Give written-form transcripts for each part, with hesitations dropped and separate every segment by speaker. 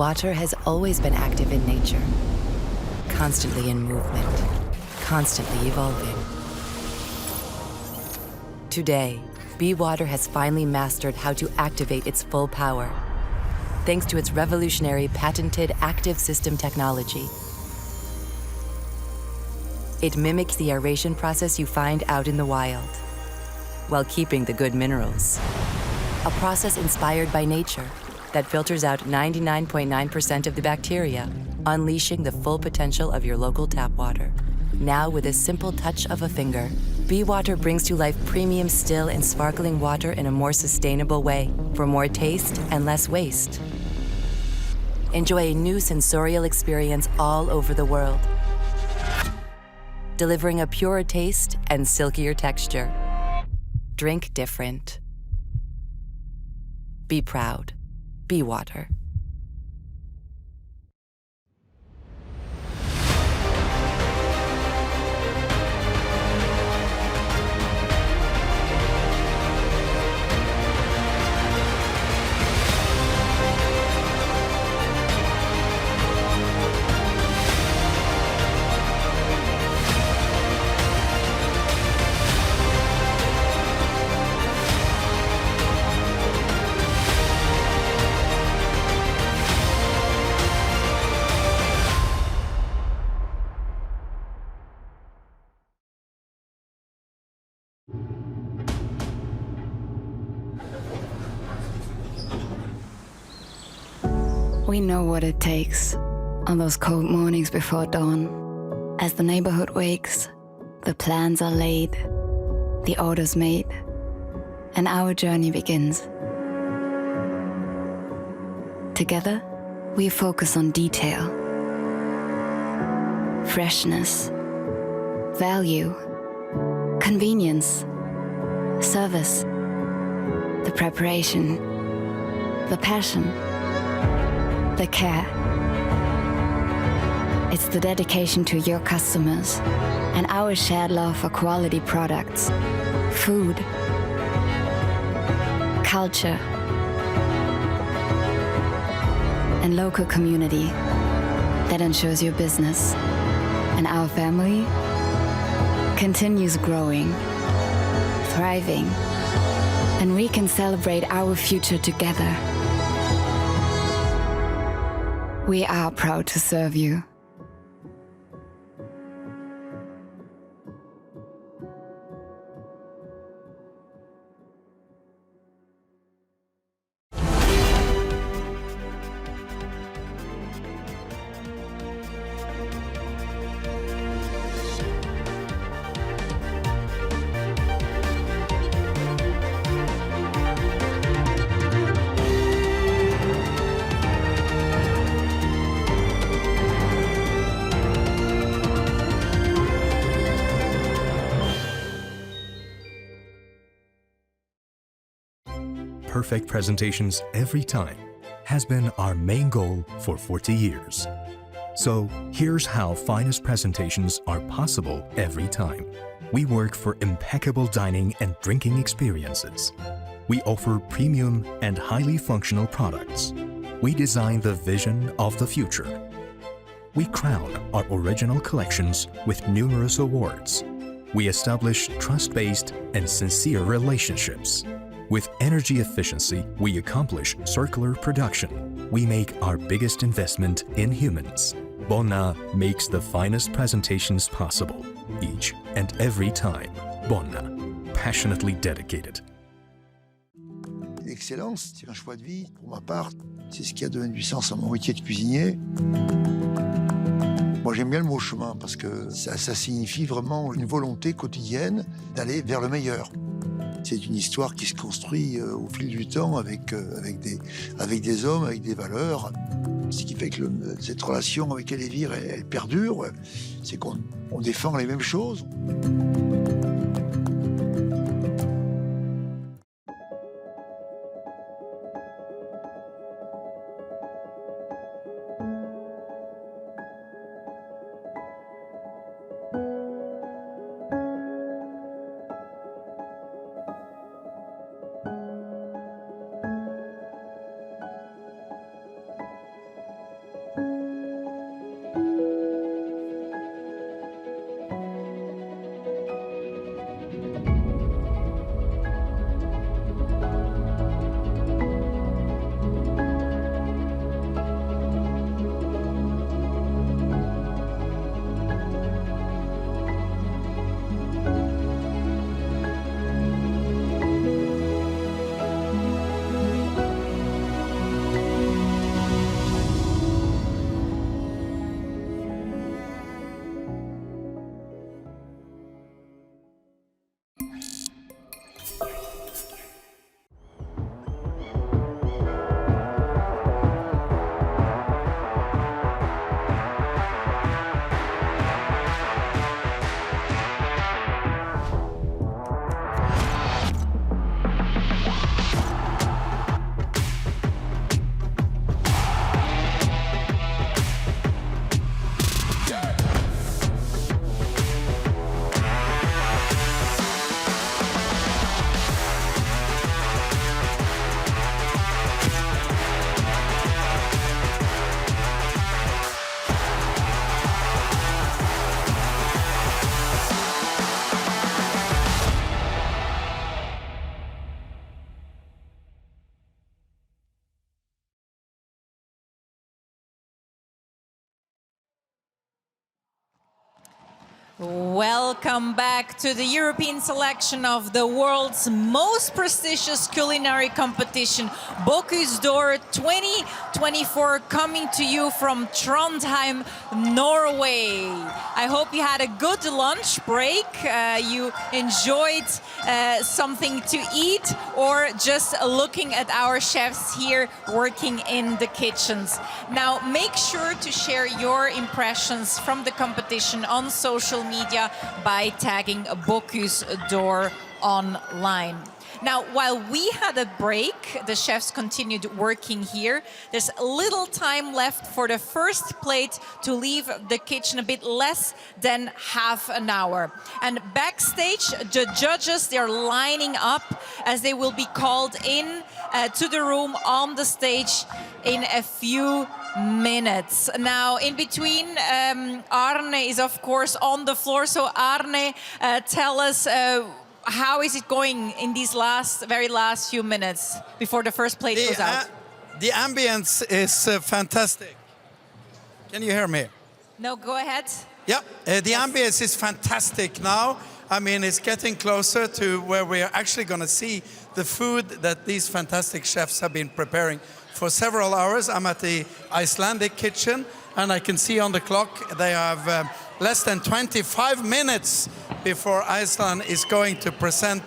Speaker 1: Water has always been active in nature, constantly in movement, constantly evolving. Today, Be Water has finally mastered how to activate its full power, thanks to its revolutionary patented active system technology. It mimics the aeration process you find out in the wild, while keeping the good minerals. A process inspired by nature that filters out 99.9% of the bacteria, unleashing the full potential of your local tap water. Now, with a simple touch of a finger, Be Water brings to life premium still and sparkling water in a more sustainable way, for more taste and less waste. Enjoy a new sensorial experience all over the world, delivering a purer taste and silkier texture. Drink different. Be proud. Be Water.
Speaker 2: We know what it takes on those cold mornings before dawn. As the neighborhood wakes, the plans are laid, the orders made, and our journey begins. Together, we focus on detail, freshness, value, convenience, service, the preparation, the passion, the care. It's the dedication to your customers and our shared love for quality products, food, culture, and local community that ensures your business and our family continues growing, thriving, and we can celebrate our future together. We are proud to serve you.
Speaker 3: Perfect presentations every time has been our main goal for 40 years. So here's how finest presentations are possible every time. We work for impeccable dining and drinking experiences. We offer premium and highly functional products. We design the vision of the future. We crown our original collections with numerous awards. We establish trust-based and sincere relationships. With energy efficiency, we accomplish circular production. We make our biggest investment in humans. Bonna makes the finest presentations possible, each and every time. Bonna, passionately dedicated.
Speaker 4: L'excellence, c'est un choix de vie. Pour ma part, c'est ce qui a donné du sens à mon métier de cuisinier. Moi, j'aime bien le mot chemin parce que ça signifie vraiment une volonté quotidienne d'aller vers le meilleur. C'est une histoire qui se construit au fil du temps avec des hommes, avec des valeurs. Ce qui fait que cette relation avec Elvire, elle perdure, c'est qu'on défend les mêmes choses.
Speaker 5: Welcome back to the European selection of the world's most prestigious culinary competition, Bocuse d'Or 2024, coming to you from Trondheim, Norway. I hope you had a good lunch break, you enjoyed something to eat, or just looking at our chefs here working in the kitchens. Now, make sure to share your impressions from the competition on social media by tagging Bocuse d'Or online. Now, while we had a break, the chefs continued working here. There's little time left for the first plate to leave the kitchen, a bit less than half an hour. And backstage, the judges, they're lining up as they will be called in to the room on the stage in a few minutes. Now, in between, Arne is of course on the floor. So Arne, tell us, how is it going in these very last few minutes before the first plate goes out?
Speaker 6: The ambience is fantastic. Can you hear me?
Speaker 5: No, go ahead.
Speaker 6: Yeah, the ambience is fantastic now. I mean, it's getting closer to where we are actually going to see the food that these fantastic chefs have been preparing for several hours. I'm at the Icelandic kitchen, and I can see on the clock they have less than 25 minutes before Iceland is going to present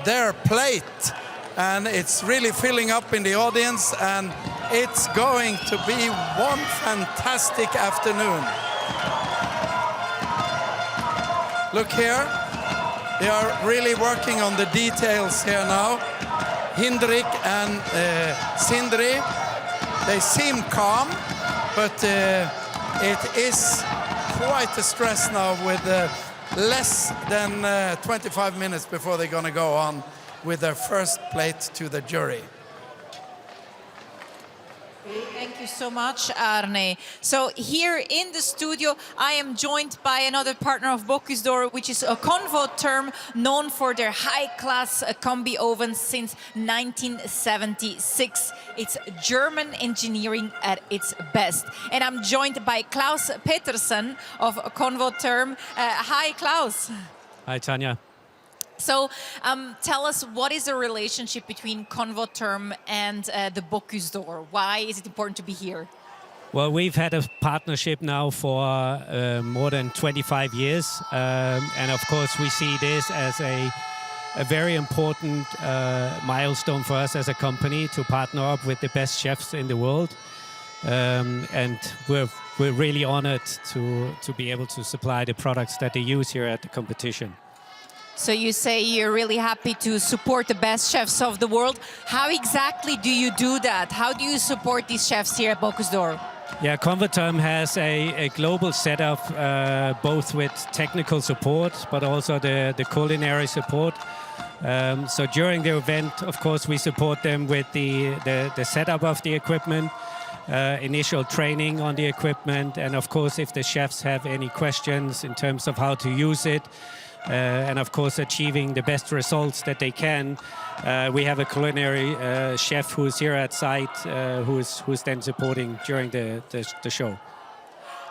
Speaker 6: their plate. And it's really filling up in the audience, and it's going to be one fantastic afternoon. Look here, they are really working on the details here now. Hindrik and Sindri, they seem calm, but it is quite a stress now with less than 25 minutes before they're going to go on with their first plate to the jury.
Speaker 5: Thank you so much, Arne. So here in the studio, I am joined by another partner of Bocuse d'Or, which is a Convo-Term, known for their high-class combi ovens since 1976. It's German engineering at its best. And I'm joined by Klaus Petersen of Convo-Term. Hi, Klaus.
Speaker 7: Hi, Tanya.
Speaker 5: So tell us, what is the relationship between Convo-Term and the Bocuse d'Or? Why is it important to be here?
Speaker 7: Well, we've had a partnership now for more than 25 years. And of course, we see this as a very important milestone for us as a company to partner up with the best chefs in the world. And we're really honored to be able to supply the products that they use here at the competition.
Speaker 5: So you say you're really happy to support the best chefs of the world. How exactly do you do that? How do you support these chefs here at Bocuse d'Or?
Speaker 7: Yeah, Convo-Term has a global setup, both with technical support, but also the culinary support. So during the event, of course, we support them with the setup of the equipment, initial training on the equipment, and of course, if the chefs have any questions in terms of how to use it, and of course achieving the best results that they can. We have a culinary chef who's here at site, who's then supporting during the show.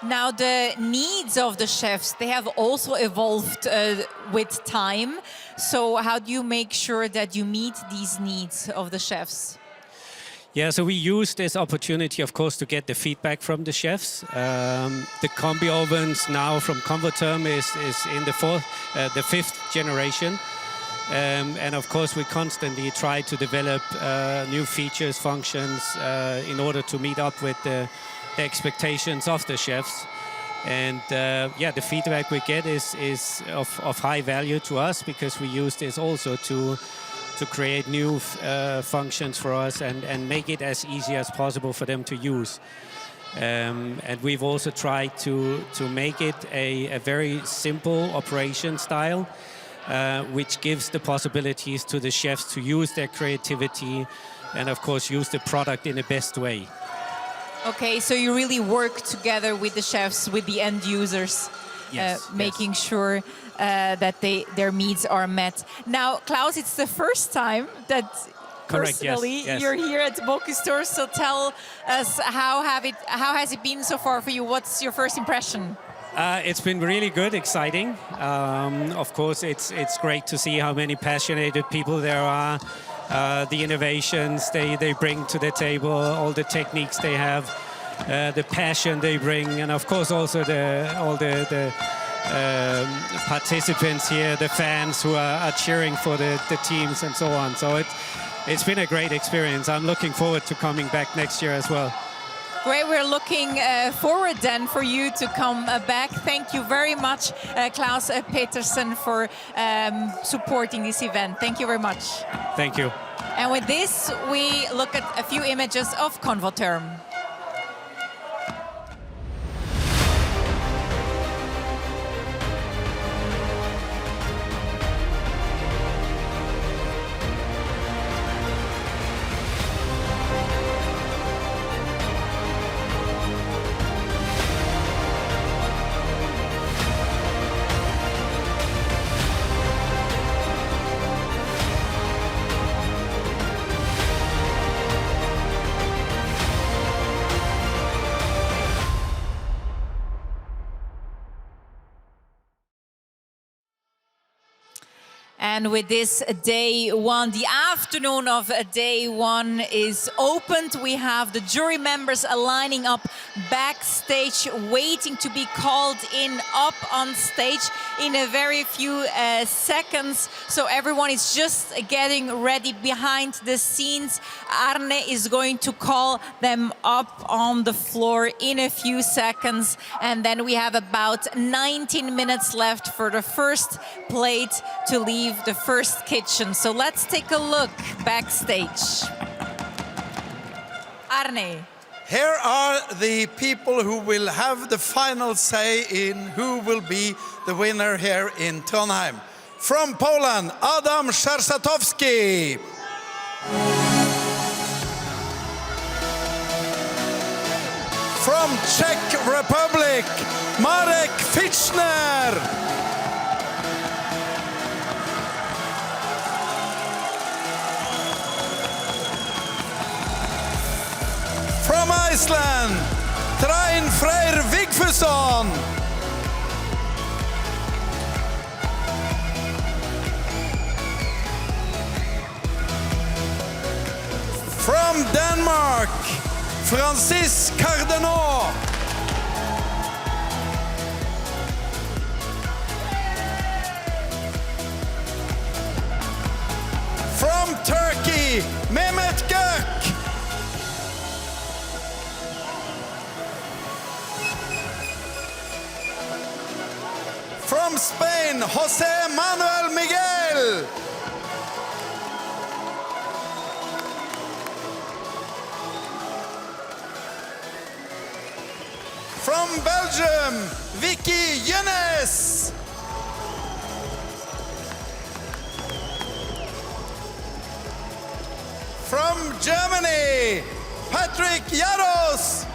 Speaker 5: Now, the needs of the chefs, they have also evolved with time. So how do you make sure that you meet these needs of the chefs?
Speaker 7: Yeah, so we use this opportunity, of course, to get the feedback from the chefs. The combi ovens now from Convo-Term is in the fifth generation. And of course, we constantly try to develop new features, functions, in order to meet up with the expectations of the chefs. And yeah, the feedback we get is of high value to us, because we use this also to create new functions for us and make it as easy as possible for them to use. And we've also tried to make it a very simple operation style, which gives the possibilities to the chefs to use their creativity and, of course, use the product in the best way.
Speaker 5: Okay, so you really work together with the chefs, with the end users, making sure that their needs are met. Now, Klaus, it's the first time that personally you're here at Bocuse d'Or. So tell us, how has it been so far for you? What's your first impression?
Speaker 7: It's been really good, exciting. Of course, it's great to see how many passionate people there are, the innovations they bring to the table, all the techniques they have, the passion they bring, and of course also all the participants here, the fans who are cheering for the teams and so on. So it's been a great experience. I'm looking forward to coming back next year as well.
Speaker 5: Great, we're looking forward then for you to come back. Thank you very much, Klaus Petersen, for supporting this event. Thank you very much.
Speaker 7: Thank you.
Speaker 5: And with this, we look at a few images of Convoterm. And with this day one, the afternoon of day one is opened. We have the jury members lining up backstage, waiting to be called in up on stage in a very few seconds. So everyone is just getting ready behind the scenes. Arne is going to call them up on the floor in a few seconds. And then we have about 19 minutes left for the first plate to leave the first kitchen. So let's take a look backstage. Arne.
Speaker 6: Here are the people who will have the final say in who will be the winner here in Trondheim. From Poland, Adam Szersatowski. From Czech Republic, Marek Fichtner. From Iceland, Trein Freyr Vigfusson. From Denmark, Francis Cardenau. From Turkey, Mehmet Gök. From Spain, José Manuel Miguel. From Belgium, Vicky Younes. From Germany, Patrick Jaros.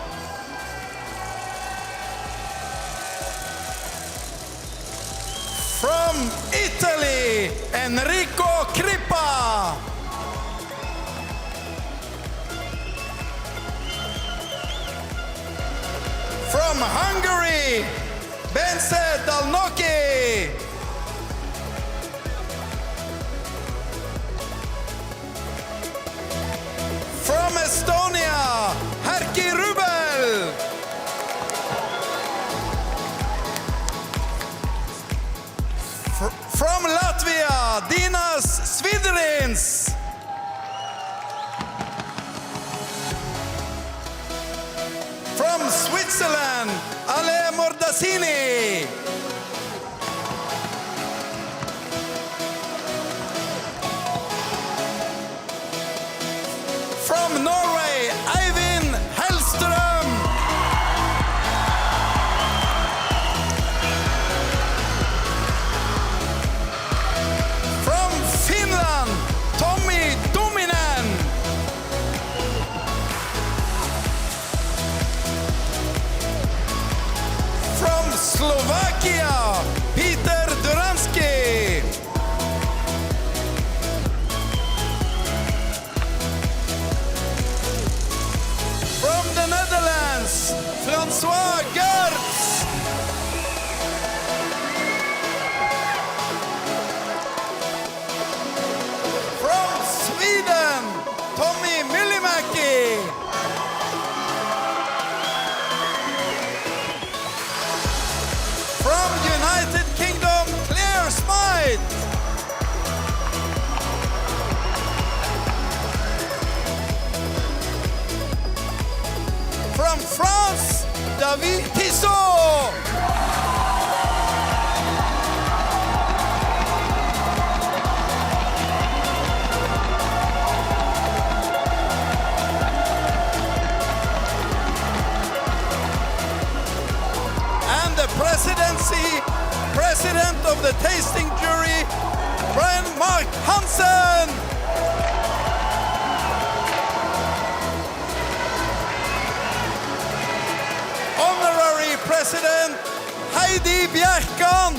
Speaker 6: From Italy, Enrico Crippa. From Hungary, Bence Dalnoki. From Estonia, Harki Rubel. From Latvia, Dinas Svidrins. From Switzerland, Ale Mordassini. From Norway, Eivind Hellström. From Finland, Tommy Dominen. From from France, David Tissot. And the president of the tasting jury, Brian Mark Hansen. Honorary President Heidi Bjerkan.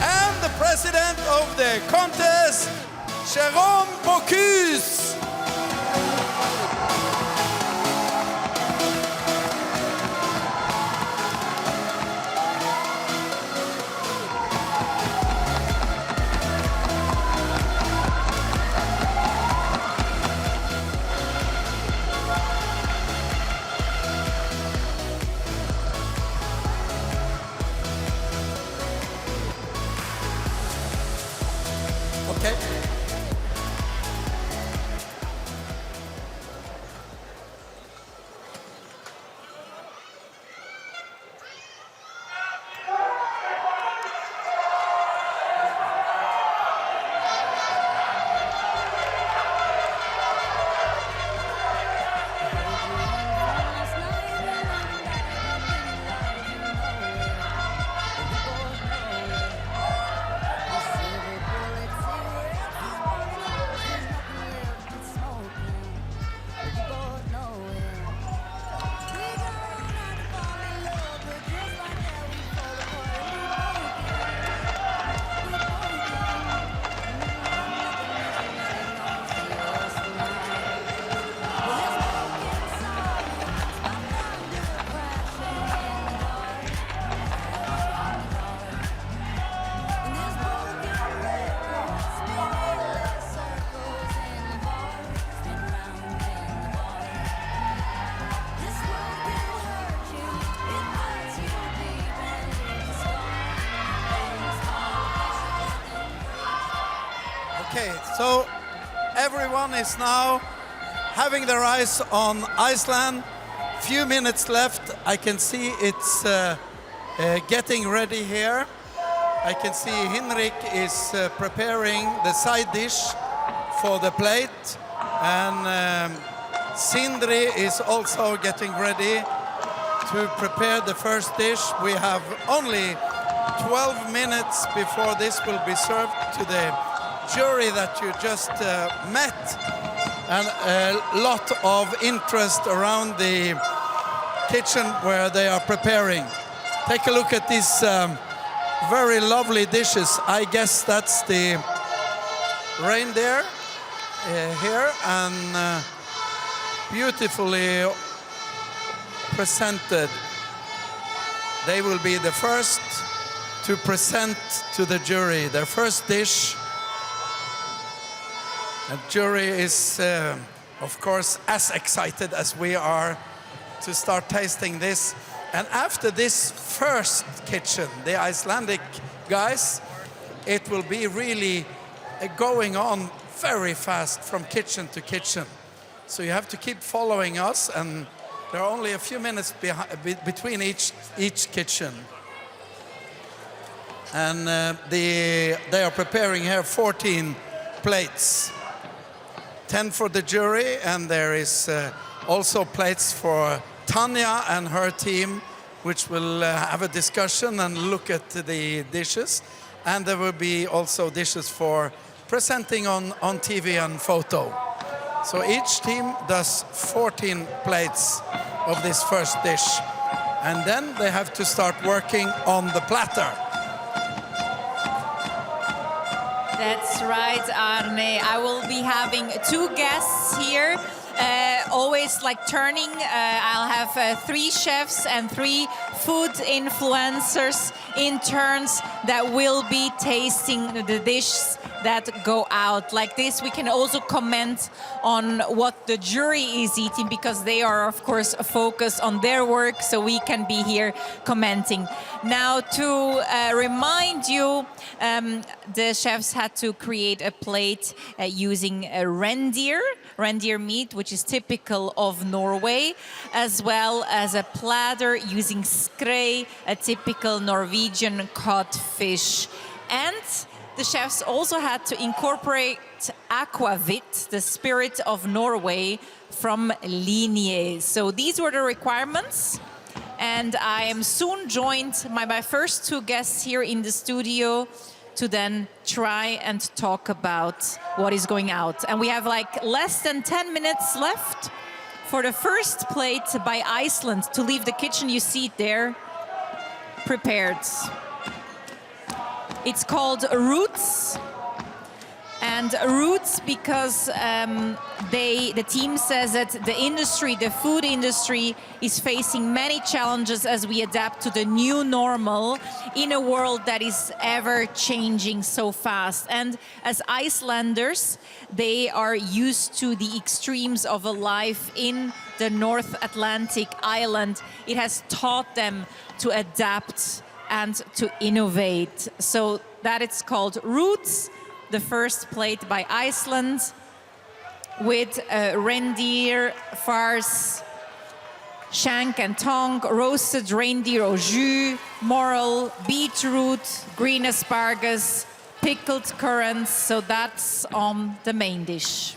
Speaker 6: And the president of the contest, Jérôme Bocuse. Okay. Okay, so everyone is now having their eyes on Iceland. Few minutes left. I can see it's getting ready here. I can see Henrik is preparing the side dish for the plate, and Sindri is also getting ready to prepare the first dish. We have only 12 minutes before this will be served to the jury that you just met, and a lot of interest around the kitchen where they are preparing. Take a look at these very lovely dishes. I guess that's the reindeer here, and beautifully presented. They will be the first to present to the jury their first dish. The jury is, of course, as excited as we are to start tasting this. And after this first kitchen, the Icelandic guys, it will be really going on very fast from kitchen to kitchen. So you have to keep following us, and there are only a few minutes between each kitchen. And they are preparing here 14 plates. 10 for the jury, and there is also plates for Tanya and her team, which will have a discussion and look at the dishes. And there will be also dishes for presenting on TV and photo. So each team does 14 plates of this first dish. And then they have to start working on the platter.
Speaker 5: That's right, Arne. I will be having 2 guests here, always like turning. I'll have 3 chefs and 3 food influencers in turns that will be tasting the dishes that go out. Like this, we can also comment on what the jury is eating, because they are, of course, focused on their work, so we can be here commenting. Now, to remind you, the chefs had to create a plate using a reindeer meat, which is typical of Norway, as well as a platter using skrei, a typical Norwegian cod fish. And the chefs also had to incorporate aquavit, the spirit of Norway, from Linie. So these were the requirements. And I am soon joined by my first two guests here in the studio to then try and talk about what is going out. And we have like less than 10 minutes left for the first plate by Iceland to leave the kitchen. You see it there, prepared. It's called Roots. And Roots because the team says that the food industry is facing many challenges as we adapt to the new normal in a world that is ever changing so fast. And as Icelanders, they are used to the extremes of a life in the North Atlantic island. It has taught them to adapt and to innovate. So that it's called Roots. The first plate by Iceland with reindeer farce, shank and tongue, roasted reindeer au jus, morel, beetroot, green asparagus, pickled currants. So that's on the main dish.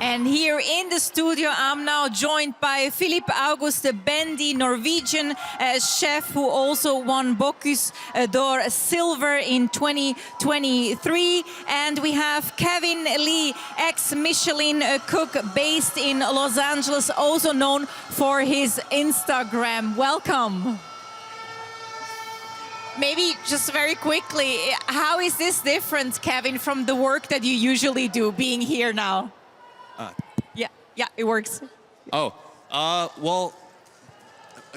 Speaker 5: And here in the studio, I'm now joined by Philip August Bendy, Norwegian chef who also won Bocuse d'Or Silver in 2023. And we have Kevin Lee, ex-Michelin cook based in Los Angeles, also known for his Instagram. Welcome. Maybe just very quickly, how is this different, Kevin, from the work that you usually do, being here now? Yeah, it works.
Speaker 8: Well,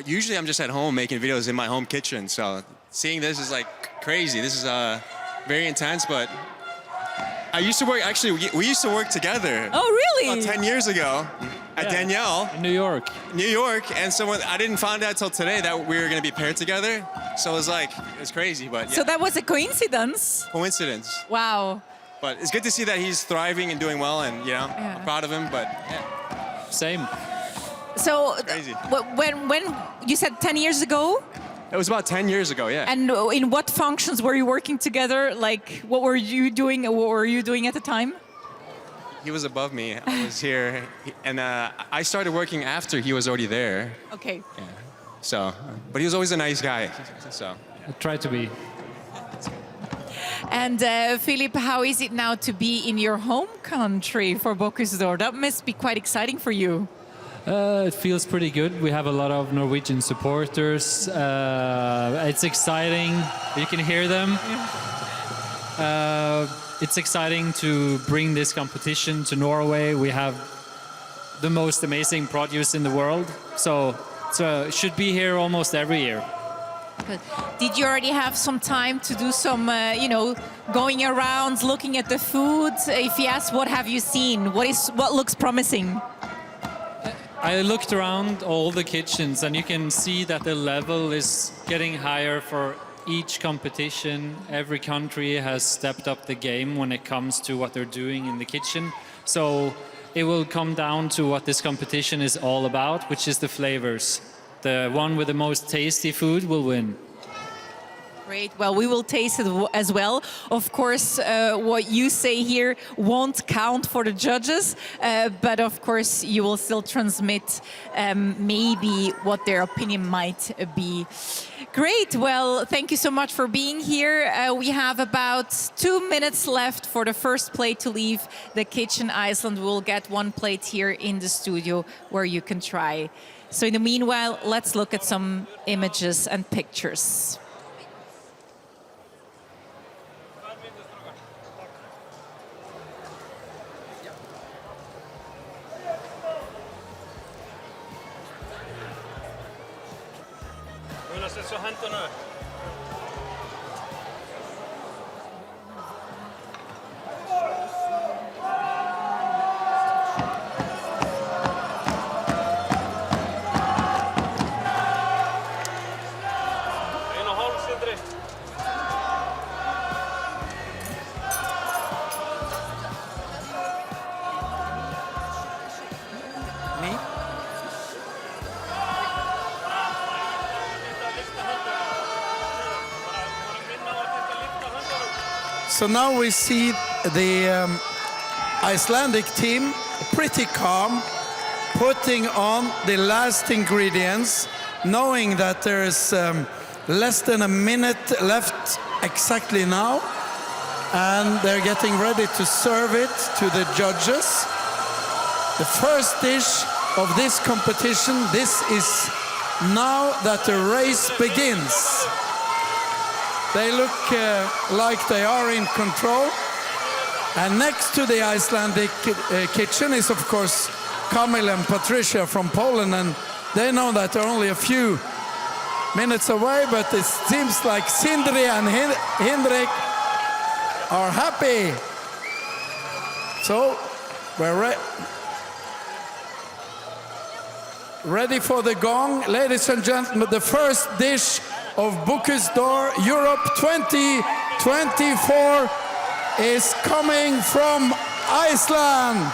Speaker 8: usually I'm just at home making videos in my home kitchen, so seeing this is like crazy. This is very intense, but I used to work, actually, we used to work together.
Speaker 5: Oh, really?
Speaker 8: About 10 years ago at Danielle.
Speaker 9: In New York.
Speaker 8: New York, and someone, I didn't find out till today that we were gonna be paired together, so it was like, it's crazy, but yeah.
Speaker 5: So that was a coincidence?
Speaker 8: Coincidence.
Speaker 5: Wow.
Speaker 8: But it's good to see that he's thriving and doing well, and I'm proud of him, but yeah.
Speaker 9: Same.
Speaker 5: So
Speaker 8: Crazy.
Speaker 5: when you said 10 years ago?
Speaker 8: It was about 10 years ago, yeah.
Speaker 5: And in what functions were you working together? Like, what were you doing? What were you doing at the time?
Speaker 8: He was above me. I was here, and I started working after he was already there.
Speaker 5: Okay.
Speaker 8: Yeah. So, but he was always a nice guy. So.
Speaker 9: I try to be.
Speaker 5: And Philip, how is it now to be in your home country for Bocuse d'Or? That must be quite exciting for you.
Speaker 9: It feels pretty good. We have a lot of Norwegian supporters. It's exciting. You can hear them. It's exciting to bring this competition to Norway. We have the most amazing produce in the world. So it should be here almost every year.
Speaker 5: But did you already have some time to do some, going around, looking at the food? If yes, what have you seen? What looks promising?
Speaker 9: I looked around all the kitchens, and you can see that the level is getting higher for each competition. Every country has stepped up the game when it comes to what they're doing in the kitchen. So it will come down to what this competition is all about, which is the flavors. The one with the most tasty food will win.
Speaker 5: Great. Well, we will taste it as well. Of course, what you say here won't count for the judges, but of course you will still transmit maybe what their opinion might be. Great. Well, thank you so much for being here. We have about 2 minutes left for the first plate to leave the kitchen. Iceland will get one plate here in the studio where you can try. So in the meanwhile, let's look at some images and pictures.
Speaker 6: So now we see the Icelandic team pretty calm, putting on the last ingredients, knowing that there is less than a minute left exactly now, and they're getting ready to serve it to the judges. The first dish of this competition, this is now that the race begins. They look like they are in control. And next to the Icelandic kitchen is, of course, Kamil and Patricia from Poland. And they know that they're only a few minutes away, but it seems like Sindri and Hindrik are happy. So we're ready for the gong. Ladies and gentlemen, the first dish of Bocuse d'Or Europe 2024 is coming from Iceland.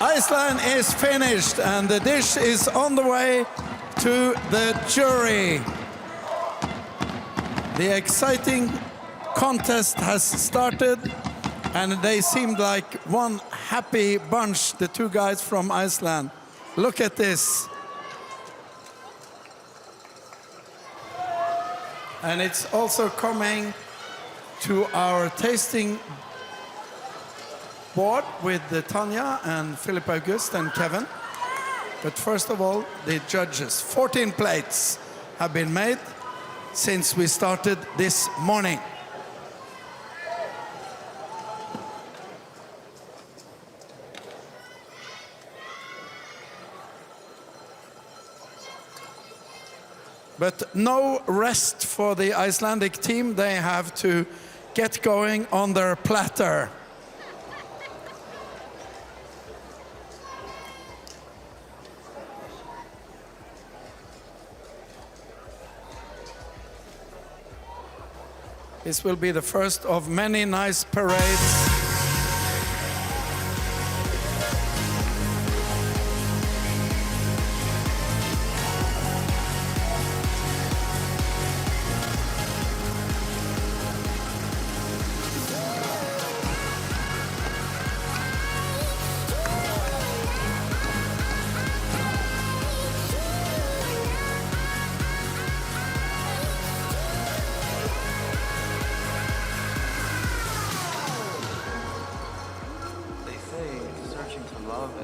Speaker 6: Iceland is finished and the dish is on the way to the jury. The exciting contest has started and they seemed like one happy bunch, the two guys from Iceland. Look at this. And it's also coming to our tasting board with Tanya and Philip August and Kevin. But first of all, the judges. 14 plates have been made since we started this morning. But no rest for the Icelandic team. They have to get going on their platter. This will be the first of many nice parades.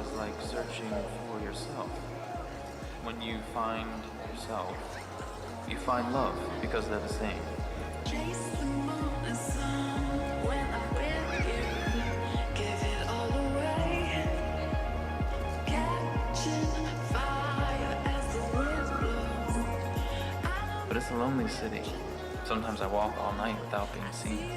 Speaker 10: Is like searching for yourself. When you find yourself, you find love because they're the same. But it's a lonely city. Sometimes I walk all night without being seen.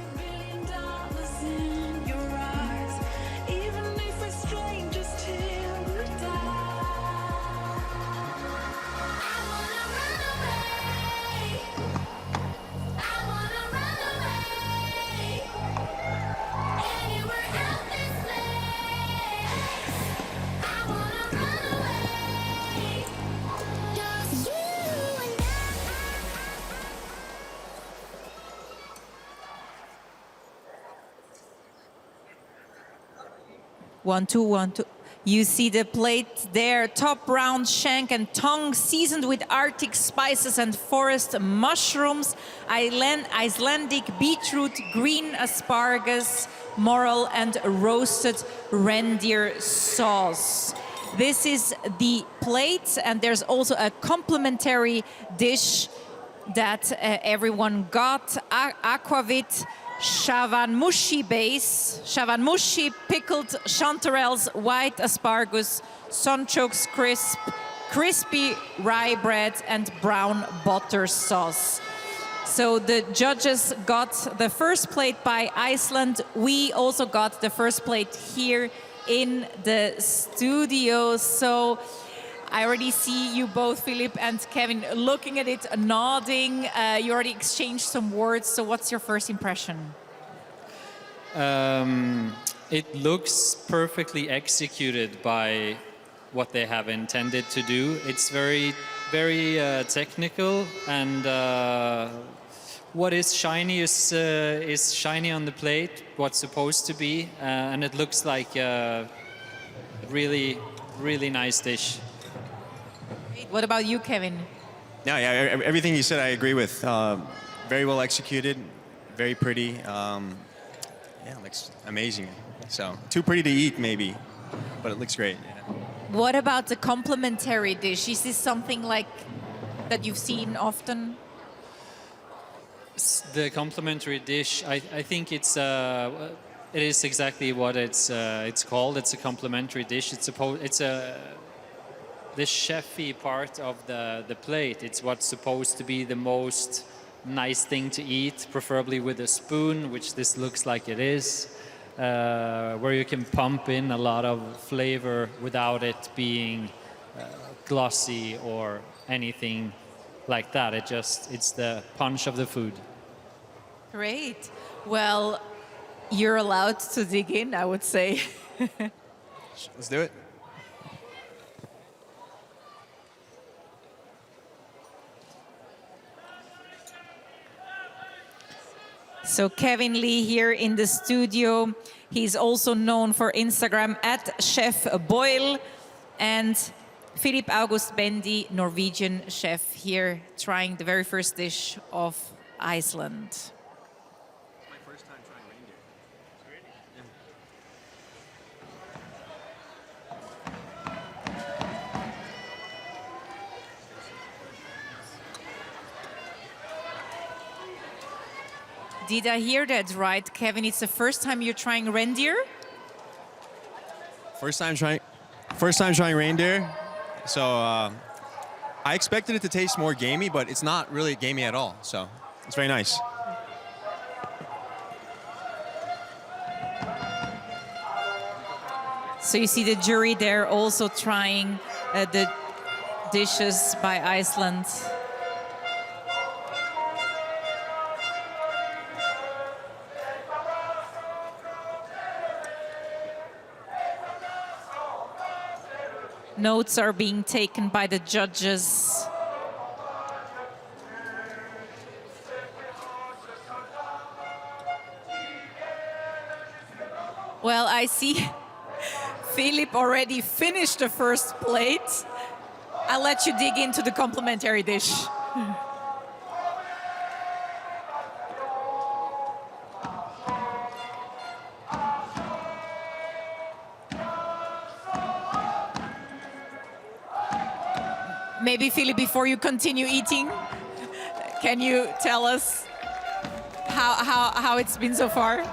Speaker 5: One, two, one, two. You see the plate there, top round shank and tongue seasoned with Arctic spices and forest mushrooms, Icelandic beetroot, green asparagus, morel and roasted reindeer sauce. This is the plate, and there's also a complimentary dish that everyone got, aquavit, shavanmushi base, shavanmushi, pickled chanterelles, white asparagus, sunchokes crisp, crispy rye bread, and brown butter sauce. So the judges got the first plate by Iceland. We also got the first plate here in the studio. So I already see you both, Philip and Kevin, looking at it, nodding. You already exchanged some words. So what's your first impression?
Speaker 9: It looks perfectly executed by what they have intended to do. It's very, very technical, and what is shiny is shiny on the plate, what's supposed to be, and it looks like a really, really nice dish.
Speaker 5: What about you, Kevin?
Speaker 8: No, yeah, everything you said I agree with. Very well executed, very pretty. Yeah, it looks amazing. So, too pretty to eat maybe, but it looks great. Yeah.
Speaker 5: What about the complimentary dish? Is this something like that you've seen often?
Speaker 9: The complimentary dish, I think it is exactly what it's called. It's a complimentary dish. The chefy part of the plate. It's what's supposed to be the most nice thing to eat, preferably with a spoon, which this looks like it is, where you can pump in a lot of flavor without it being glossy or anything like that. It's the punch of the food.
Speaker 5: Great. Well, you're allowed to dig in, I would say.
Speaker 8: Let's do it.
Speaker 5: So Kevin Lee here in the studio. He's also known for Instagram at Chef Boyle. And Philip August Bendy, Norwegian chef, here trying the very first dish of Iceland.
Speaker 8: My first time trying reindeer.
Speaker 5: Did I hear that right, Kevin? It's the first time you're trying reindeer?
Speaker 8: First time trying reindeer. So I expected it to taste more gamey, but it's not really gamey at all. So it's very nice.
Speaker 5: So you see the jury there also trying the dishes by Iceland. Notes are being taken by the judges. Well, I see Philip already finished the first plate. I'll let you dig into the complimentary dish. Maybe, Philip, before you continue eating, can you tell us how it's been so far?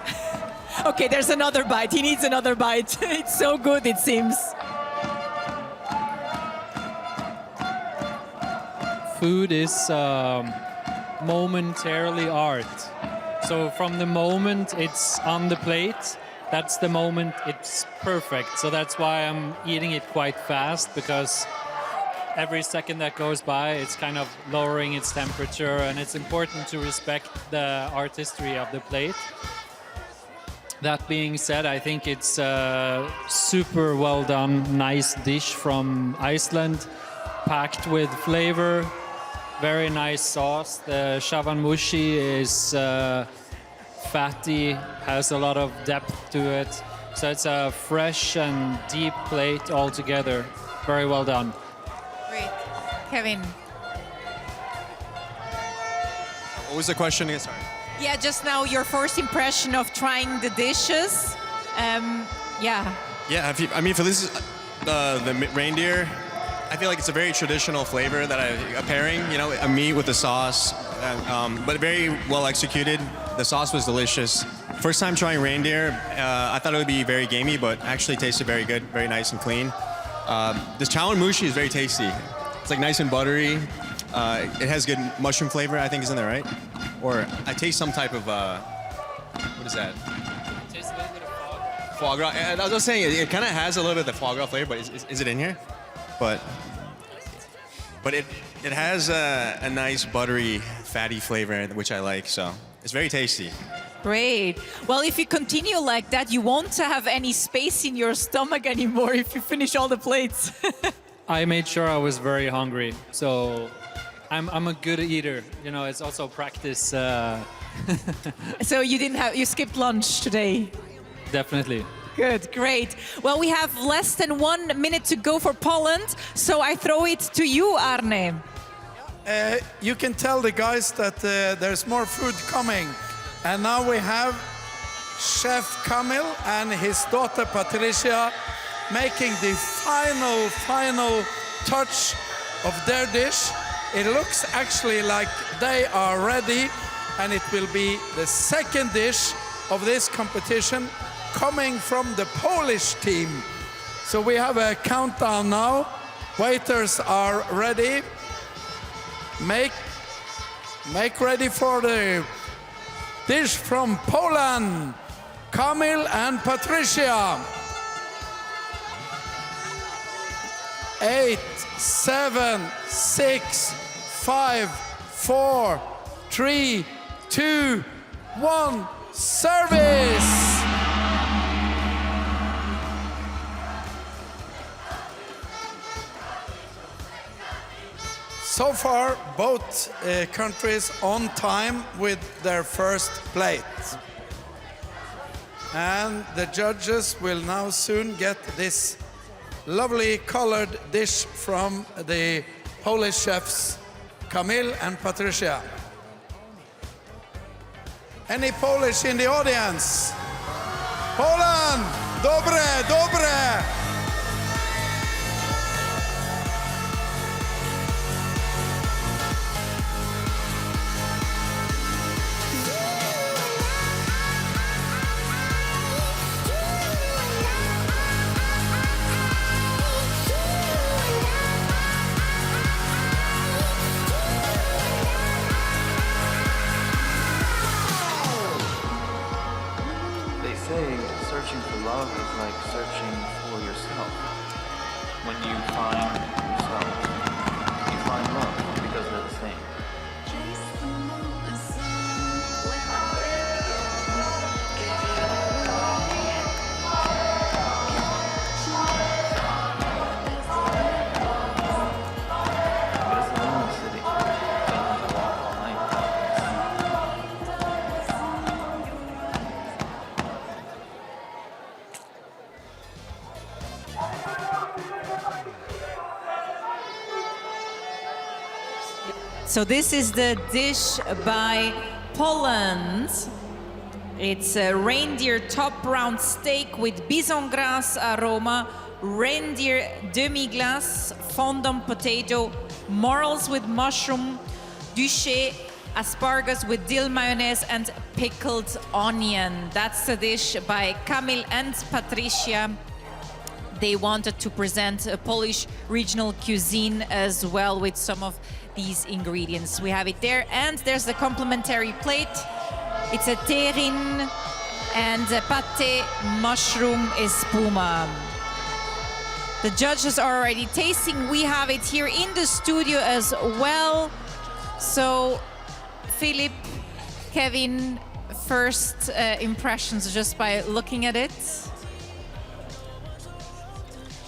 Speaker 5: Okay, there's another bite. He needs another bite. It's so good, it seems.
Speaker 9: Food is momentarily art. So from the moment it's on the plate, that's the moment it's perfect. So that's why I'm eating it quite fast, because every second that goes by, it's kind of lowering its temperature, and it's important to respect the artistry of the plate. That being said, I think it's a super well done, nice dish from Iceland, packed with flavor, very nice sauce. The shavanmushi is fatty, has a lot of depth to it. So it's a fresh and deep plate altogether. Very well done.
Speaker 5: Great. Kevin.
Speaker 8: What was the question again? Sorry.
Speaker 5: Yeah, just now your first impression of trying the dishes. Yeah.
Speaker 8: Yeah, I mean, for this, the reindeer, I feel like it's a very traditional flavor that a pairing, you know, a meat with a sauce, but very well executed. The sauce was delicious. First time trying reindeer, I thought it would be very gamey, but actually tasted very good, very nice and clean. This chawanmushi is very tasty. It's like nice and buttery. It has good mushroom flavor, I think is in there, right? Or I taste some type of, what is that?
Speaker 9: It tastes a little bit of
Speaker 8: foie gras. I was saying, it kind of has a little bit of the foie gras flavor, but is it in here? But it has a nice buttery, fatty flavor, which I like, so it's very tasty.
Speaker 5: Great. Well, if you continue like that, you won't have any space in your stomach anymore if you finish all the plates.
Speaker 9: I made sure I was very hungry, so I'm a good eater. You know, it's also practice.
Speaker 5: So you skipped lunch today?
Speaker 9: Definitely.
Speaker 5: Good, great. Well, we have less than 1 minute to go for Poland, so I throw it to you, Arne.
Speaker 6: You can tell the guys that there's more food coming. And now we have Chef Kamil and his daughter Patricia making the final touch of their dish. It looks actually like they are ready, and it will be the second dish of this competition coming from the Polish team. So we have a countdown now. Waiters are ready. Make ready for the dish from Poland, Kamil and Patricia. 8, 7, 6, 5, 4, 3, 2, 1, service! So far, both countries on time with their first plate. And the judges will now soon get this lovely colored dish from the Polish chefs Kamil and Patricia. Any Polish in the audience? Poland! Dobre, dobre!
Speaker 10: Searching for love is like searching for yourself. When you find yourself, you find love because they're the same. But it's a lonely city. You don't have to walk all night.
Speaker 5: So this is the dish by Poland. It's a reindeer top round steak with bison grass aroma, reindeer demi-glace, fondant potato, morels with mushroom, duché, asparagus with dill mayonnaise, and pickled onion. That's the dish by Kamil and Patricia. They wanted to present a Polish regional cuisine as well with some of these ingredients. We have it there, and there's the complimentary plate. It's a terrine and a pâté mushroom espuma. The judges are already tasting. We have it here in the studio as well. So, Philip, Kevin, first impressions just by looking at it.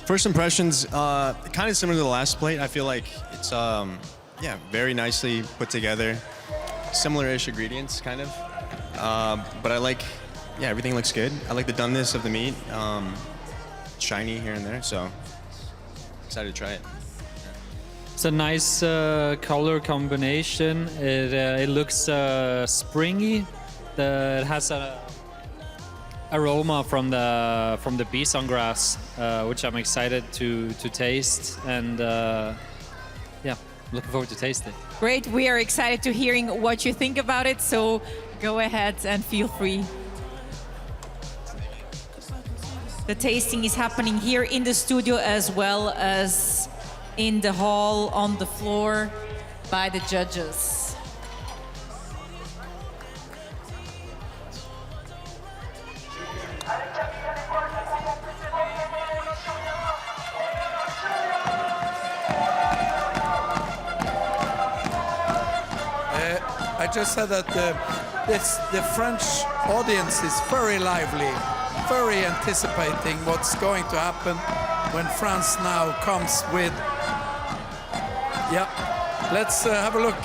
Speaker 8: First impressions, kind of similar to the last plate. I feel like it's, yeah, very nicely put together. Similar-ish ingredients, kind of. But I like, yeah, everything looks good. I like the doneness of the meat. Shiny here and there, so excited to try it.
Speaker 9: It's a nice color combination. It looks springy. It has a aroma from the bison grass, which I'm excited to taste, and yeah, looking forward to taste it.
Speaker 5: Great, we are excited to hearing what you think about it, so go ahead and feel free. The tasting is happening here in the studio as well as in the hall on the floor by the judges.
Speaker 6: I just said that the French audience is very lively, very anticipating what's going to happen when France now comes with. Yeah, let's have a look.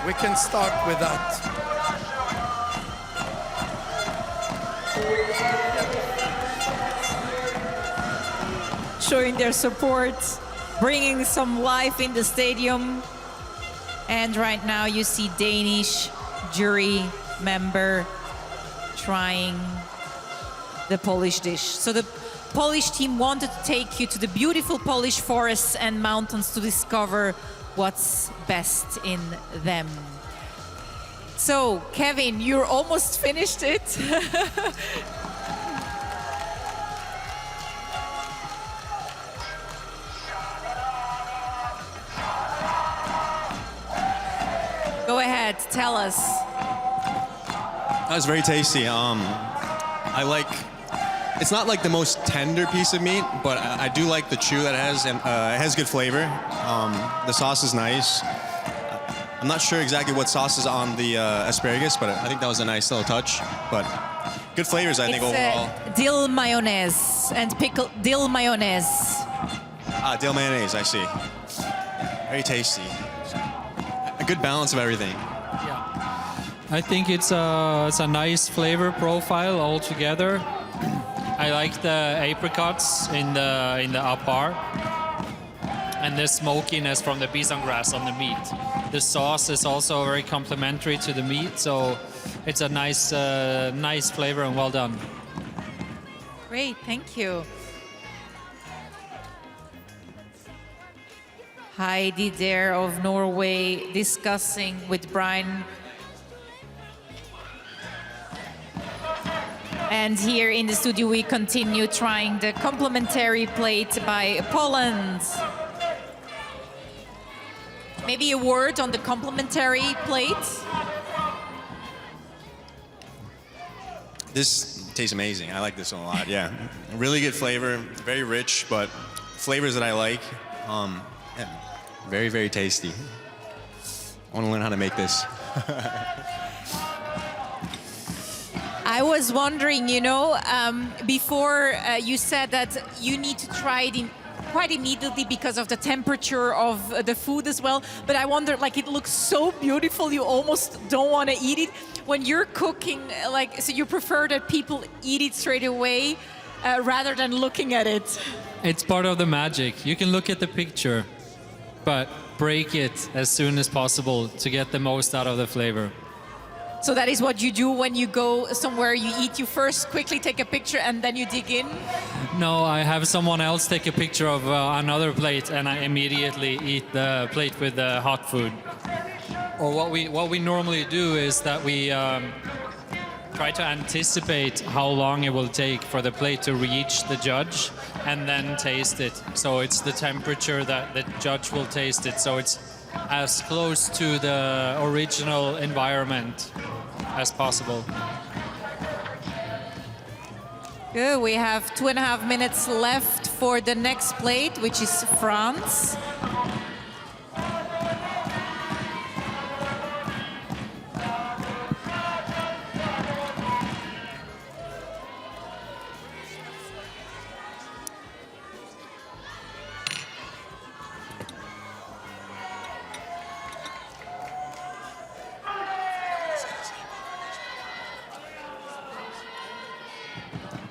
Speaker 6: We can start with that.
Speaker 5: Showing their support, bringing some life in the stadium. And right now you see Danish jury member trying the Polish dish. So the Polish team wanted to take you to the beautiful Polish forests and mountains to discover what's best in them. So, Kevin, you're almost finished it. Go ahead, tell us.
Speaker 8: That was very tasty. I like. It's not like the most tender piece of meat, but I do like the chew that it has, and it has good flavor. The sauce is nice. I'm not sure exactly what sauce is on the asparagus, but I think that was a nice little touch. But good flavors, I think, overall.
Speaker 5: Dill mayonnaise and dill mayonnaise.
Speaker 8: Dill mayonnaise, I see. Very tasty. A good balance of everything.
Speaker 9: I think it's a nice flavor profile altogether. I like the apricots in the upper and the smokiness from the bisongrass on the meat. The sauce is also very complementary to the meat, so it's a nice flavor and well done.
Speaker 5: Great, thank you. Heidi there of Norway discussing with Brian. And here in the studio we continue trying the complimentary plate by Poland. Maybe a word on the complimentary plate?
Speaker 8: This tastes amazing. I like this one a lot, yeah. Really good flavor, very rich, but flavors that I like. Yeah, very, very tasty. I want to learn how to make this.
Speaker 5: I was wondering, before you said that you need to try it quite immediately because of the temperature of the food as well. But I wonder, it looks so beautiful, you almost don't want to eat it. When you're cooking, so you prefer that people eat it straight away rather than looking at it.
Speaker 9: It's part of the magic. You can look at the picture, but break it as soon as possible to get the most out of the flavor.
Speaker 5: So that is what you do when you go somewhere, you eat, you first quickly take a picture and then you dig in?
Speaker 9: No, I have someone else take a picture of another plate and I immediately eat the plate with the hot food. Or what we normally do is that we try to anticipate how long it will take for the plate to reach the judge and then taste it. So it's the temperature that the judge will taste it. So it's as close to the original environment as possible.
Speaker 5: Good, we have 2.5 minutes left for the next plate, which is France.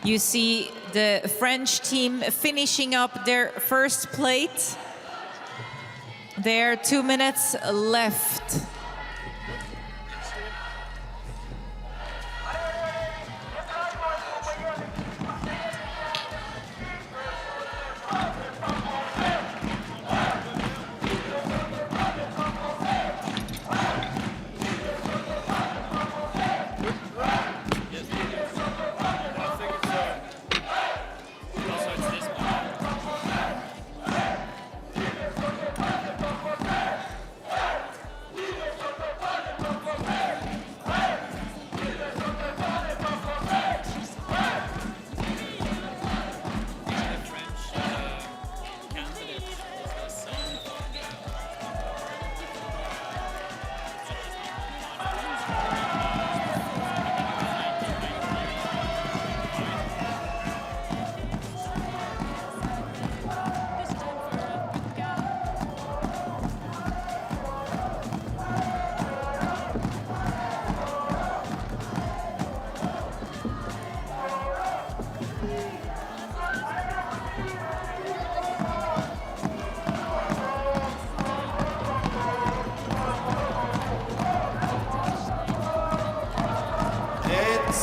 Speaker 5: You see the French team finishing up their first plate. There are 2 minutes left.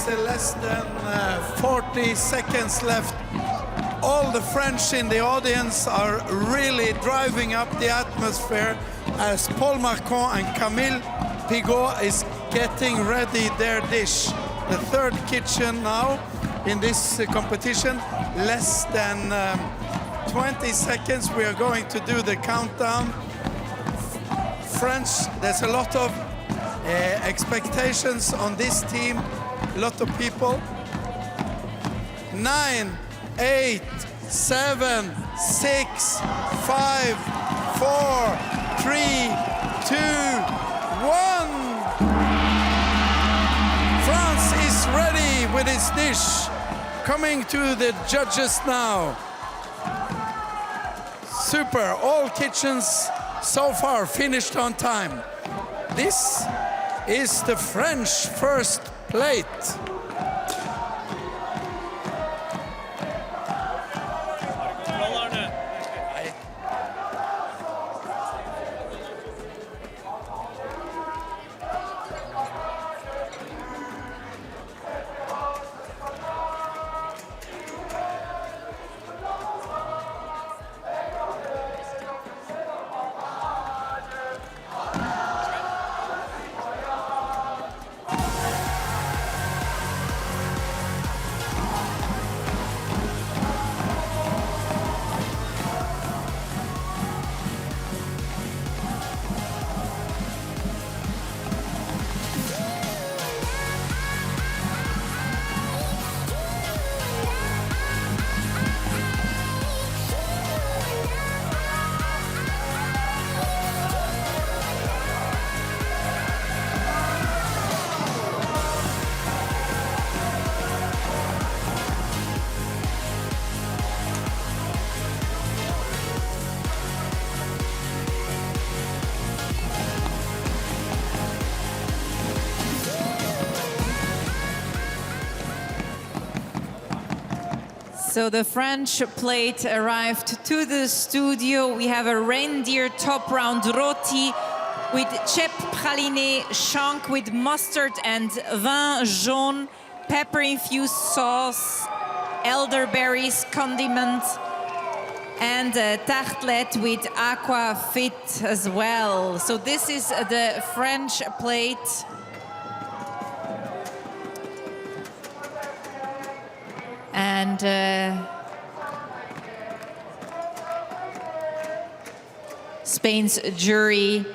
Speaker 6: Less than 40 seconds left. All the French in the audience are really driving up the atmosphere as Paul Marcon and Camille Pigot is getting ready their dish. The third kitchen now in this competition. Less than 20 seconds we are going to do the countdown. French, there's a lot of expectations on this team. A lot of people. 9, 8, 7, 6, 5, 4, 3, 2, 1. France is ready with its dish. Coming to the judges now. Super, all kitchens so far finished on time. This is the French first plate.
Speaker 5: So the French plate arrived to the studio. We have a reindeer top round roti with chep praliné, shank with mustard and vin jaune, pepper-infused sauce, elderberries condiment, and a tartelette with aqua fit as well. So this is the French plate. And Spain's jury,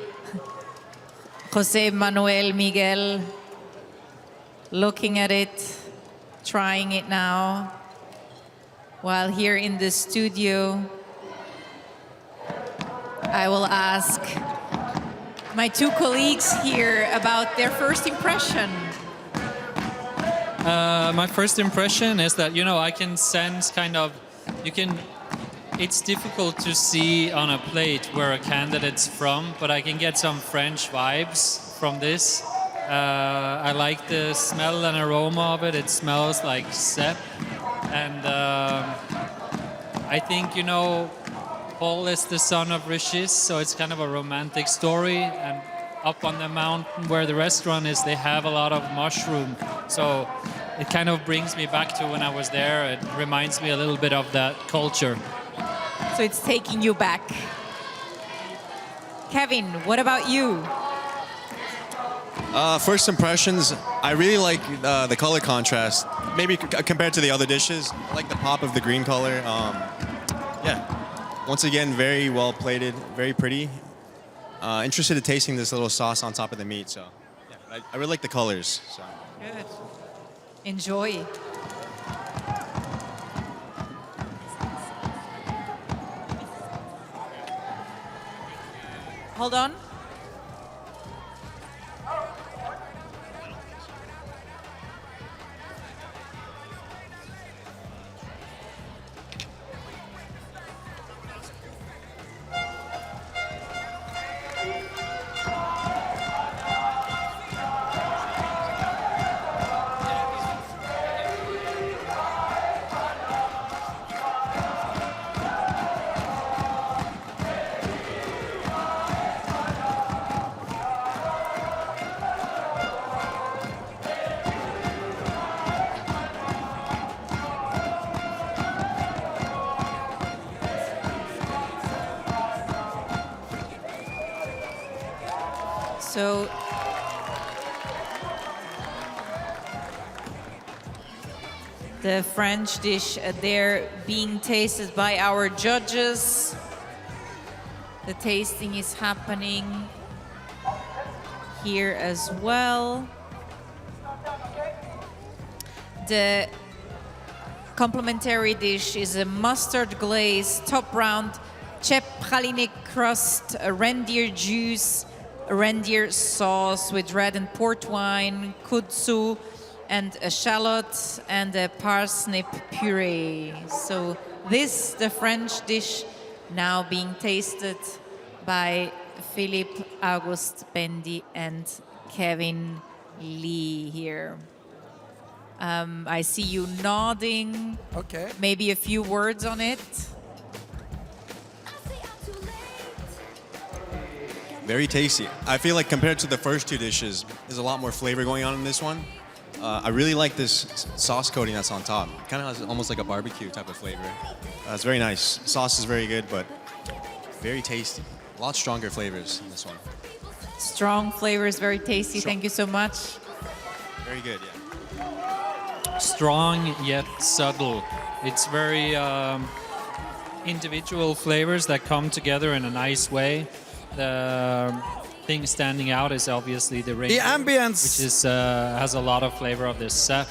Speaker 5: Jose Manuel Miguel, looking at it, trying it now, while here in the studio, I will ask my two colleagues here about their first impression.
Speaker 9: My first impression is that, I can sense it's difficult to see on a plate where a candidate's from, but I can get some French vibes from this. I like the smell and aroma of it. It smells like cep. And I think, Paul is the son of Rishis, so it's kind of a romantic story. And up on the mountain where the restaurant is, they have a lot of mushroom. So it kind of brings me back to when I was there. It reminds me a little bit of that culture.
Speaker 5: So it's taking you back. Kevin, what about you?
Speaker 8: First impressions, I really like the color contrast. Maybe compared to the other dishes, I like the pop of the green color. Yeah, once again, very well plated, very pretty. Interested in tasting this little sauce on top of the meat. So yeah, I really like the colors. So.
Speaker 5: Good. Enjoy. Hold on. So the French dish there being tasted by our judges. The tasting is happening here as well. The complimentary dish is a mustard glaze, top round, chep praliné crust, a reindeer juice, reindeer sauce with red and port wine, kudzu, and a shallot and a parsnip puree. So this, the French dish, now being tasted by Philippe Auguste Bendy and Kevin Lee here. I see you nodding.
Speaker 6: Okay.
Speaker 5: Maybe a few words on it.
Speaker 8: Very tasty. I feel like compared to the first two dishes, there's a lot more flavor going on in this one. I really like this sauce coating that's on top. Kind of has almost like a barbecue type of flavor. It's very nice. Sauce is very good, but very tasty. A lot stronger flavors in this one.
Speaker 5: Strong flavors, very tasty. Thank you so much.
Speaker 8: Very good, yeah.
Speaker 9: Strong yet subtle. It's very individual flavors that come together in a nice way. The thing standing out is obviously the reindeer,
Speaker 6: ambience,
Speaker 9: which is has a lot of flavor of this sap.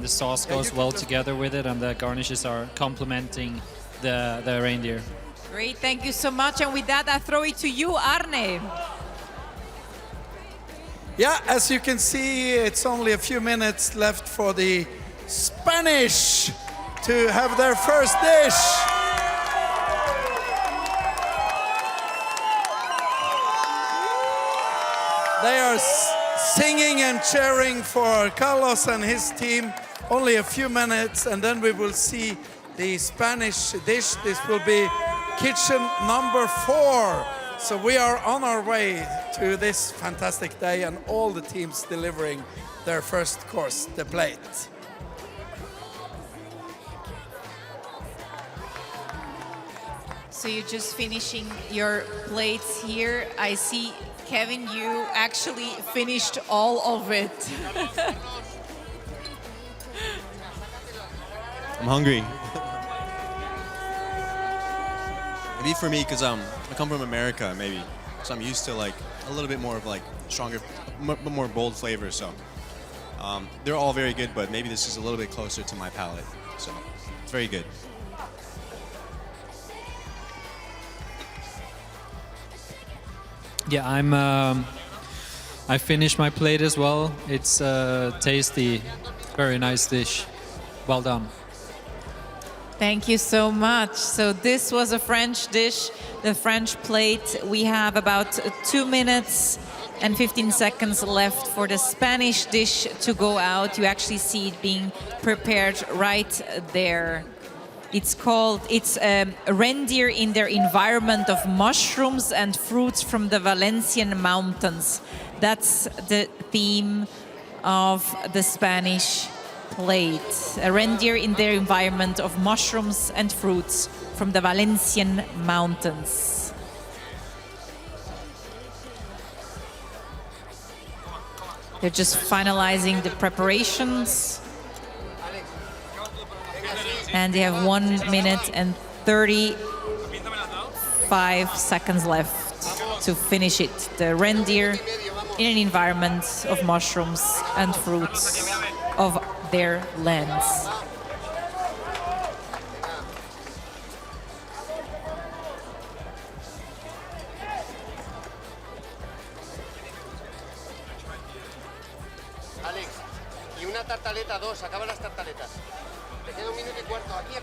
Speaker 9: The sauce goes well together with it, and the garnishes are complementing the reindeer.
Speaker 5: Great, thank you so much. And with that, I throw it to you, Arne.
Speaker 6: Yeah, as you can see, it's only a few minutes left for the Spanish to have their first dish. They are singing and cheering for Carlos and his team. Only a few minutes, and then we will see the Spanish dish. This will be kitchen number 4. So we are on our way to this fantastic day, and all the teams delivering their first course, the plate.
Speaker 5: So you're just finishing your plates here. I see, Kevin, you actually finished all of it.
Speaker 8: I'm hungry. Maybe for me, because I come from America, maybe. So I'm used to like a little bit more of like stronger, more bold flavors. So they're all very good, but maybe this is a little bit closer to my palate. So it's very good.
Speaker 9: Yeah, I finished my plate as well. It's tasty, very nice dish. Well done.
Speaker 5: Thank you so much. So this was a French dish, the French plate. We have about 2 minutes and 15 seconds left for the Spanish dish to go out. You actually see it being prepared right there. It's reindeer in their environment of mushrooms and fruits from the Valencian mountains. That's the theme of the Spanish plate. A reindeer in their environment of mushrooms and fruits from the Valencian mountains. They're just finalizing the preparations. And they have 1 minute and 35 seconds left to finish it. The reindeer in an environment of mushrooms and fruits of their lands.
Speaker 11: Alex, y una tartaleta, 2, acaba las tartaletas. Te queda 1 minuto y cuarto. Aquí,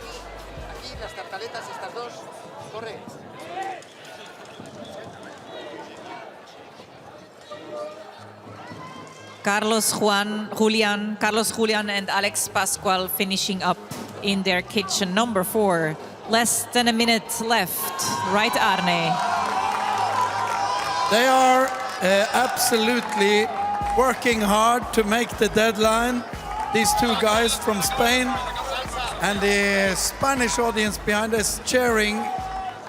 Speaker 11: las tartaletas, estas 2. Corre.
Speaker 5: Carlos Julian and Alex Pascual finishing up in their kitchen number 4. Less than a minute left. Right, Arne?
Speaker 6: They are absolutely working hard to make the deadline. These two guys from Spain, and the Spanish audience behind us cheering,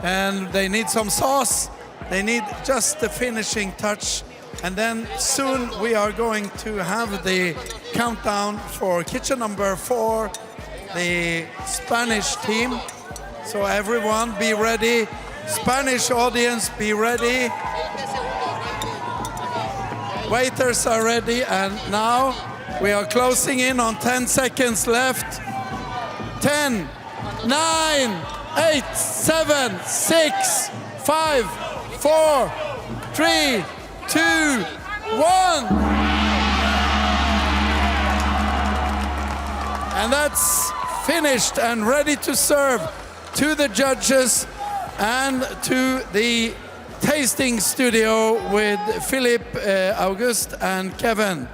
Speaker 6: and they need some sauce. They need just the finishing touch. And then soon we are going to have the countdown for kitchen number 4, the Spanish team. So everyone be ready. Spanish audience, be ready. Waiters are ready, and now we are closing in on 10 seconds left. 10, 9, 8, 7, 6, 5, 4, 3, 2, 1. And that's finished and ready to serve to the judges and to the tasting studio with Philip, August, and Kevin.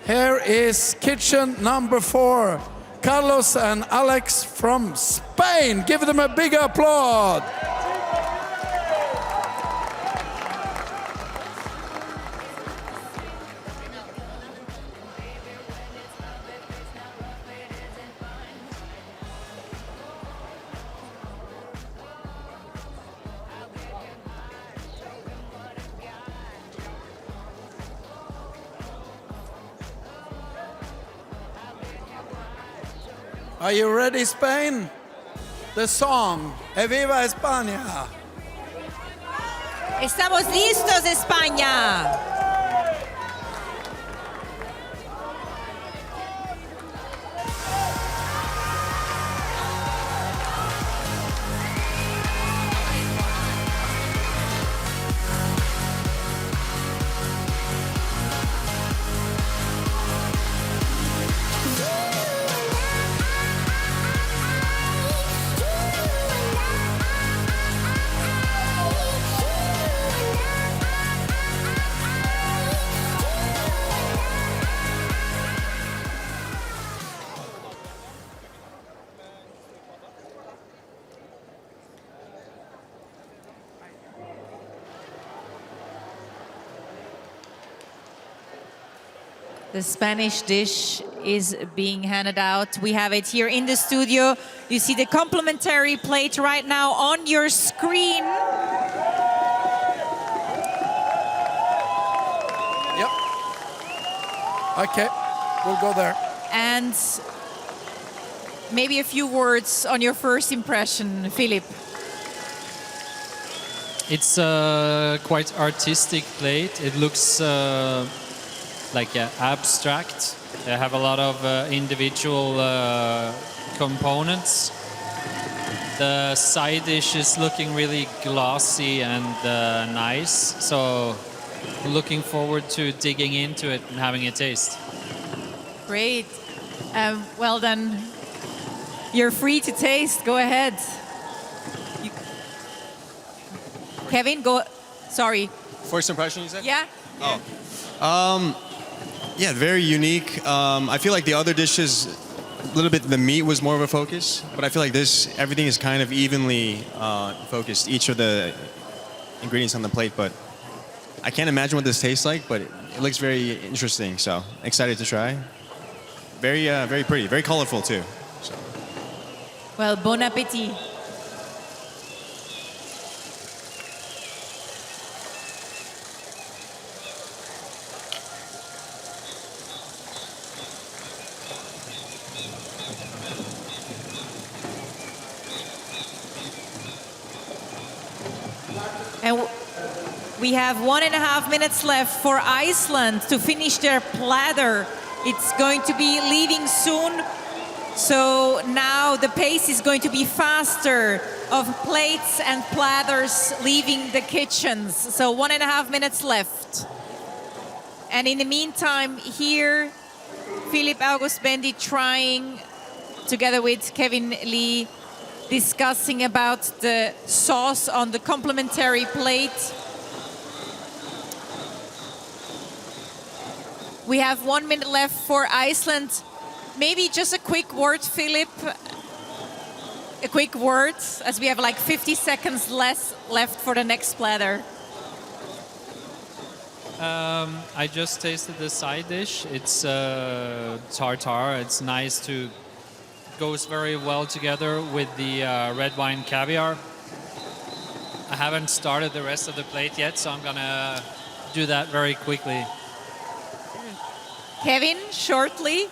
Speaker 6: Here is kitchen number 4, Carlos and Alex from Spain. Give them a big applause. Are you ready, Spain? The song, ¡Viva España!
Speaker 5: Estamos listos, España. The Spanish dish is being handed out. We have it here in the studio. You see the complimentary plate right now on your screen.
Speaker 6: Yep. Okay, we'll go there.
Speaker 5: And maybe a few words on your first impression, Philip.
Speaker 9: It's a quite artistic plate. It looks like abstract. They have a lot of individual components. The side dish is looking really glossy and nice. So looking forward to digging into it and having a taste.
Speaker 5: Great. Well then, you're free to taste. Go ahead. Kevin, go. Sorry.
Speaker 8: First impression, you said?
Speaker 5: Yeah?
Speaker 8: Oh. Yeah, very unique. I feel like the other dishes, a little bit the meat was more of a focus, but I feel like this, everything is kind of evenly focused, each of the ingredients on the plate, but I can't imagine what this tastes like, but it looks very interesting, so excited to try. Very, very pretty, very colorful too. So.
Speaker 5: Well, bon appetit. And we have 1.5 minutes left for Iceland to finish their platter. It's going to be leaving soon. So now the pace is going to be faster of plates and platters leaving the kitchens. So 1.5 minutes left. And in the meantime, here, Philip August Bendy trying, together with Kevin Lee, discussing about the sauce on the complimentary plate. We have 1 minute left for Iceland. Maybe just a quick word, Philip. A quick word, as we have like 50 seconds less left for the next platter.
Speaker 9: I just tasted the side dish. It's tartare. It's nice to goes very well together with the red wine caviar. I haven't started the rest of the plate yet, so I'm gonna do that very quickly.
Speaker 5: Kevin, shortly,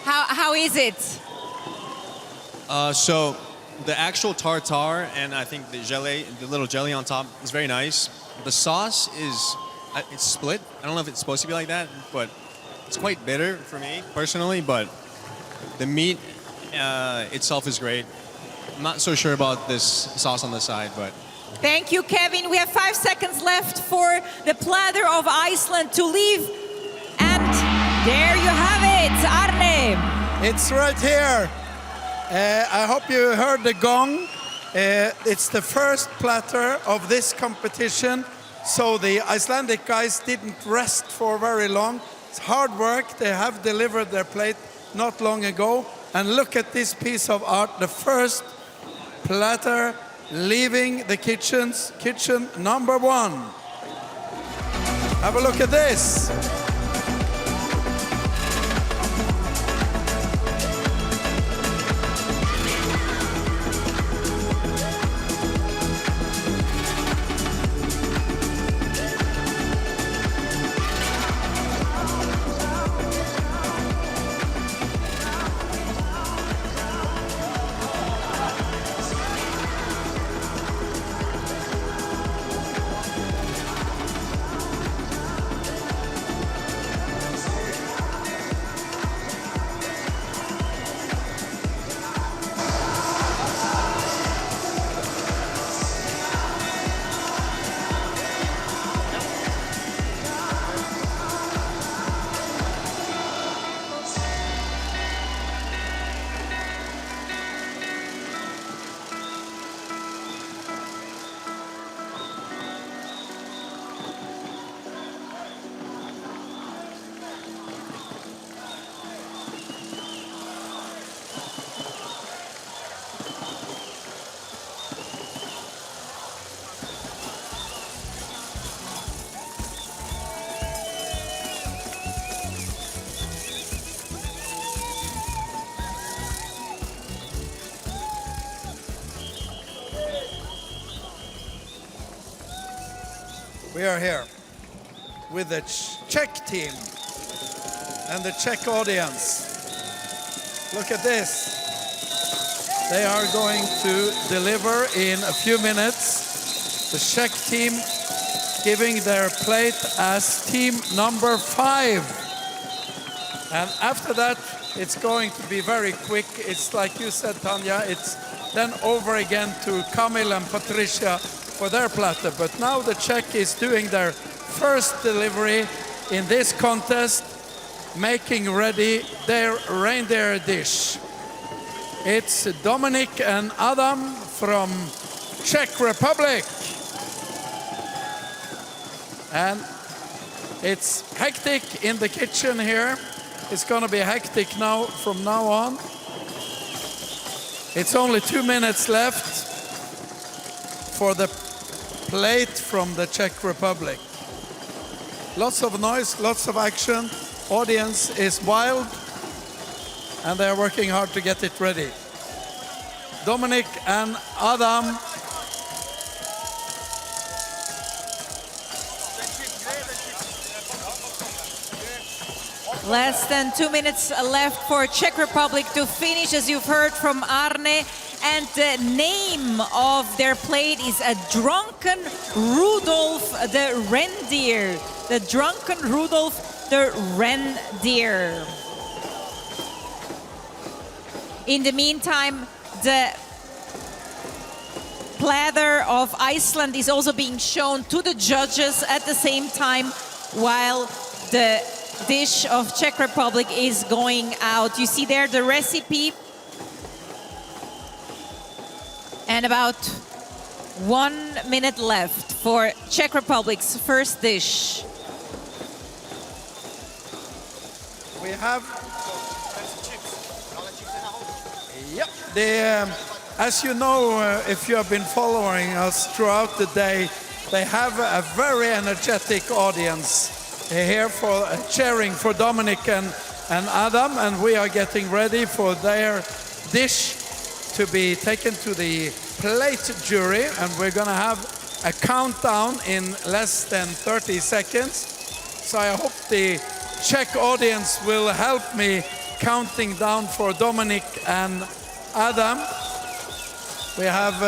Speaker 5: how is it?
Speaker 8: So the actual tartare and I think the gelée, the little jelly on top is very nice. The sauce is, it's split. I don't know if it's supposed to be like that, but it's quite bitter for me personally, but the meat itself is great. I'm not so sure about this sauce on the side, but
Speaker 5: Thank you, Kevin. We have 5 seconds left for the Platter of Iceland to leave. And there you have it, Arne.
Speaker 6: It's right here. I hope you heard the gong. It's the first platter of this competition, so the Icelandic guys didn't rest for very long. It's hard work. They have delivered their plate not long ago. And look at this piece of art, the first platter leaving the kitchen number 1. Have a look at this. We are here with the Czech team and the Czech audience. Look at this. They are going to deliver in a few minutes. The Czech team giving their plate as team number 5. And after that, it's going to be very quick. It's like you said, Tanya, it's then over again to Kamil and Patricia for their platter. But now the Czech is doing their first delivery in this contest, making ready their reindeer dish. It's Dominic and Adam from Czech Republic. And it's hectic in the kitchen here. It's gonna be hectic now from now on. It's only 2 minutes left for the plate from the Czech Republic. Lots of noise, lots of action. Audience is wild, and they're working hard to get it ready. Dominic and Adam.
Speaker 5: Less than 2 minutes left for Czech Republic to finish, as you've heard from Arne. And the name of their plate is a Drunken Rudolph the Reindeer. The Drunken Rudolph the Reindeer. In the meantime, the Platter of Iceland is also being shown to the judges at the same time, while the dish of Czech Republic is going out. You see there the recipe. And about 1 minute left for Czech Republic's first dish.
Speaker 6: We have, yep, as you know, if you have been following us throughout the day, they have a very energetic audience here for cheering for Dominic and Adam, and we are getting ready for their dish to be taken to the plate jury, and we're gonna have a countdown in less than 30 seconds. So I hope the Czech audience will help me counting down for Dominic and Adam. We have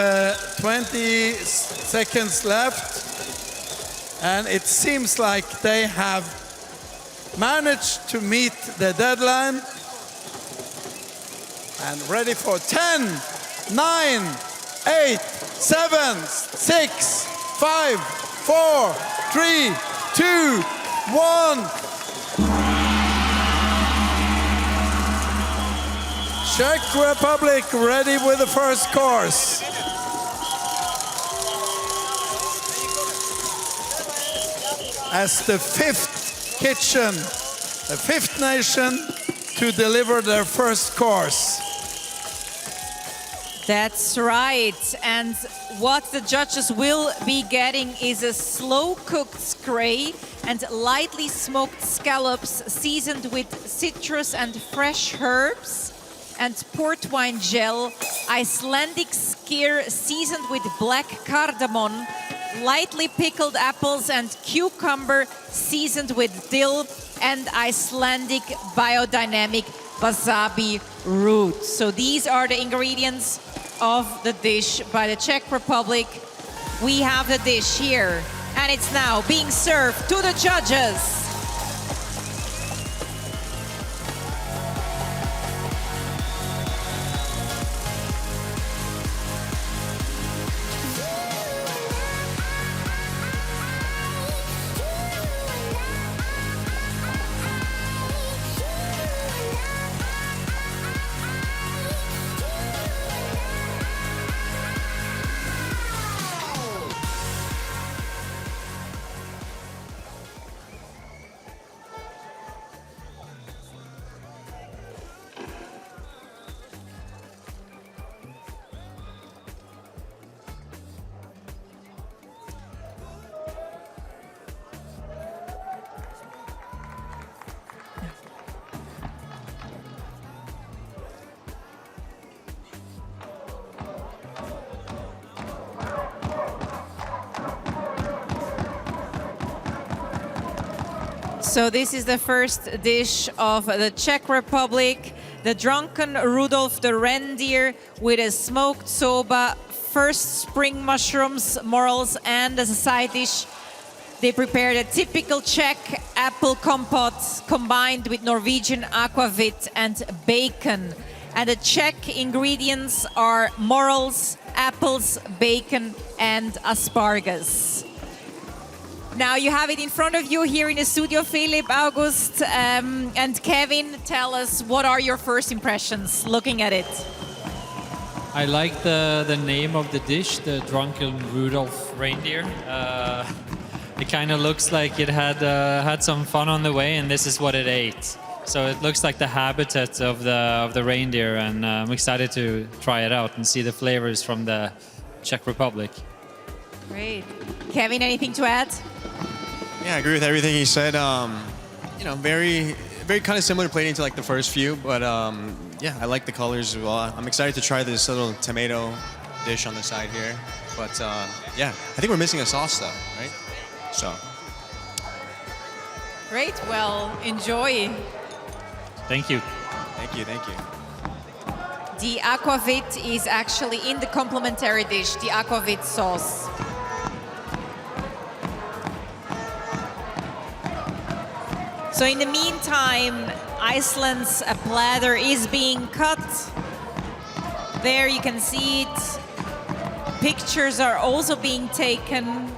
Speaker 6: 20 seconds left, and it seems like they have managed to meet the deadline. And ready for 10, 9, 8, 7, 6, 5, 4, 3, 2, 1. Czech Republic ready with the first course. As the fifth kitchen, the fifth nation to deliver their first course.
Speaker 5: That's right. And what the judges will be getting is a slow-cooked skrei and lightly smoked scallops seasoned with citrus and fresh herbs, and port wine gel, Icelandic skyr seasoned with black cardamom, lightly pickled apples and cucumber seasoned with dill, and Icelandic biodynamic wasabi root. So these are the ingredients of the dish by the Czech Republic. We have the dish here, and it's now being served to the judges. So this is the first dish of the Czech Republic, the drunken Rudolph the reindeer with a smoked soba, first spring mushrooms, morels, and as a side dish, they prepared a typical Czech apple compote combined with Norwegian aquavit and bacon. And the Czech ingredients are morels, apples, bacon, and asparagus. Now you have it in front of you here in the studio, Philip, August, and Kevin. Tell us, what are your first impressions looking at it?
Speaker 9: I like the name of the dish, the drunken Rudolph reindeer. It kind of looks like it had some fun on the way, and this is what it ate. So it looks like the habitat of the reindeer, and I'm excited to try it out and see the flavors from the Czech Republic.
Speaker 5: Great. Kevin, anything to add?
Speaker 8: Yeah, I agree with everything he said. You know, very kind of similar plating to like the first few, but yeah, I like the colors as well. I'm excited to try this little tomato dish on the side here. But yeah, I think we're missing a sauce though, right? So.
Speaker 5: Great, well, enjoy.
Speaker 9: Thank you.
Speaker 8: Thank you, thank you.
Speaker 5: The aquavit is actually in the complimentary dish, the aquavit sauce. So in the meantime, Iceland's platter is being cut. There you can see it. Pictures are also being taken.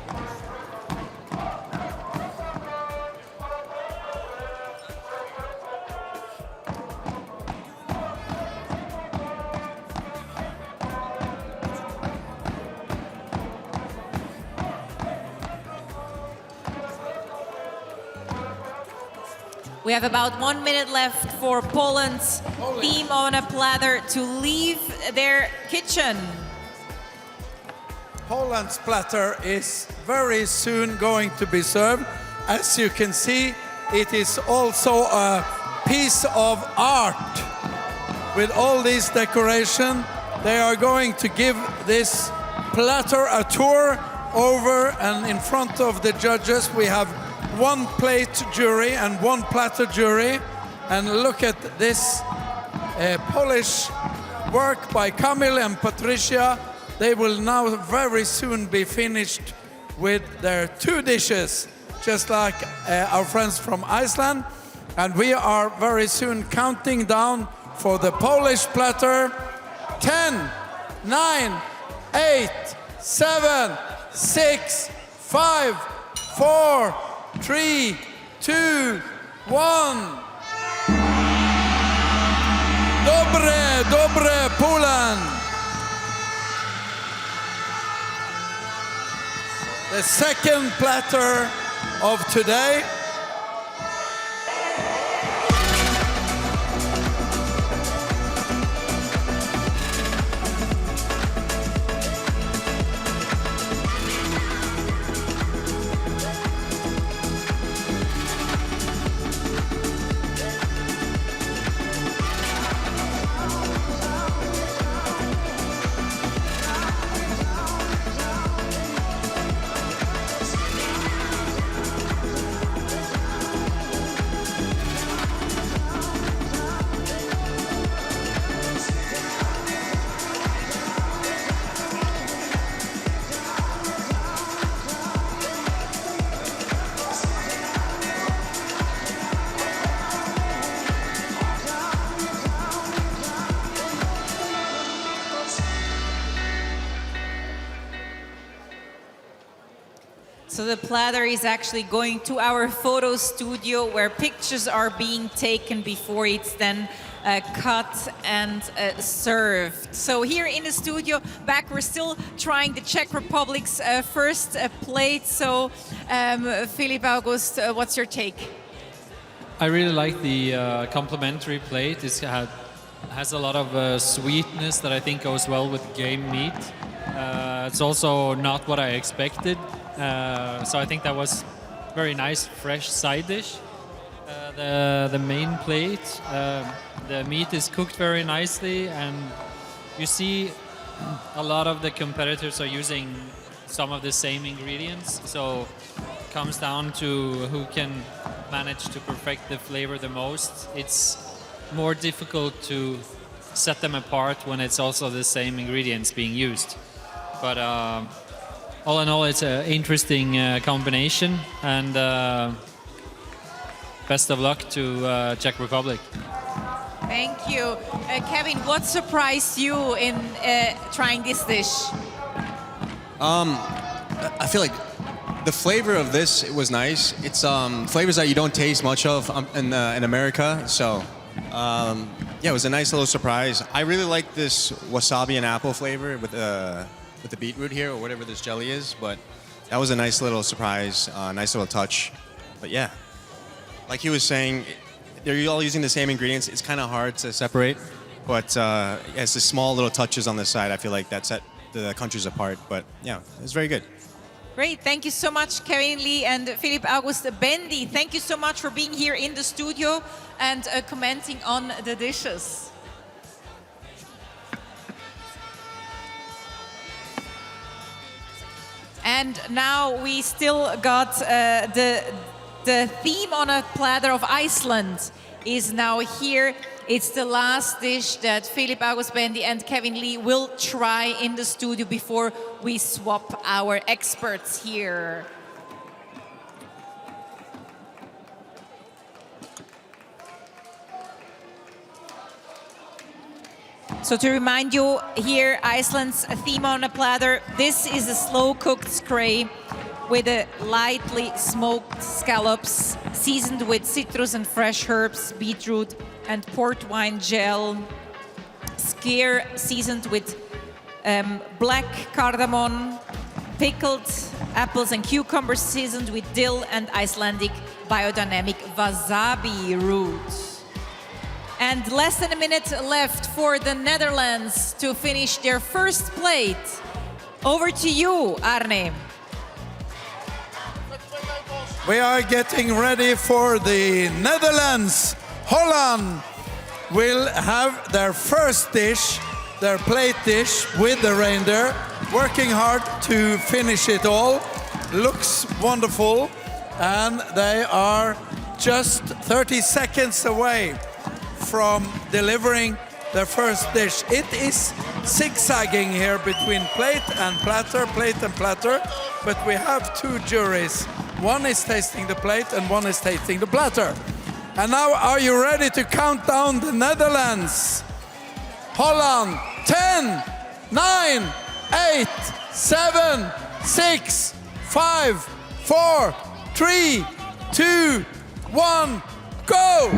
Speaker 5: We have about 1 minute left for Poland's team on a platter to leave their kitchen.
Speaker 6: Poland's platter is very soon going to be served. As you can see, it is also a piece of art. With all these decoration, they are going to give this platter a tour over, and in front of the judges we have one plate jury and one platter jury. And look at this Polish work by Kamil and Patricia. They will now very soon be finished with their two dishes, just like our friends from Iceland. And we are very soon counting down for the Polish platter. 10, 9, 8, 7, 6, 5, 4, 3, 2, 1. Dobre, Poland. The second platter of today.
Speaker 5: So the platter is actually going to our photo studio where pictures are being taken before it's then cut and served. So here in the studio back, we're still trying the Czech Republic's first plate. So Philipp August, what's your take?
Speaker 9: I really like the complimentary plate. It has a lot of sweetness that I think goes well with game meat. It's also not what I expected. So I think that was very nice, fresh side dish. The main plate, the meat is cooked very nicely, and you see a lot of the competitors are using some of the same ingredients. So it comes down to who can manage to perfect the flavor the most. It's more difficult to set them apart when it's also the same ingredients being used. But all in all, it's an interesting combination, and best of luck to Czech Republic.
Speaker 5: Thank you. Kevin, what surprised you in trying this dish?
Speaker 8: I feel like the flavor of this was nice. It's flavors that you don't taste much of in America, so yeah, it was a nice little surprise. I really like this wasabi and apple flavor with the beetroot here, or whatever this jelly is, but that was a nice little surprise, nice little touch. But yeah, like he was saying, they're all using the same ingredients. It's kind of hard to separate, but it's the small little touches on the side. I feel like that set the countries apart. But yeah, it's very good.
Speaker 5: Great, thank you so much, Kevin Lee and Philipp August Bendy. Thank you so much for being here in the studio and commenting on the dishes. And now we still got the theme on a platter of Iceland is now here. It's the last dish that Philipp August Bendy and Kevin Lee will try in the studio before we swap our experts here. So to remind you here, Iceland's theme on a platter, this is a slow-cooked skrei with a lightly smoked scallops, seasoned with citrus and fresh herbs, beetroot and port wine gel, skyr seasoned with black cardamom, pickled apples and cucumbers seasoned with dill and Icelandic biodynamic wasabi root. And less than a minute left for the Netherlands to finish their first plate. Over to you, Arne.
Speaker 6: We are getting ready for the Netherlands. Holland will have their first dish, their plate dish with the reindeer, working hard to finish it all. Looks wonderful, and they are just 30 seconds away from delivering their first dish. It is zigzagging here between plate and platter, but we have two juries. One is tasting the plate and one is tasting the platter. And now, are you ready to count down the Netherlands? Holland, 10, 9, 8, 7, 6, 5, 4, 3, 2, 1, go!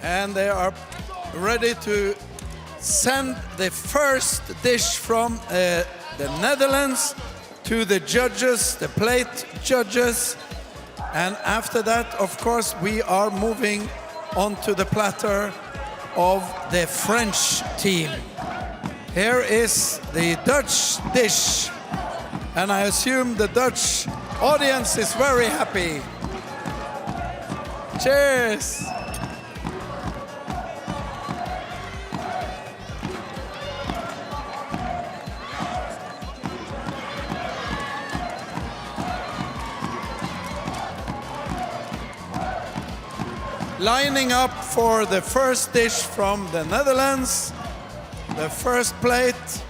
Speaker 6: And they are ready to send the first dish from the Netherlands to the judges, the plate judges. And after that, of course, we are moving on to the platter of the French team. Here is the Dutch dish. And I assume the Dutch audience is very happy. Cheers! Lining up for the first dish from the Netherlands, the first plate.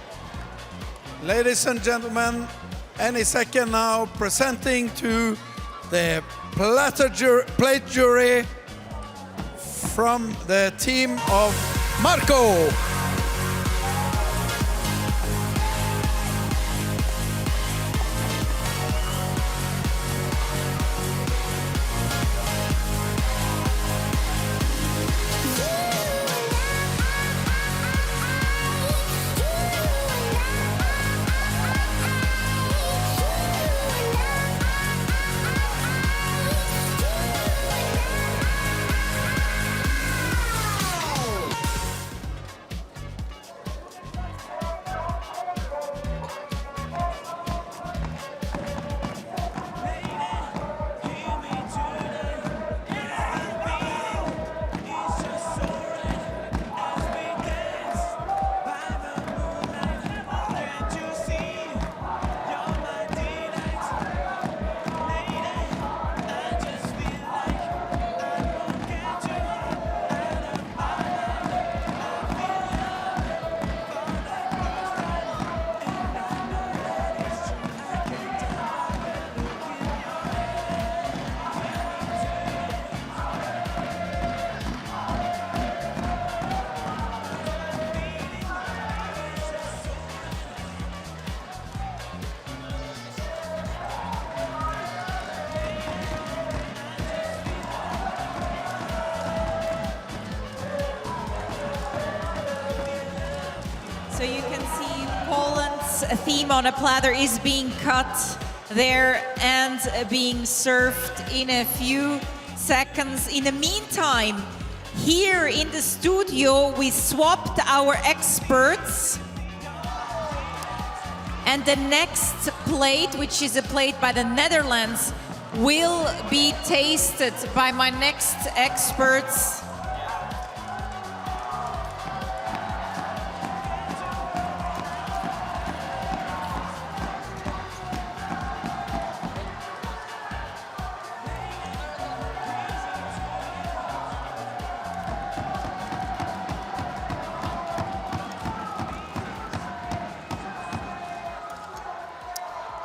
Speaker 6: Ladies and gentlemen, any second now, presenting to the plate jury from the team of Marco.
Speaker 5: So you can see Poland's theme on a platter is being cut there and being served in a few seconds. In the meantime, here in the studio, we swapped our experts. And the next plate, which is a plate by the Netherlands, will be tasted by my next experts.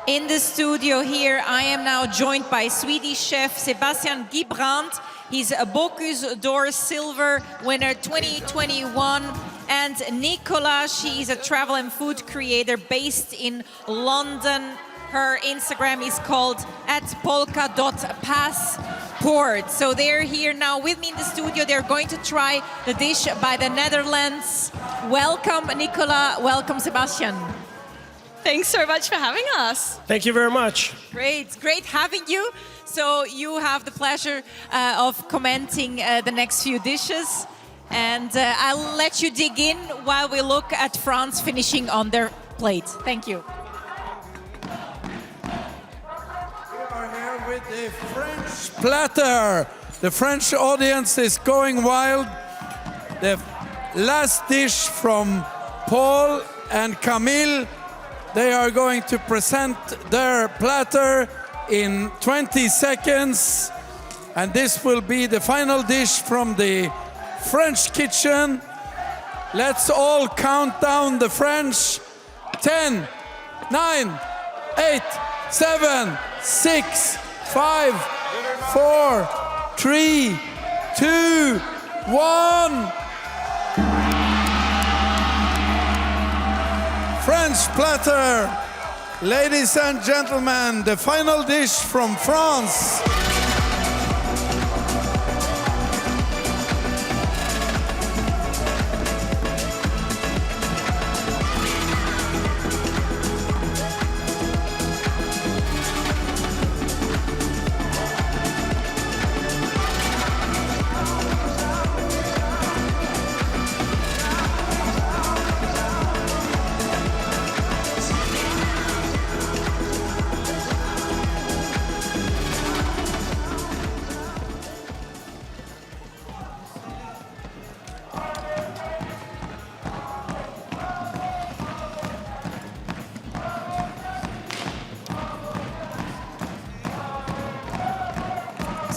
Speaker 5: In the studio here, I am now joined by Swedish chef Sebastian Gibrand. He's a Bocuse d'Or Silver winner 2021. And Nicola, she is a travel and food creator based in London. Her Instagram is called @polka.passport. So they're here now with me in the studio. They're going to try the dish by the Netherlands. Welcome, Nicola. Welcome, Sebastian.
Speaker 12: Thanks so much for having us.
Speaker 13: Thank you very much.
Speaker 5: Great having you. So you have the pleasure of commenting the next few dishes. And I'll let you dig in while we look at France finishing on their plate. Thank you.
Speaker 6: We are here with the French platter. The French audience is going wild. The last dish from Paul and Camille. They are going to present their platter in 20 seconds. And this will be the final dish from the French kitchen. Let's all count down the French. 10, 9, 8, 7, 6, 5, 4, 3, 2, 1. French platter. Ladies and gentlemen, the final dish from France.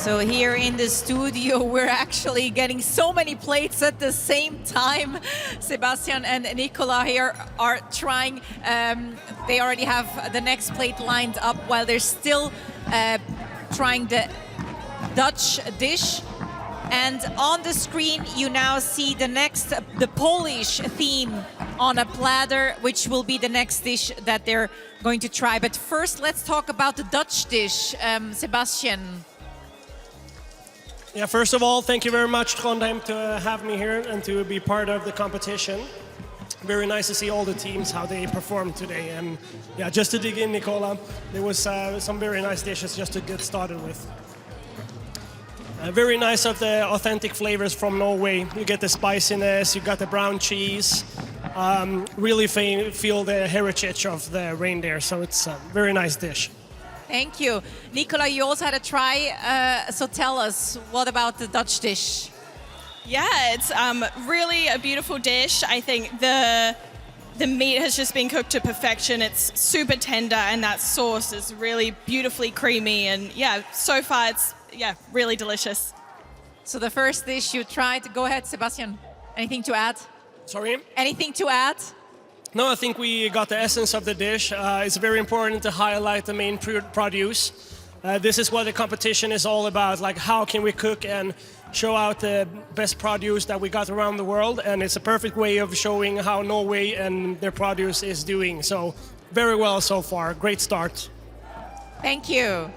Speaker 5: So here in the studio, we're actually getting so many plates at the same time. Sebastian and Nicola here are trying. They already have the next plate lined up while they're still trying the Dutch dish. And on the screen, you now see the Polish theme on a platter, which will be the next dish that they're going to try. But first, let's talk about the Dutch dish. Sebastian.
Speaker 13: Yeah, first of all, thank you very much, Trondheim, to have me here and to be part of the competition. Very nice to see all the teams, how they performed today. And yeah, just to dig in, Nicola, there was some very nice dishes just to get started with. Very nice of the authentic flavors from Norway. You get the spiciness, you got the brown cheese. Really feel the heritage of the reindeer, so it's a very nice dish.
Speaker 5: Thank you. Nicola, you also had a try, so tell us, what about the Dutch dish?
Speaker 12: Yeah, it's really a beautiful dish. I think the meat has just been cooked to perfection. It's super tender and that sauce is really beautifully creamy. And yeah, so far it's really delicious.
Speaker 5: So the first dish you tried, go ahead, Sebastian. Anything to add?
Speaker 13: Sorry?
Speaker 5: Anything to add?
Speaker 13: No, I think we got the essence of the dish. It's very important to highlight the main produce. This is what the competition is all about, like how can we cook and show out the best produce that we got around the world, and it's a perfect way of showing how Norway and their produce is doing. So very well so far, great start.
Speaker 5: Thank you.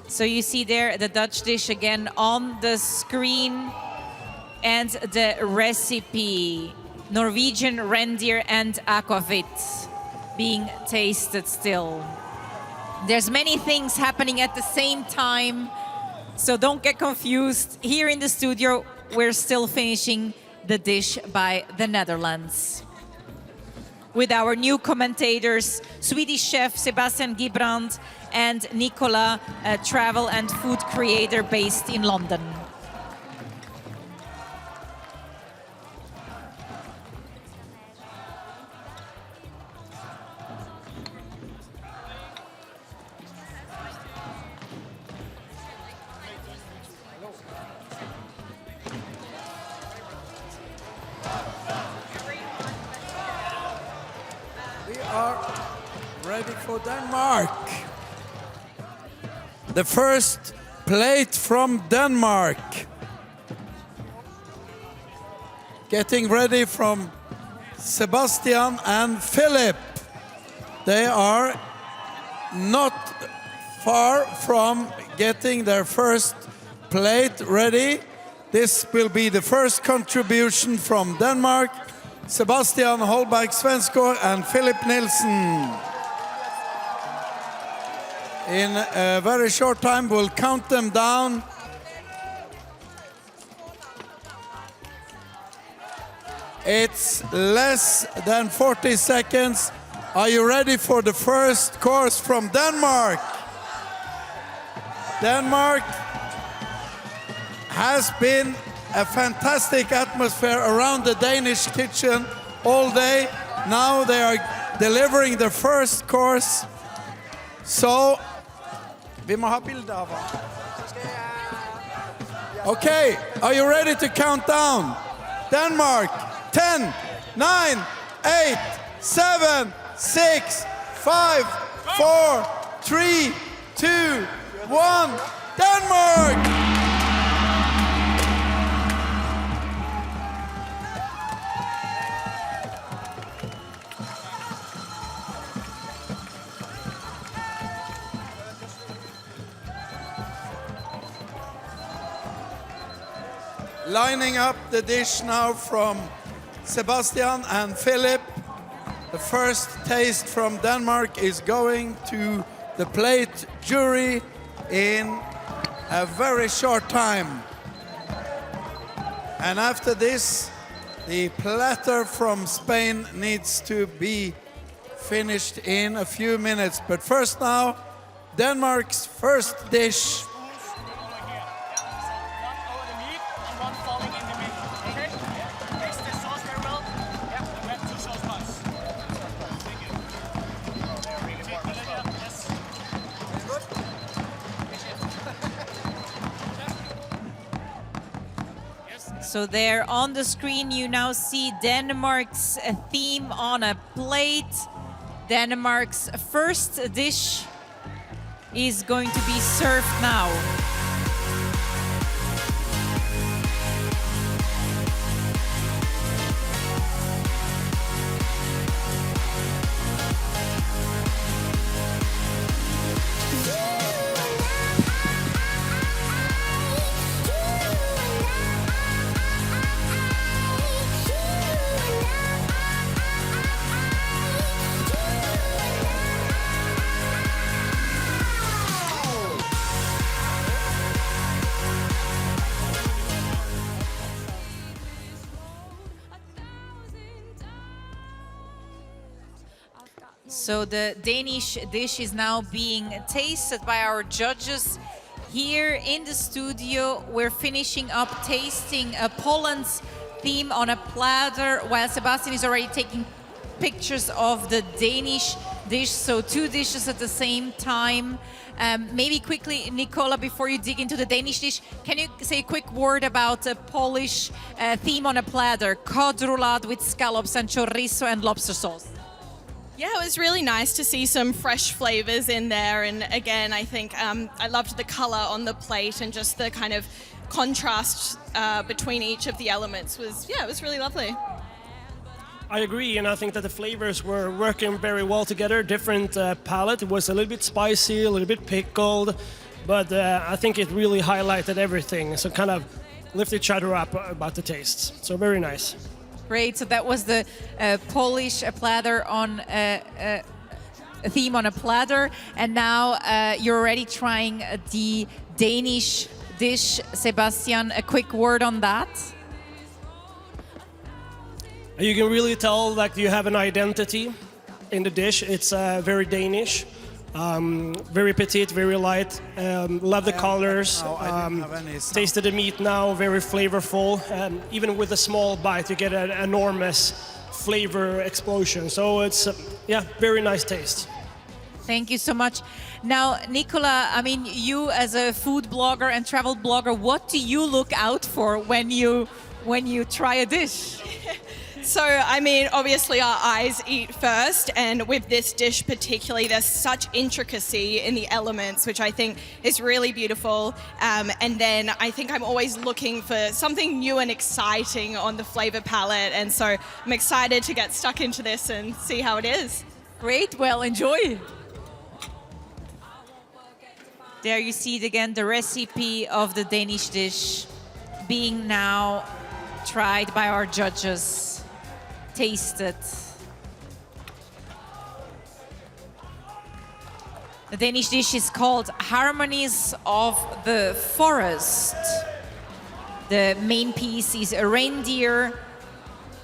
Speaker 5: So you see there the Dutch dish again on the screen. And the recipe, Norwegian reindeer and aquavit, being tasted still. There's many things happening at the same time, so don't get confused. Here in the studio, we're still finishing the dish by the Netherlands. With our new commentators, Swedish chef Sebastian Gibrand and Nicola, a travel and food creator based in London.
Speaker 6: Ready for Denmark. The first plate from Denmark. Getting ready from Sebastian and Philip. They are not far from getting their first plate ready. This will be the first contribution from Denmark. Sebastian Holberg Svensgaard and Philip Nielsen. In a very short time, we'll count them down. It's less than 40 seconds. Are you ready for the first course from Denmark? Denmark has been a fantastic atmosphere around the Danish kitchen all day. Now they are delivering the first course. So, vi må ha bilder av ham. Okay, are you ready to count down? Denmark, 10, 9, 8, 7, 6, 5, 4, 3, 2, 1. Denmark! Lining up the dish now from Sebastian and Philip. The first taste from Denmark is going to the plate jury in a very short time. And after this, the platter from Spain needs to be finished in a few minutes. But first now, Denmark's first dish.
Speaker 5: So there on the screen you now see Denmark's theme on a plate. Denmark's first dish is going to be served now. So the Danish dish is now being tasted by our judges. Here in the studio, we're finishing up tasting Poland's theme on a platter, while Sebastian is already taking pictures of the Danish dish, so two dishes at the same time. Maybe quickly, Nicola, before you dig into the Danish dish, can you say a quick word about the Polish theme on a platter, cod roulade with scallops and chorizo and lobster sauce?
Speaker 12: Yeah, it was really nice to see some fresh flavors in there. And again, I think I loved the color on the plate and just the kind of contrast between each of the elements was, yeah, it was really lovely.
Speaker 13: I agree, and I think that the flavors were working very well together. Different palate. It was a little bit spicy, a little bit pickled, but I think it really highlighted everything. So kind of lift each other up about the tastes. So very nice.
Speaker 5: Great. So that was the Polish platter on a theme on a platter, and now you're already trying the Danish dish. Sebastian, a quick word on that.
Speaker 13: You can really tell that you have an identity in the dish. It's very Danish, very petite, very light. Love the colors. Tasted the meat now, very flavorful. Even with a small bite, you get an enormous flavor explosion. So it's, yeah, very nice taste.
Speaker 5: Thank you so much. Now, Nicola, I mean, you as a food blogger and travel blogger, what do you look out for when you try a dish?
Speaker 12: So, I mean, obviously our eyes eat first, and with this dish particularly, there's such intricacy in the elements, which I think is really beautiful. And then I think I'm always looking for something new and exciting on the flavor palette, and so I'm excited to get stuck into this and see how it is.
Speaker 5: Great, well, enjoy. There you see it again, the recipe of the Danish dish being now tried by our judges. Tasted. The Danish dish is called Harmonies of the Forest. The main piece is a reindeer,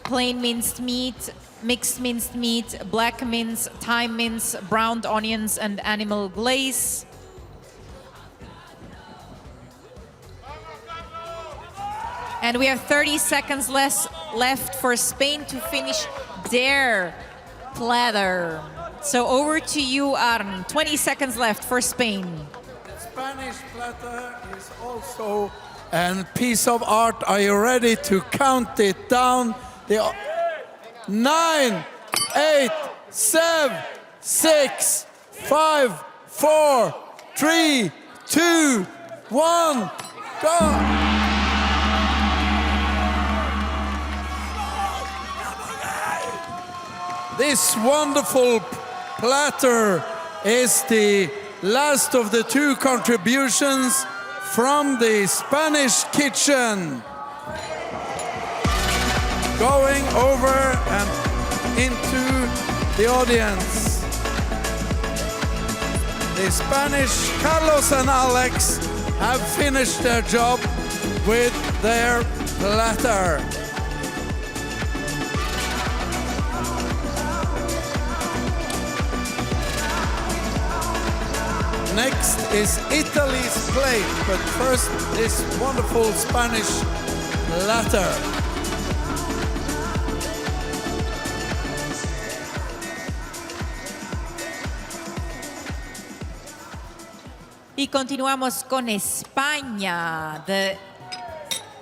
Speaker 5: plain minced meat, mixed minced meat, black mince, thyme mince, browned onions, and animal glaze. And we have 30 seconds left for Spain to finish their platter. So over to you, Arn. 20 seconds left for Spain.
Speaker 6: The Spanish platter is also a piece of art. Are you ready to count it down? 9, 8, 7, 6, 5, 4, 3, 2, 1, go! This wonderful platter is the last of the 2 contributions from the Spanish kitchen. Going over and into the audience. The Spanish Carlos and Alex have finished their job with their platter. Next is Italy's plate, but first this wonderful Spanish platter.
Speaker 5: Y continuamos con España. The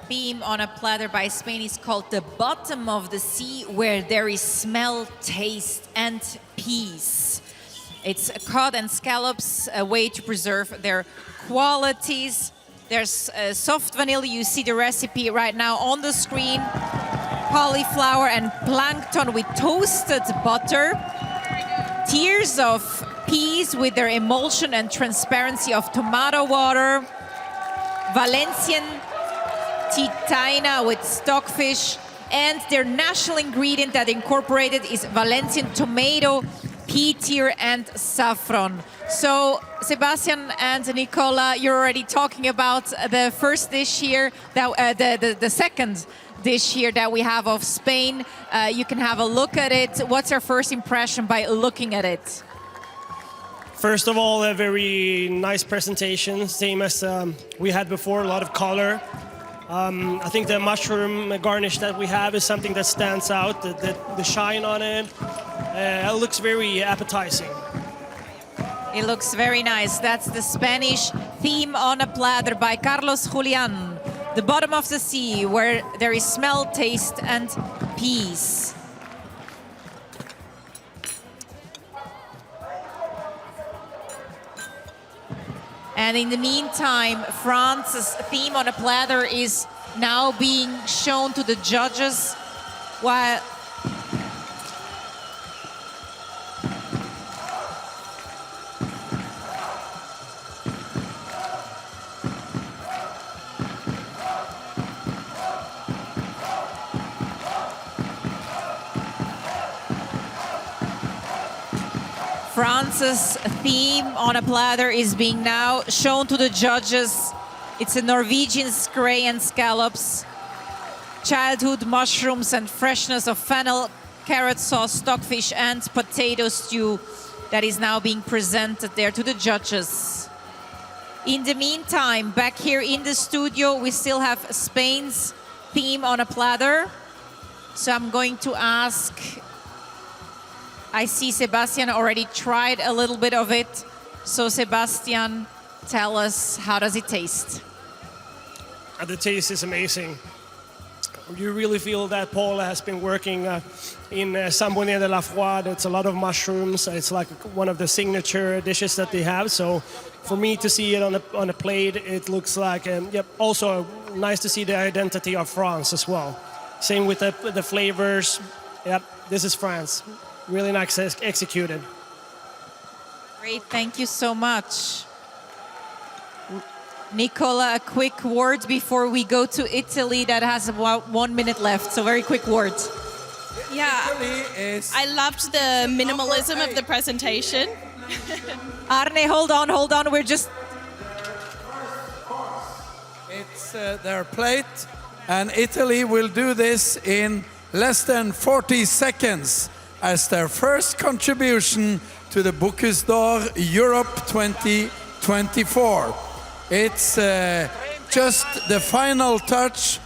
Speaker 5: theme on a platter by Spain is called The Bottom of the Sea, where there is smell, taste, and peace. It's cod and scallops, a way to preserve their qualities. There's soft vanilla, you see the recipe right now on the screen. Cauliflower and plankton with toasted butter. Tiers of peas with their emulsion and transparency of tomato water. Valencian titaina with stockfish. And their national ingredient that incorporated is Valencian tomato, pea tier, and saffron. So, Sebastian and Nicola, you're already talking about the first dish here, that, the second dish here that we have of Spain. You can have a look at it. What's your first impression by looking at it?
Speaker 13: First of all, a very nice presentation, same as we had before, a lot of color. I think the mushroom garnish that we have is something that stands out, the shine on it. It looks very appetizing.
Speaker 5: It looks very nice. That's the Spanish theme on a platter by Carlos Julián. The Bottom of the Sea, where there is smell, taste, and peace. And in the meantime, France's theme on a platter is now being shown to the judges, while France's theme on a platter is being now shown to the judges. It's a Norwegian scray and scallops, childhood mushrooms and freshness of fennel, carrot sauce, stockfish, and potato stew that is now being presented there to the judges. In the meantime, back here in the studio, we still have Spain's theme on a platter. So I'm going to ask, I see Sebastian already tried a little bit of it. So Sebastian, tell us, how does it taste?
Speaker 13: The taste is amazing. You really feel that Paula has been working in Samboné de la Froide. It's a lot of mushrooms. It's like one of the signature dishes that they have. So for me to see it on a plate, it looks like, yep, also nice to see the identity of France as well. Same with the flavors. Yep, this is France. Really nice executed.
Speaker 5: Great, thank you so much. Nicola, a quick word before we go to Italy that has about 1 minute left, so very quick words.
Speaker 12: Yeah, I loved the minimalism of the presentation.
Speaker 5: Arne, hold on, we're just...
Speaker 6: It's their plate, and Italy will do this in less than 40 seconds as their first contribution to the Bocuse d'Or Europe 2024. It's just the final touch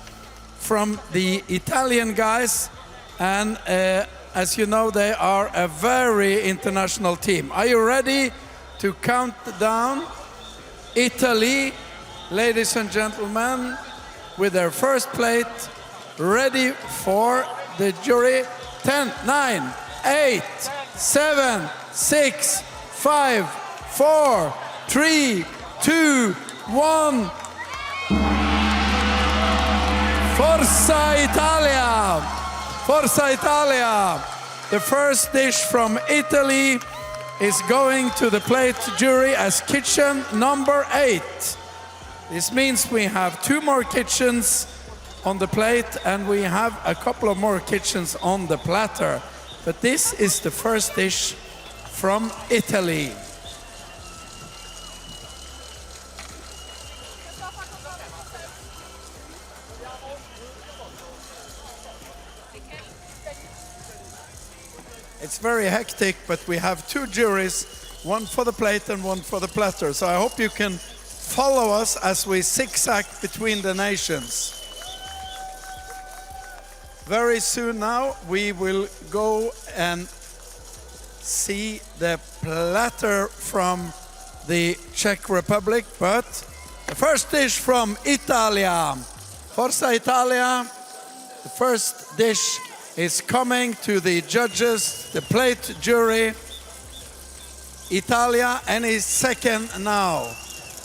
Speaker 6: from the Italian guys, and as you know, they are a very international team. Are you ready to count down? Italy, ladies and gentlemen, with their first plate, ready for the jury. 10, 9, 8, 7, 6, 5, 4, 3, 2, 1. Forza Italia! Forza Italia! The first dish from Italy is going to the plate jury as kitchen number 8. This means we have 2 more kitchens on the plate and we have a couple of more kitchens on the platter. But this is the first dish from Italy. It's very hectic, but we have 2 juries, one for the plate and one for the platter. So I hope you can follow us as we zigzag between the nations. Very soon now, we will go and see the platter from the Czech Republic, but the first dish from Italia. Forza Italia, the first dish is coming to the judges, the plate jury. Italia, and is second now.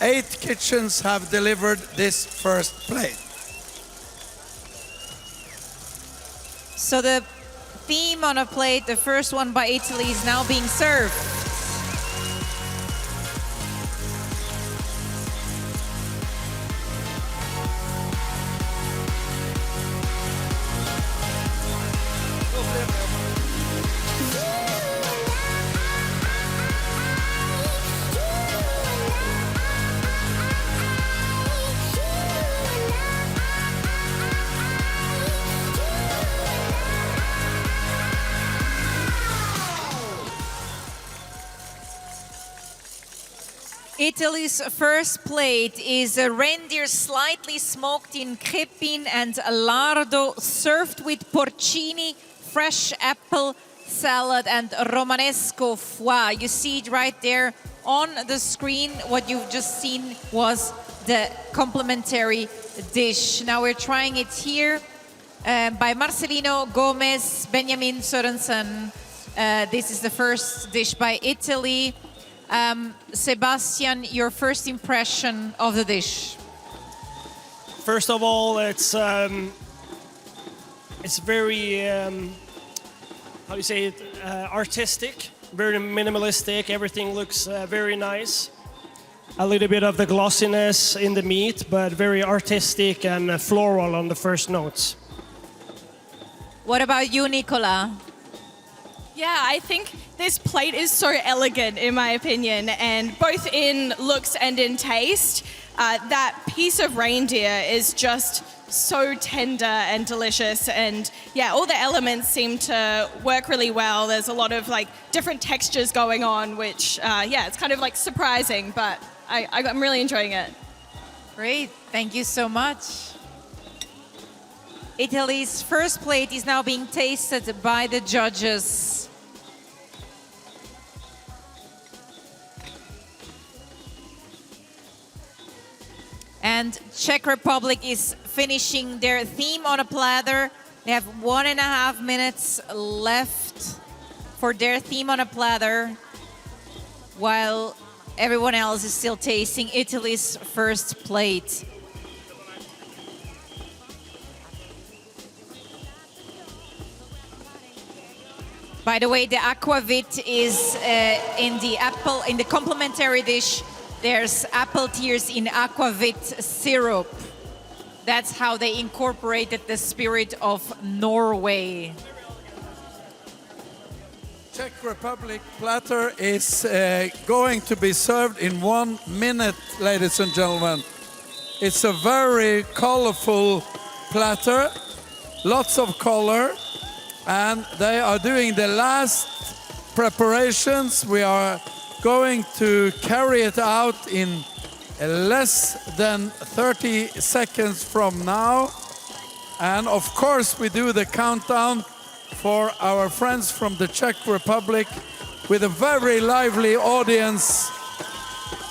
Speaker 6: 8 kitchens have delivered this first plate.
Speaker 5: So the theme on a plate, the first one by Italy, is now being served. Italy's first plate is a reindeer slightly smoked in crepin and lardo, served with porcini, fresh apple salad, and romanesco foie. You see it right there on the screen. What you've just seen was the complimentary dish. Now we're trying it here by Marcelino Gomez, Benjamin Sørensen. This is the first dish by Italy. Sebastian, your first impression of the dish?
Speaker 13: First of all, it's very how do you say it? Artistic, very minimalistic. Everything looks very nice. A little bit of the glossiness in the meat, but very artistic and floral on the first notes.
Speaker 5: What about you, Nicola?
Speaker 12: Yeah, I think this plate is so elegant, in my opinion, and both in looks and in taste. That piece of reindeer is just so tender and delicious, and yeah, all the elements seem to work really well. There's a lot of like different textures going on, which yeah, it's kind of like surprising, but I'm really enjoying it.
Speaker 5: Great, thank you so much. Italy's first plate is now being tasted by the judges. And Czech Republic is finishing their theme on a platter. They have 1.5 minutes left for their theme on a platter, while everyone else is still tasting Italy's first plate. By the way, the aquavit is in the complimentary dish. There's apple tears in aquavit syrup. That's how they incorporated the spirit of Norway.
Speaker 6: Czech Republic platter is going to be served in 1 minute, ladies and gentlemen. It's a very colorful platter, lots of color, and they are doing the last preparations. We are going to carry it out in less than 30 seconds from now. And of course, we do the countdown for our friends from the Czech Republic with a very lively audience.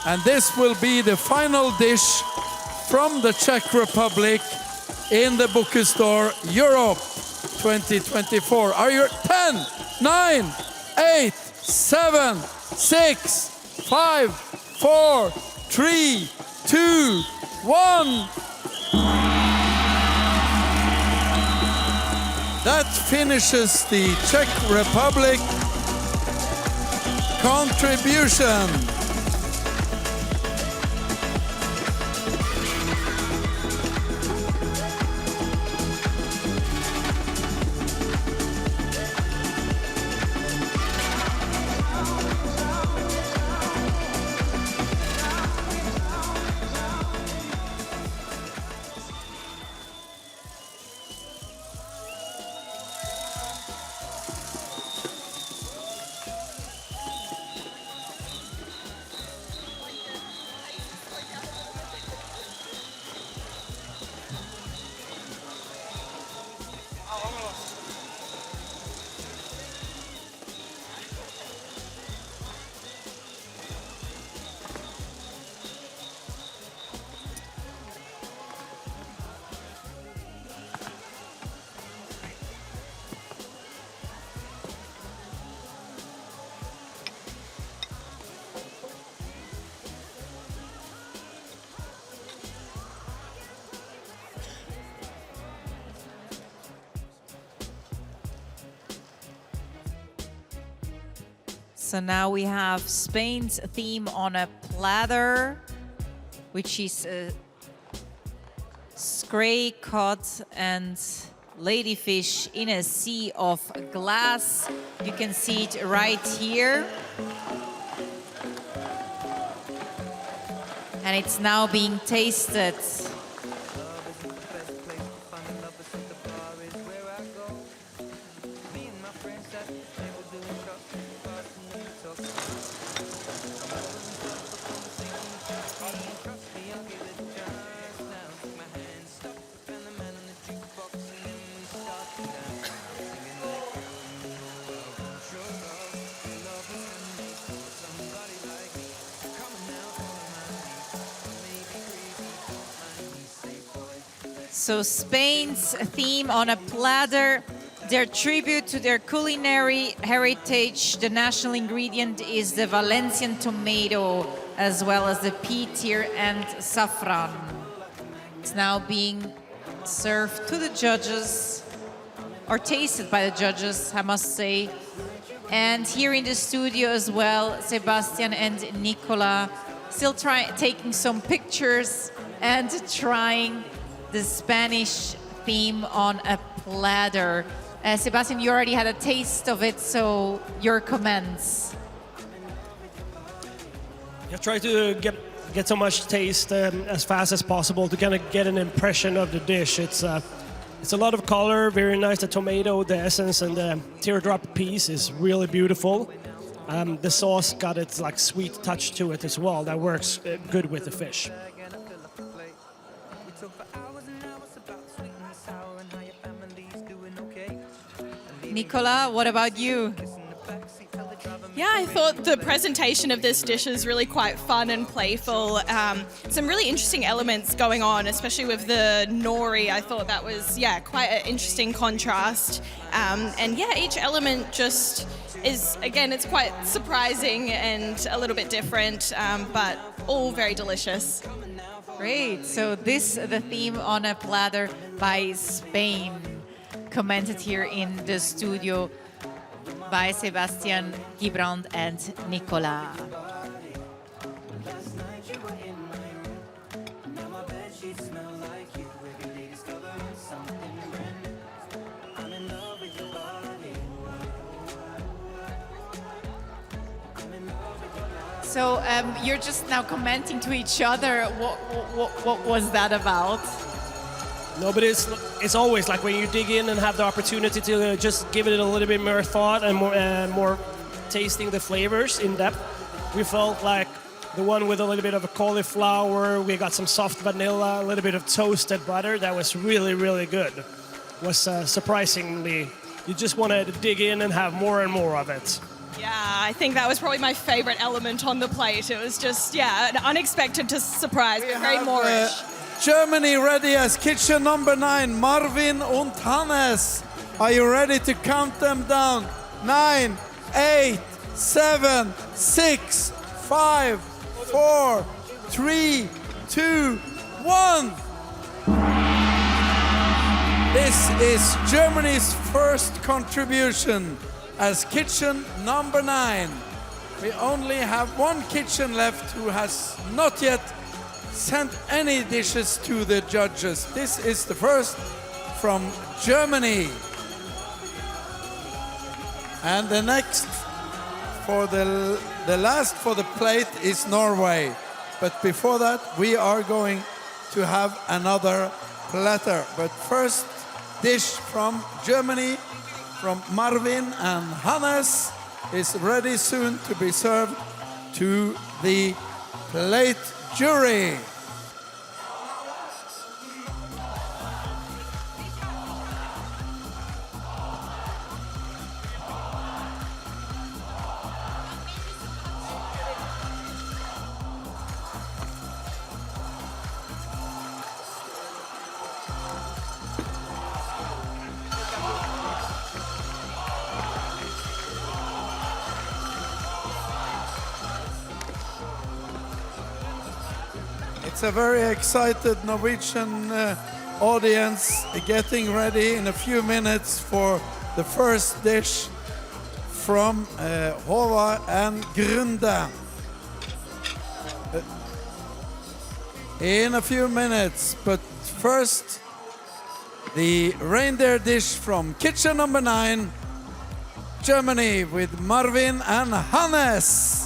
Speaker 6: And this will be the final dish from the Czech Republic in the Bocuse d'Or Europe. 2024. Are you 10, 9, 8, 7, 6, 5, 4, 3, 2, 1. That finishes the Czech Republic contribution.
Speaker 5: So now we have Spain's theme on a platter, which is scray cod and ladyfish in a sea of glass. You can see it right here. And it's now being tasted. So Spain's theme on a platter, their tribute to their culinary heritage. The national ingredient is the Valencian tomato, as well as the petir and saffron. It's now being served to the judges, or tasted by the judges, I must say. And here in the studio as well, Sebastian and Nicola still taking some pictures and trying the Spanish theme on a platter. Sebastian, you already had a taste of it, so your comments.
Speaker 13: I try to get so much taste as fast as possible to kind of get an impression of the dish. It's a lot of color, very nice. The tomato, the essence, and the teardrop piece is really beautiful. The sauce got its like sweet touch to it as well. That works good with the fish.
Speaker 5: Nicola, what about you?
Speaker 12: Yeah, I thought the presentation of this dish is really quite fun and playful. Some really interesting elements going on, especially with the nori. I thought that was, quite an interesting contrast. And each element just is, again, it's quite surprising and a little bit different, but all very delicious.
Speaker 5: Great. So the theme on a platter by Spain, commented here in the studio by Sebastian, Gibrand and Nicola. So you're just now commenting to each other. What was that about?
Speaker 13: No, but it's always like when you dig in and have the opportunity to just give it a little bit more thought and more tasting the flavors in depth. We felt like the one with a little bit of a cauliflower, we got some soft vanilla, a little bit of toasted butter. That was really, really good. Was surprisingly, you just wanted to dig in and have more and more of it.
Speaker 12: Yeah, I think that was probably my favorite element on the plate. It was just, an unexpected surprise, but very Moorish.
Speaker 6: Germany ready as kitchen number 9, Marvin und Hannes. Are you ready to count them down? 9, 8, 7, 6, 5, 4, 3, 2, 1. This is Germany's first contribution as kitchen number 9. We only have one kitchen left who has not yet sent any dishes to the judges. This is the first from Germany. And the next, for the last for the plate is Norway. But before that, we are going to have another platter. But first, dish from Germany, from Marvin and Hannes, is ready soon to be served to the plate jury. It's a very excited Norwegian audience getting ready in a few minutes for the first dish from Håvard and Grunde. In a few minutes, but first the reindeer dish from kitchen number 9, Germany, with Marvin and Hannes.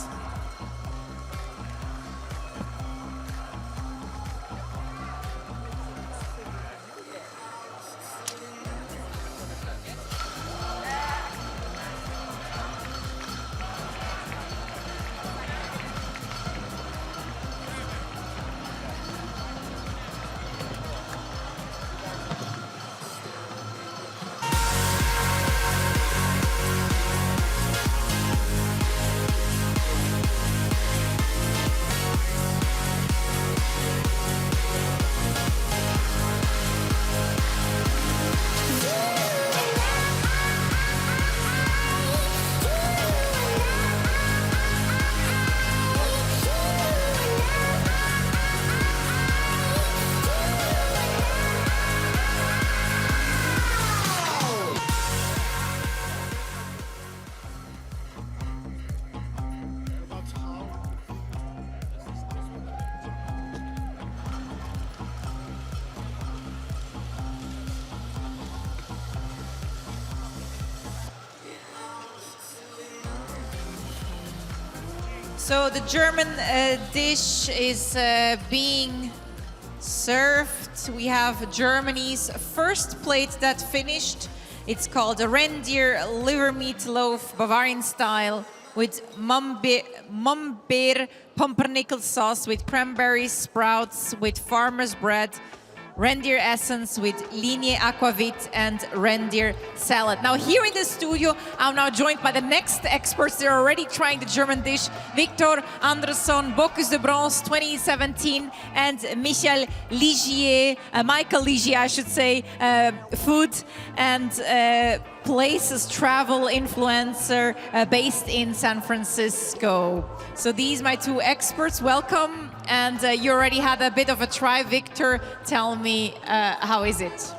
Speaker 5: So the German dish is being served. We have Germany's first plate that finished. It's called a reindeer liver meatloaf, Bavarian style, with Mombeer pumpernickel sauce, with cranberries, sprouts, with farmer's bread, reindeer essence with linie aquavit, and reindeer salad. Now here in the studio, I'm now joined by the next experts. They're already trying the German dish. Victor Andersson, Bocuse de Bronze 2017, and Michael Ligier, I should say, food and places travel influencer based in San Francisco. So these my two experts, welcome. And you already had a bit of a try. Victor, tell me, how is it?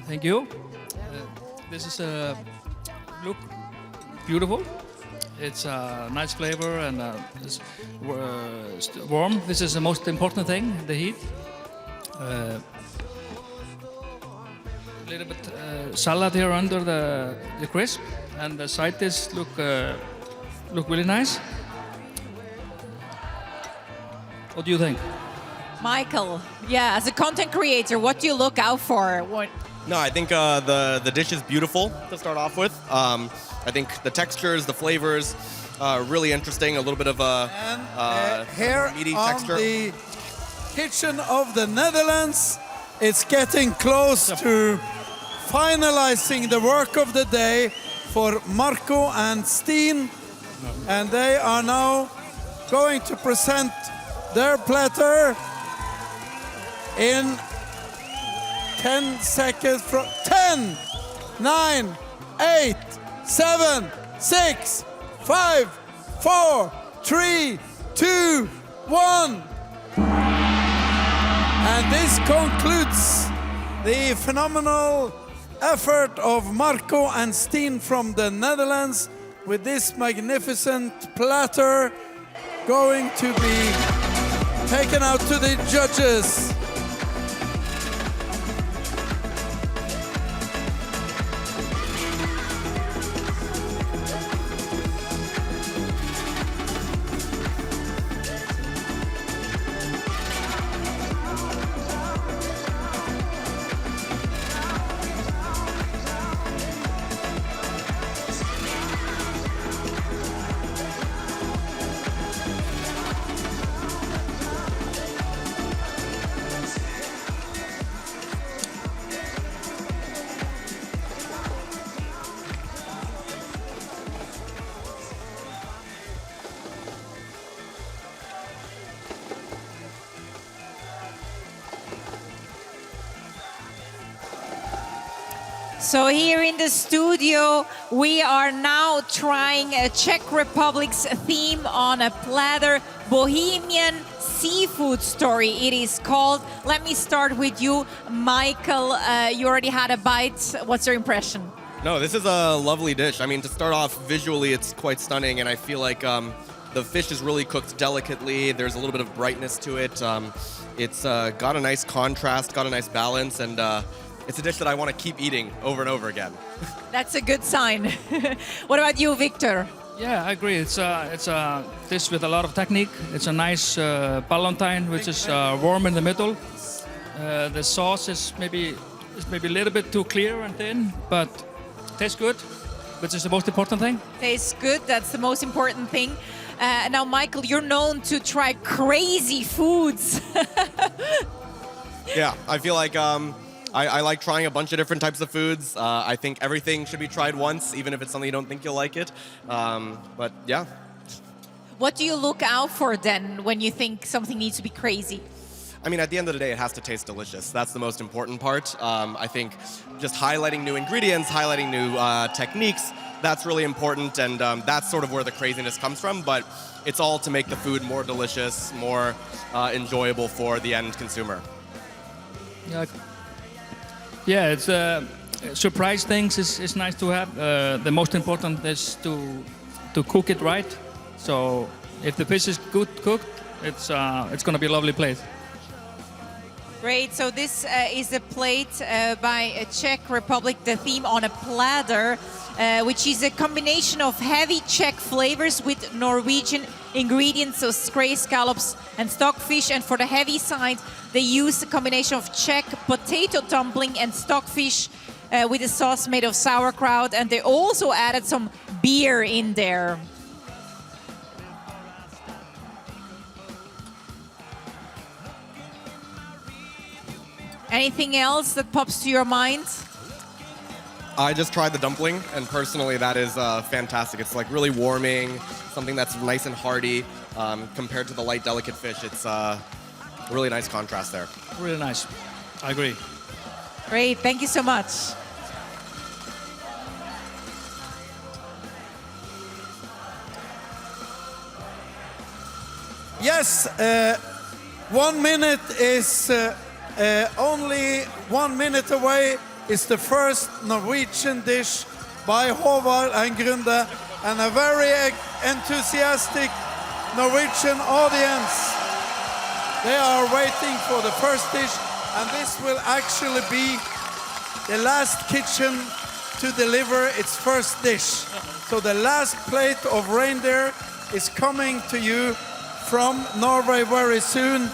Speaker 14: Thank you. This is look beautiful. It's a nice flavor and it's warm. This is the most important thing, the heat. A little bit salad here under the crisp, and the side dish look really nice. What do you think?
Speaker 5: Michael, yeah, as a content creator, what do you look out for?
Speaker 15: No, I think the dish is beautiful to start off with. I think the textures, the flavors, really interesting. A little bit of a
Speaker 6: here
Speaker 15: meaty
Speaker 6: on
Speaker 15: texture.
Speaker 6: The kitchen of the Netherlands, it's getting close to finalizing the work of the day for Marco and Steen, and they are now going to present their platter in 10 seconds from 10, 9, 8, 7, 6, 5, 4, 3, 2, 1. And this concludes the phenomenal effort of Marco and Steen from the Netherlands with this magnificent platter going to be taken out to the judges.
Speaker 5: So here in the studio, we are now trying a Czech Republic's theme on a platter, Bohemian seafood story it is called. Let me start with you, Michael. You already had a bite. What's your impression?
Speaker 15: No, this is a lovely dish. I mean, to start off, visually it's quite stunning, and I feel like the fish is really cooked delicately. There's a little bit of brightness to it. It's got a nice contrast, got a nice balance, and it's a dish that I want to keep eating over and over again.
Speaker 5: That's a good sign. What about you, Victor?
Speaker 14: Yeah, I agree. It's a dish with a lot of technique. It's a nice ballantine, which is warm in the middle. The sauce is maybe a little bit too clear and thin, but tastes good, which is the most important thing. Tastes
Speaker 5: good. That's the most important thing. Now, Michael, you're known to try crazy foods.
Speaker 15: Yeah, I feel like I like trying a bunch of different types of foods. I think everything should be tried once, even if it's something you don't think you'll like it. But yeah.
Speaker 5: What do you look out for then when you think something needs to be crazy?
Speaker 15: I mean, at the end of the day, it has to taste delicious. That's the most important part. I think just highlighting new ingredients, highlighting new techniques, that's really important, and that's sort of where the craziness comes from. But it's all to make the food more delicious, more enjoyable for the end consumer.
Speaker 14: Yeah, it's surprise things is nice to have. The most important is to cook it right. So if the fish is good cooked, it's going to be a lovely plate.
Speaker 5: Great. So this is a plate by Czech Republic, the theme on a platter, which is a combination of heavy Czech flavors with Norwegian ingredients, so skrei scallops and stockfish. And for the heavy side, they use a combination of Czech potato dumpling and stockfish with a sauce made of sauerkraut. And they also added some beer in there. Anything else that pops to your mind?
Speaker 15: I just tried the dumpling, and personally that is fantastic. It's like really warming, something that's nice and hearty. Compared to the light, delicate fish, it's a really nice contrast there.
Speaker 14: Really nice. I agree.
Speaker 5: Great, thank you so much.
Speaker 6: Yes, 1 minute is only 1 minute away is the first Norwegian dish by Håvard and Grunde, and a very enthusiastic Norwegian audience. They are waiting for the first dish, and this will actually be the last kitchen to deliver its first dish. So the last plate of reindeer is coming to you from Norway very soon.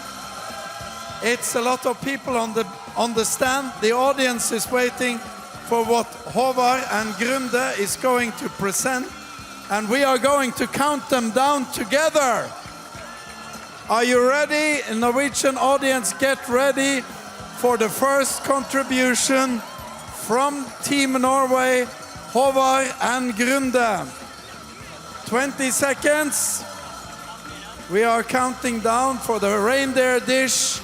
Speaker 6: It's a lot of people on the stand. The audience is waiting for what Håvard and Grunde is going to present, and we are going to count them down together. Are you ready? Norwegian audience, get ready for the first contribution from Team Norway, Håvard and Grunde. 20 seconds. We are counting down for the reindeer dish.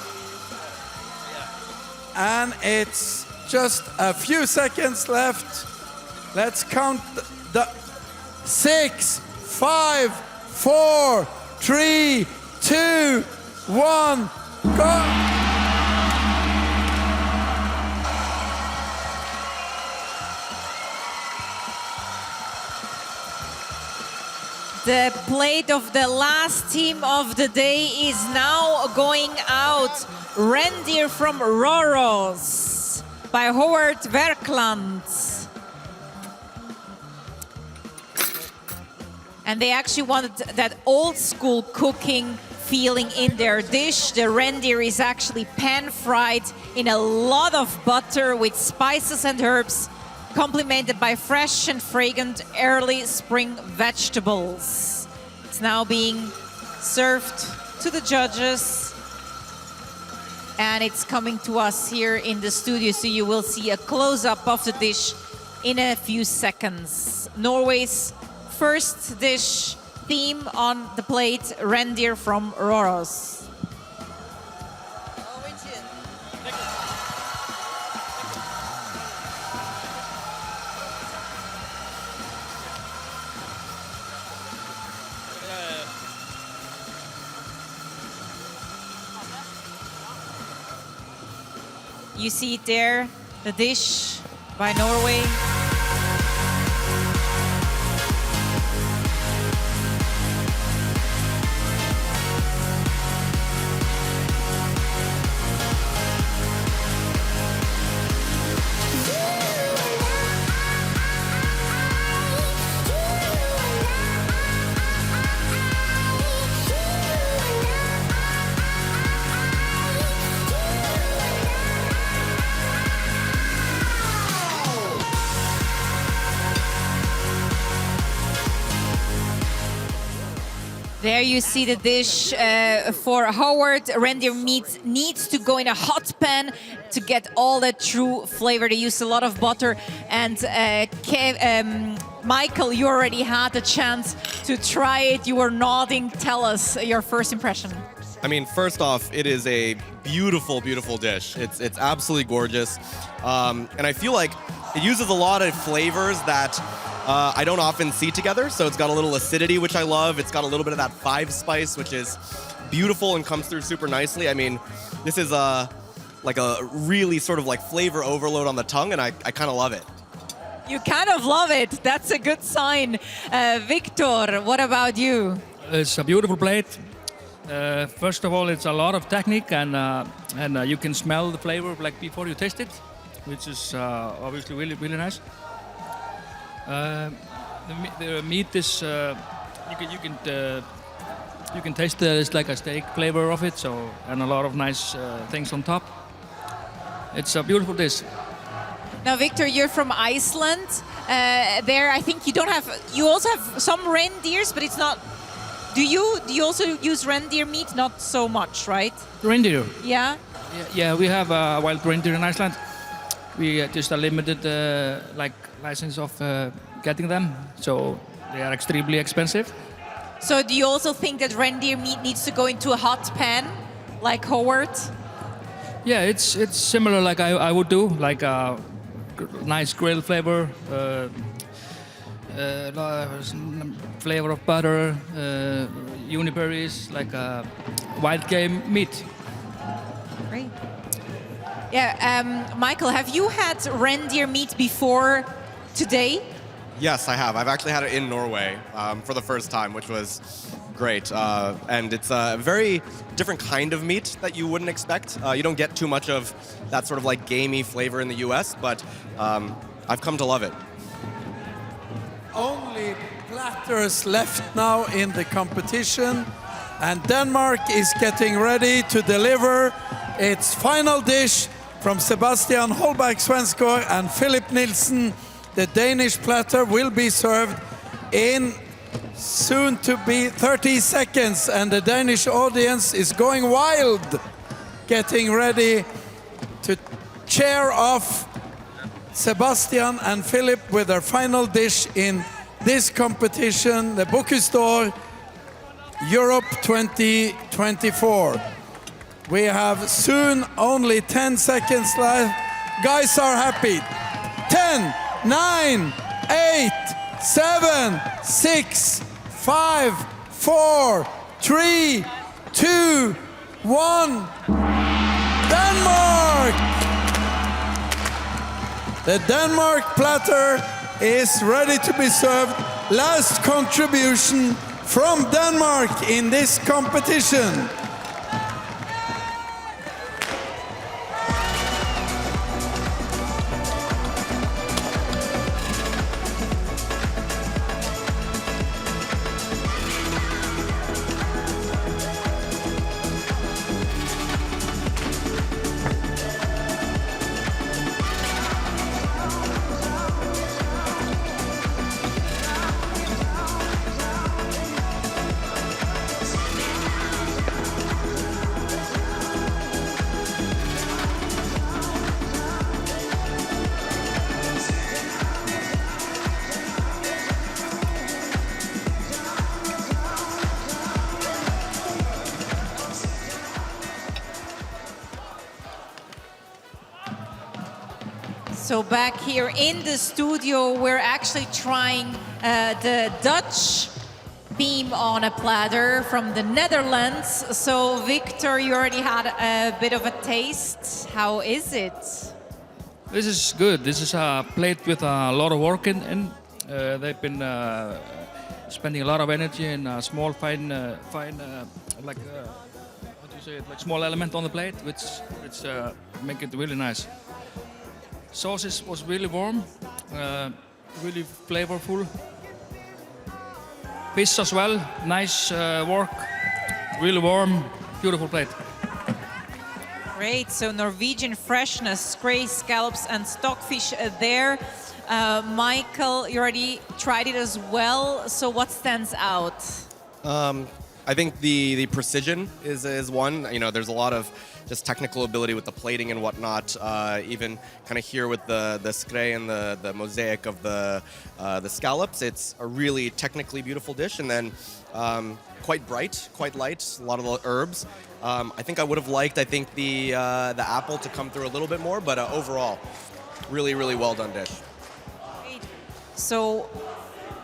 Speaker 6: and it's just a few seconds left. Let's count the 6, 5, 4, 3, 2, 1, go!
Speaker 5: The plate of the last team of the day is now going out. Reindeer from Røros by Howard Werkland. And they actually wanted that old school cooking feeling in their dish. The reindeer is actually pan-fried in a lot of butter with spices and herbs, complemented by fresh and fragrant early spring vegetables. It's now being served to the judges, and it's coming to us here in the studio, so you will see a close-up of the dish in a few seconds. Norway's first dish theme on the plate, reindeer from Røros. You see it there, the dish by Norway. There you see the dish for Howard. Reindeer meat needs to go in a hot pan to get all the true flavor. They use a lot of butter. And Michael, you already had the chance to try it. You were nodding. Tell us your first impression.
Speaker 15: I mean, first off, it is a beautiful, beautiful dish. It's absolutely gorgeous. And I feel like it uses a lot of flavors that I don't often see together. So it's got a little acidity, which I love. It's got a little bit of that 5 spice, which is beautiful and comes through super nicely. I mean, this is like a really sort of like flavor overload on the tongue, and I kind of love it.
Speaker 5: You kind of love it. That's a good sign. Victor, what about you?
Speaker 14: It's a beautiful plate. First of all, it's a lot of technique, and you can smell the flavor like before you taste it, which is obviously really, really nice. The meat is you can taste it's like a steak flavor of it, so, and a lot of nice things on top. It's a beautiful dish.
Speaker 5: Now, Victor, you're from Iceland. There, I think you also have some reindeers, but it's not. Do you also use reindeer meat? Not so much, right?
Speaker 14: Reindeer.
Speaker 5: Yeah.
Speaker 14: Yeah, we have a wild reindeer in Iceland. We just a limited license of getting them, so they are extremely expensive.
Speaker 5: So do you also think that reindeer meat needs to go into a hot pan, like Howard?
Speaker 14: Yeah, it's similar like I would do, like a nice grill flavor, flavor of butter, juniperberries, like a wild game meat.
Speaker 5: Great. Yeah, Michael, have you had reindeer meat before today?
Speaker 15: Yes, I have. I've actually had it in Norway for the first time, which was great. And it's a very different kind of meat that you wouldn't expect. You don't get too much of that sort of like gamey flavor in the US, but I've come to love it.
Speaker 6: Only platters left now in the competition, and Denmark is getting ready to deliver its final dish from Sebastian Holberg Svensgaard and Philip Nielsen. The Danish platter will be served in soon to be 30 seconds, and the Danish audience is going wild, getting ready to cheer off Sebastian and Philip with their final dish in this competition, the Bocuse Europe 2024. We have soon only 10 seconds left. Guys are happy. 10, 9, 8, 7, 6, 5, 4, 3, 2, 1. Denmark! The Denmark platter is ready to be served. Last contribution from Denmark in this competition.
Speaker 5: So back here in the studio, we're actually trying the Dutch theme on a platter from the Netherlands. So Victor, you already had a bit of a taste. How is it?
Speaker 14: This is good. This is a plate with a lot of work in. They've been spending a lot of energy in a small, fine, like how do you say it? Like small element on the plate, which make it really nice. Sauce was really warm, really flavorful. Fish as well, nice work, really warm, beautiful plate.
Speaker 5: Great, so Norwegian freshness, gray scallops and stockfish there. Michael, you already tried it as well, so what stands out?
Speaker 15: I think the precision is one. You know, there's a lot of just technical ability with the plating and whatnot. Even kind of here with the skrei and the mosaic of the scallops, it's a really technically beautiful dish. And then quite bright, quite light, a lot of the herbs. I think I would have liked, the apple to come through a little bit more, but overall, really, really well done dish.
Speaker 5: So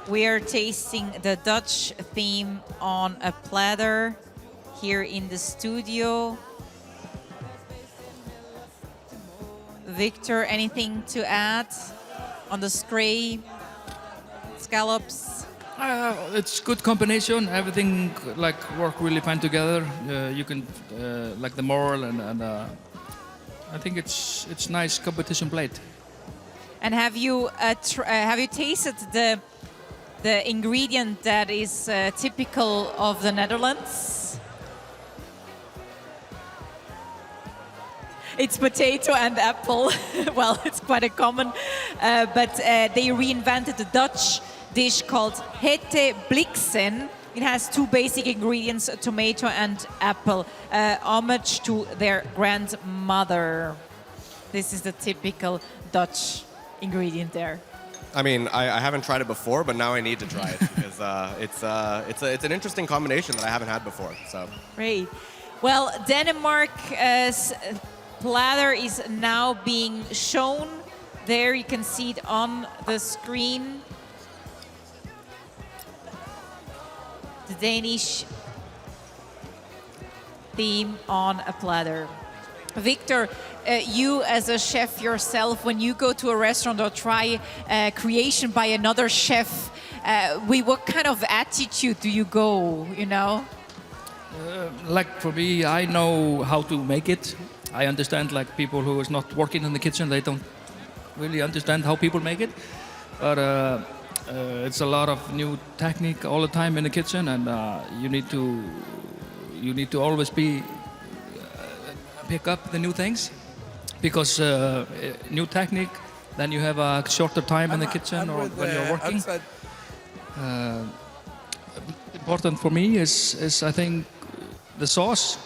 Speaker 5: we are tasting the Dutch theme on a platter here in the studio. Victor, anything to add on the skrei, scallops?
Speaker 14: It's good combination. Everything like work really fine together. You can like the moral and I think it's nice competition plate.
Speaker 5: And have you tasted the ingredient that is typical of the Netherlands? It's potato and apple. Well, it's quite a common, but they reinvented the Dutch dish called hete bliksen. It has two basic ingredients, tomato and apple, homage to their grandmother. This is the typical Dutch ingredient there.
Speaker 15: I mean, I haven't tried it before, but now I need to try it because it's an interesting combination that I haven't had before. So
Speaker 5: great. Well, Denmark's platter is now being shown. There you can see it on the screen. The Danish theme on a platter. Victor, you as a chef yourself, when you go to a restaurant or try a creation by another chef, with what kind of attitude do you go, you know?
Speaker 14: Like for me, I know how to make it. I understand like people who is not working in the kitchen, they don't really understand how people make it. But it's a lot of new technique all the time in the kitchen, and you need to always pick up the new things, because new technique, then you have a shorter time in the kitchen or when you're working. Important for me is I think the sauce.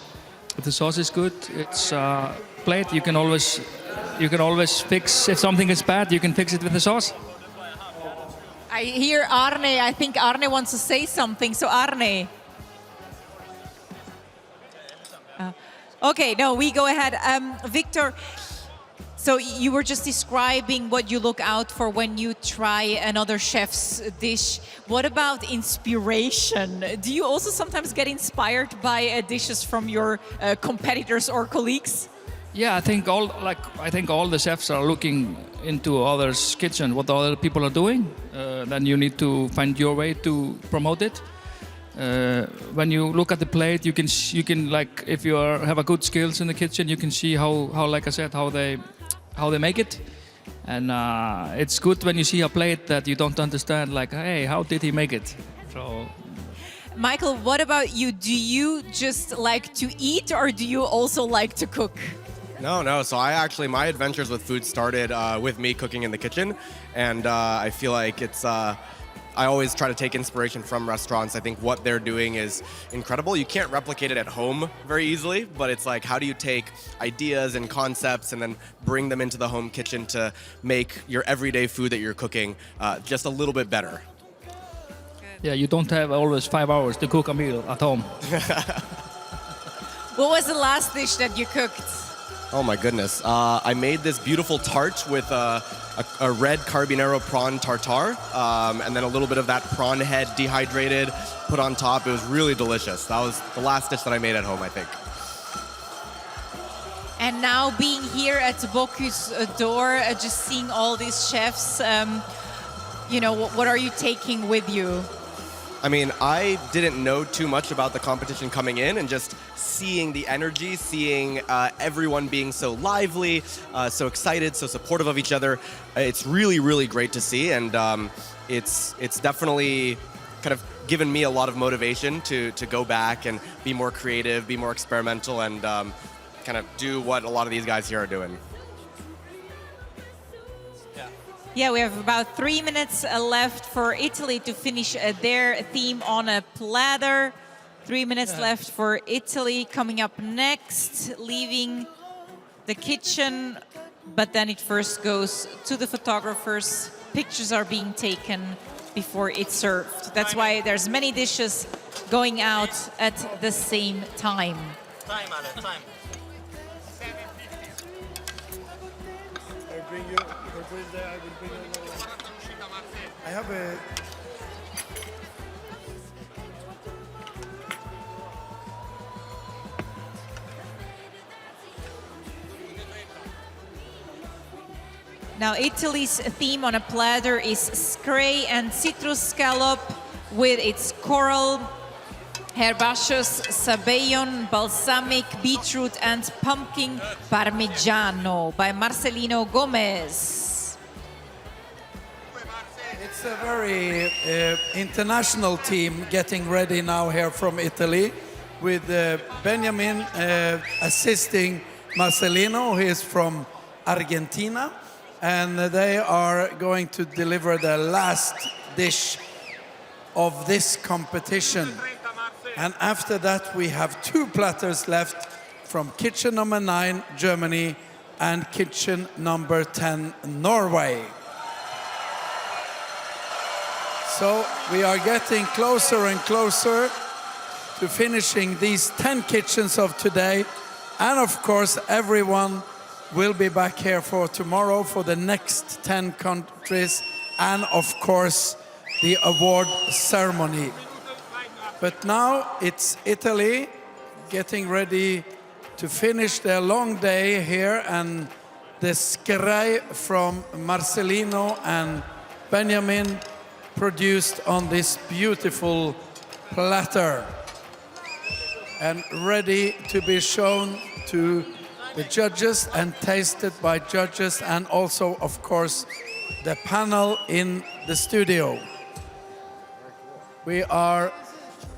Speaker 14: If the sauce is good, it's plate. You can always fix if something is bad. You can fix it with the sauce.
Speaker 5: I hear Arne. I think Arne wants to say something. So Arne. Okay, no, we go ahead. Victor, so you were just describing what you look out for when you try another chef's dish. What about inspiration? Do you also sometimes get inspired by dishes from your competitors or colleagues?
Speaker 14: Yeah, I think all the chefs are looking into others' kitchen, what the other people are doing. Then you need to find your way to promote it. When you look at the plate, you can like if you have a good skills in the kitchen, you can see how like I said how they make it, and it's good when you see a plate that you don't understand. Like, hey, how did he make it? So.
Speaker 5: Michael, what about you? Do you just like to eat, or do you also like to cook?
Speaker 15: No. So my adventures with food started with me cooking in the kitchen, and I feel like it's. I always try to take inspiration from restaurants. I think what they're doing is incredible. You can't replicate it at home very easily, but it's like, how do you take ideas and concepts and then bring them into the home kitchen to make your everyday food that you're cooking just a little bit better?
Speaker 14: Yeah, you don't have always 5 hours to cook a meal at home.
Speaker 5: What was the last dish that you cooked?
Speaker 15: Oh my goodness. I made this beautiful tart with a red carbonaro prawn tartare, and then a little bit of that prawn head dehydrated, put on top. It was really delicious. That was the last dish that I made at home, I think.
Speaker 5: And now being here at Bocuse door, just seeing all these chefs, what are you taking with you?
Speaker 15: I mean, I didn't know too much about the competition coming in, and just seeing the energy, seeing everyone being so lively, so excited, so supportive of each other, it's really, really great to see, and it's definitely kind of given me a lot of motivation to go back and be more creative, be more experimental, and kind of do what a lot of these guys here are doing.
Speaker 5: Yeah, we have about 3 minutes left for Italy to finish their theme on a platter. 3 minutes left for Italy. Coming up next, leaving the kitchen, but then it first goes to the photographers. Pictures are being taken before it's served. That's why there's many dishes going out at the same time.
Speaker 11: Time, Ale, time.
Speaker 6: I have a...
Speaker 5: Now, Italy's theme on a platter is scray and citrus scallop with its coral, herbaceous sabayon, balsamic, beetroot, and pumpkin parmigiano by Marcelino Gomez.
Speaker 6: It's a very international team getting ready now here from Italy, with Benjamin assisting Marcelino, who is from Argentina, and they are going to deliver the last dish of this competition. And after that, we have 2 platters left from kitchen number 9, Germany, and kitchen number 10, Norway. So we are getting closer and closer to finishing these 10 kitchens of today. And of course, everyone will be back here for tomorrow for the next 10 countries, and of course, the award ceremony. But now it's Italy getting ready to finish their long day here, and the scray from Marcelino and Benjamin produced on this beautiful platter and ready to be shown to the judges and tasted by judges, and also, of course, the panel in the studio. We are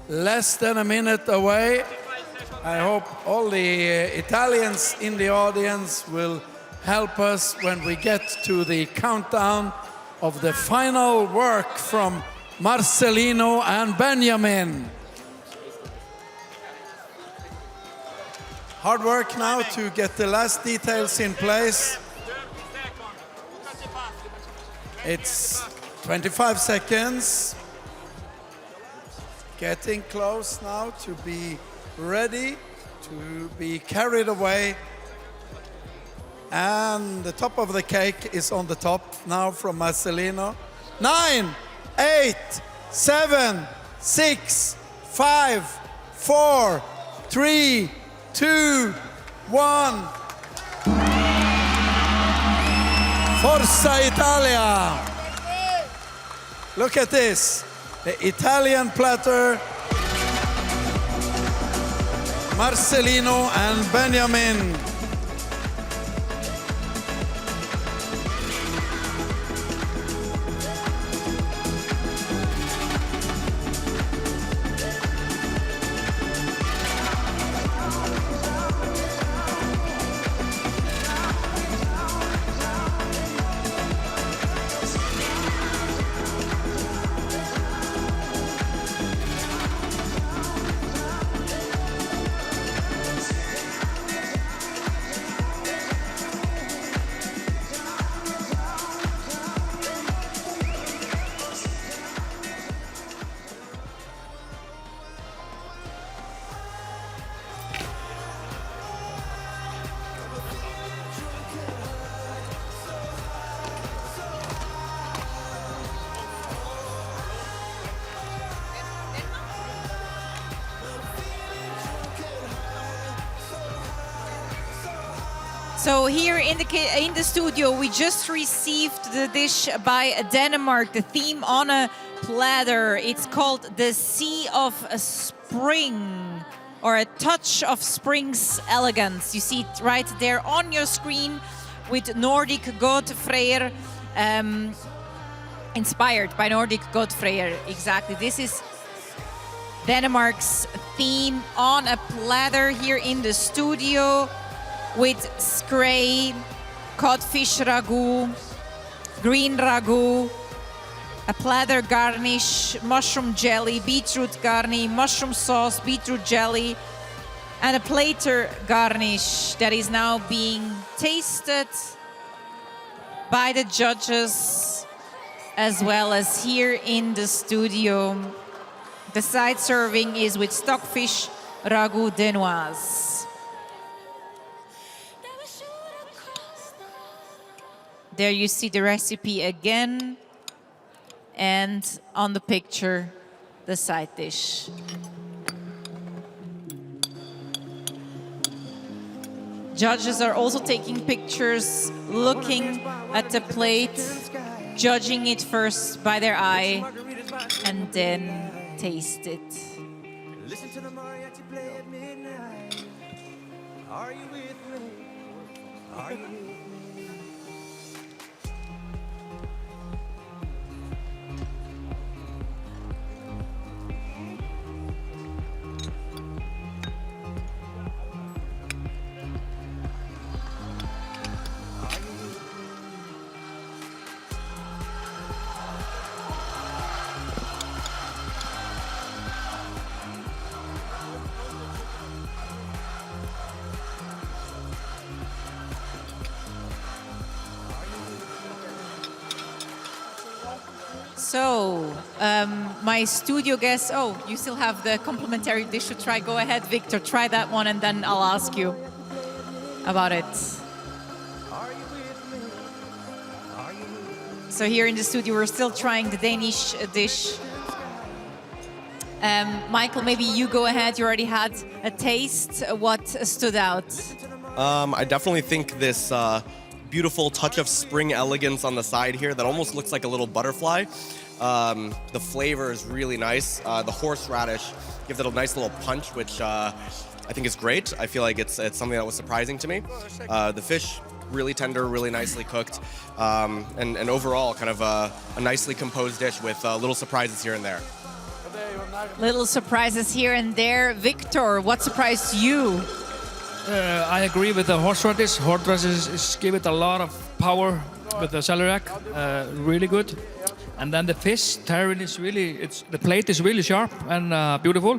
Speaker 6: less than a minute away. I hope all the Italians in the audience will help us when we get to the countdown of the final work from Marcelino and Benjamin. Hard work now to get the last details in place. It's 25 seconds. Getting close now to be ready to be carried away. And the top of the cake is on the top now from Marcelino. 9, 8, 7, 6, 5, 4, 3, 2, 1. Forza Italia! Look at this. The Italian platter. Marcelino and Benjamin.
Speaker 5: So here in the studio, we just received the dish by Denmark, the theme on a platter. It's called the Sea of Spring, or a touch of spring's elegance. You see it right there on your screen with Nordic Godfreyr, inspired by Nordic Godfreyr. Exactly. This is Denmark's theme on a platter here in the studio, with skrei, codfish ragu, green ragu, a platter garnish, mushroom jelly, beetroot garnish, mushroom sauce, beetroot jelly, and a platter garnish that is now being tasted by the judges as well as here in the studio. The side serving is with stockfish ragu danoise. There you see the recipe again, and on the picture, the side dish. Judges are also taking pictures, looking at the plate, judging it first by their eye, and then taste it. Listen to the mariachi play at midnight. Are you with me? Are you with me? So, my studio guests, oh, you still have the complimentary dish to try. Go ahead, Victor, try that one, and then I'll ask you about it. So here in the studio, we're still trying the Danish dish. Michael, maybe you go ahead. You already had a taste. What stood out?
Speaker 15: I definitely think this beautiful touch of spring elegance on the side here that almost looks like a little butterfly. The flavor is really nice. The horseradish gives it a nice little punch, which I think is great. I feel like it's something that was surprising to me. The fish, really tender, really nicely cooked, and overall kind of a nicely composed dish with little surprises here and there.
Speaker 5: Little surprises here and there. Victor, what surprised you?
Speaker 14: I agree with the horseradish. Horseradish give it a lot of power with the celeriac. Really good. And then the fish, tarin is really, the plate is really sharp and beautiful.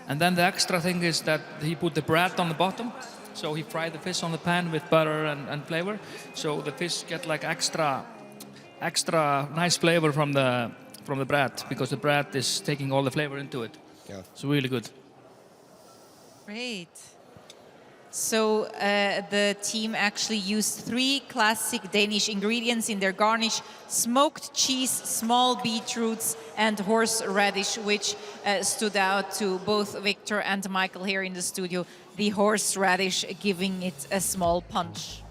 Speaker 14: And then the extra thing is that he put the bread on the bottom. So he fried the fish on the pan with butter and flavor. So the fish get like extra nice flavor from the bread, because the bread is taking all the flavor into it. Yeah. It's really good.
Speaker 5: Great. So the team actually used 3 classic Danish ingredients in their garnish: smoked cheese, small beetroots, and horseradish, which stood out to both Victor and Michael here in the studio. The horseradish giving it a small punch.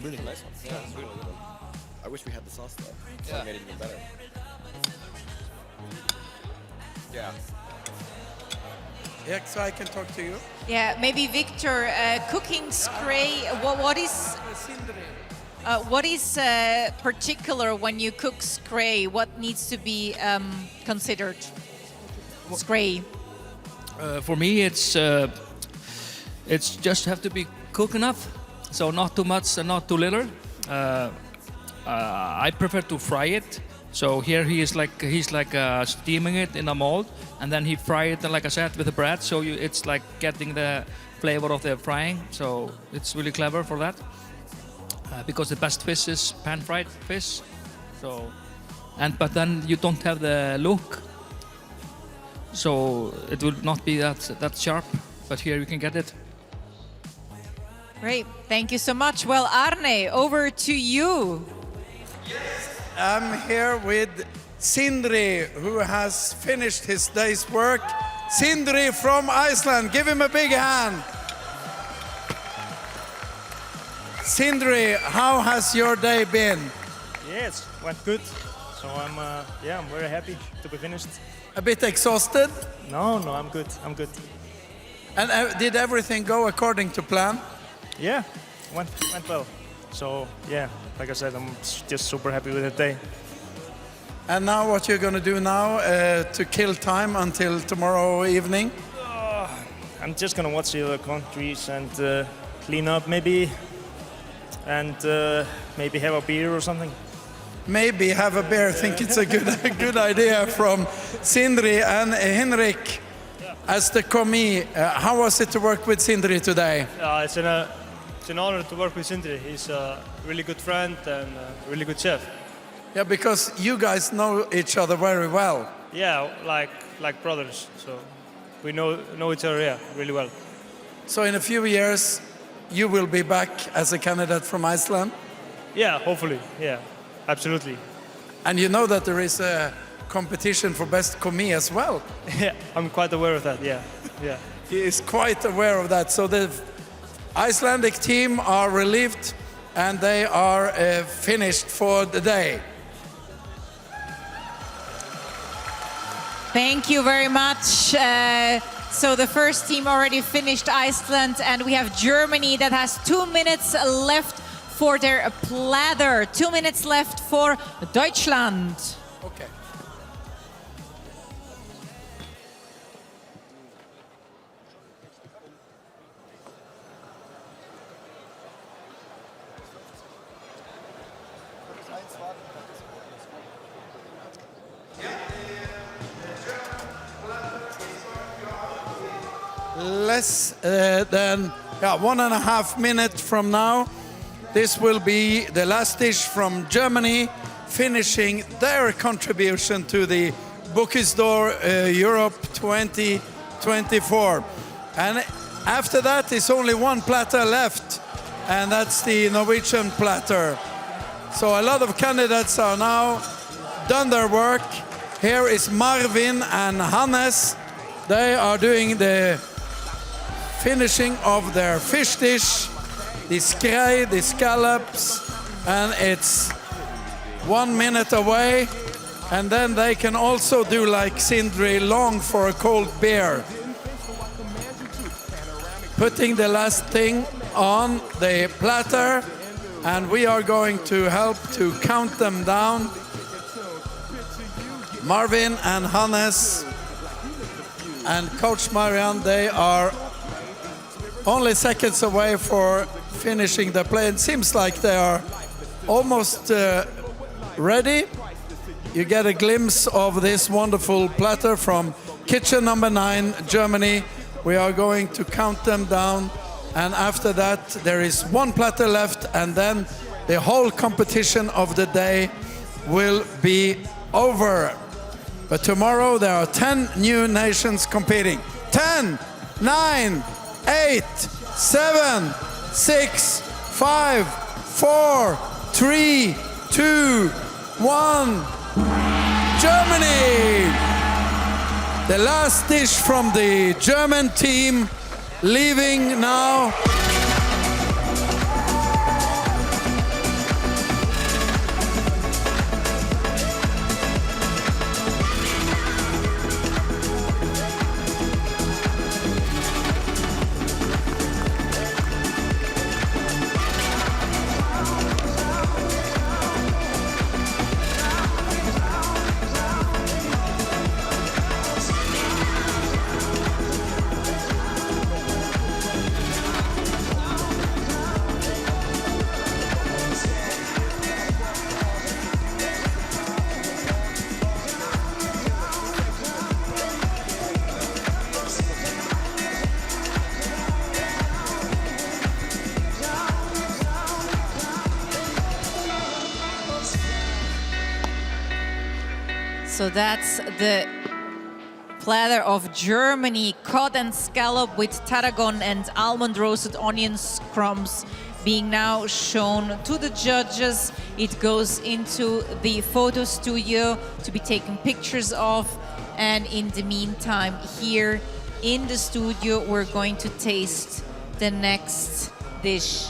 Speaker 15: Really nice one. Yeah, it's really good one. I wish we had the sauce though. So it made it even better. Yeah.
Speaker 6: Yeah, so I can talk to you.
Speaker 5: Yeah, maybe Victor, cooking scray. What is particular when you cook scray? What needs to be considered? Scray.
Speaker 14: For me, it's just have to be cooked enough, so not too much and not too little. I prefer to fry it. So here he's like steaming it in a mold, and then he fry it, like I said, with the bread. So it's like getting the flavor of the frying. So it's really clever for that. Because the best fish is pan-fried fish. So, but then you don't have the look. So it will not be that sharp. But here you can get it.
Speaker 5: Great, thank you so much. Well, Arne, over to you.
Speaker 6: I'm here with Sindri, who has finished his day's work. Sindri from Iceland, give him a big hand. Sindri, how has your day been?
Speaker 16: Yes, went good. So I'm very happy to be finished.
Speaker 6: A bit exhausted?
Speaker 16: No, I'm good.
Speaker 6: And did everything go according to plan?
Speaker 16: Yeah, went well. So yeah, like I said, I'm just super happy with the day.
Speaker 6: And now what you're going to do now to kill time until tomorrow evening?
Speaker 16: I'm just going to watch the other countries and clean up maybe. And maybe have a beer or something.
Speaker 6: Maybe have a beer. I think it's a good idea from Sindri. And Henrik, as the commie, how was it to work with Sindri today?
Speaker 16: It's an honor to work with Sindri. He's a really good friend and a really good chef.
Speaker 6: Yeah, because you guys know each other very well.
Speaker 16: Yeah, like brothers. So we know each other really well.
Speaker 6: So in a few years, you will be back as a candidate from Iceland?
Speaker 16: Yeah, hopefully. Yeah, absolutely.
Speaker 6: And you know that there is a competition for best commie as well?
Speaker 16: Yeah, I'm quite aware of that, yeah.
Speaker 6: He is quite aware of that. So the Icelandic team are relieved and they are finished for the day.
Speaker 5: Thank you very much. So the first team already finished Iceland, and we have Germany that has 2 minutes left for their platter. 2 minutes left for Deutschland.
Speaker 6: Okay. Less than 1.5 minutes from now, this will be the last dish from Germany, finishing their contribution to the Bocuse d'Or Europe 2024. And after that, there's only one platter left, and that's the Norwegian platter. So a lot of candidates are now done their work. Here is Marvin and Hannes. They are doing the finishing of their fish dish, the skrei, the scallops, and it's 1 minute away. And then they can also do like Sindri, long for a cold beer. Putting the last thing on the platter, and we are going to help to count them down. Marvin and Hannes and Coach Marianne, they are only seconds away for finishing the play. It seems like they are almost ready. You get a glimpse of this wonderful platter from kitchen number 9, Germany. We are going to count them down, and after that there is one platter left, and then the whole competition of the day will be over. But tomorrow there are 10 new nations competing. 10, 9, 8, 7, 6, 5, 4, 3, 2, 1. Germany! The last dish from the German team leaving now.
Speaker 5: So that's the platter of Germany, cod and scallop with tarragon and almond roasted onions crumbs being now shown to the judges. It goes into the photo studio to be taken pictures of, and in the meantime here in the studio we're going to taste the next dish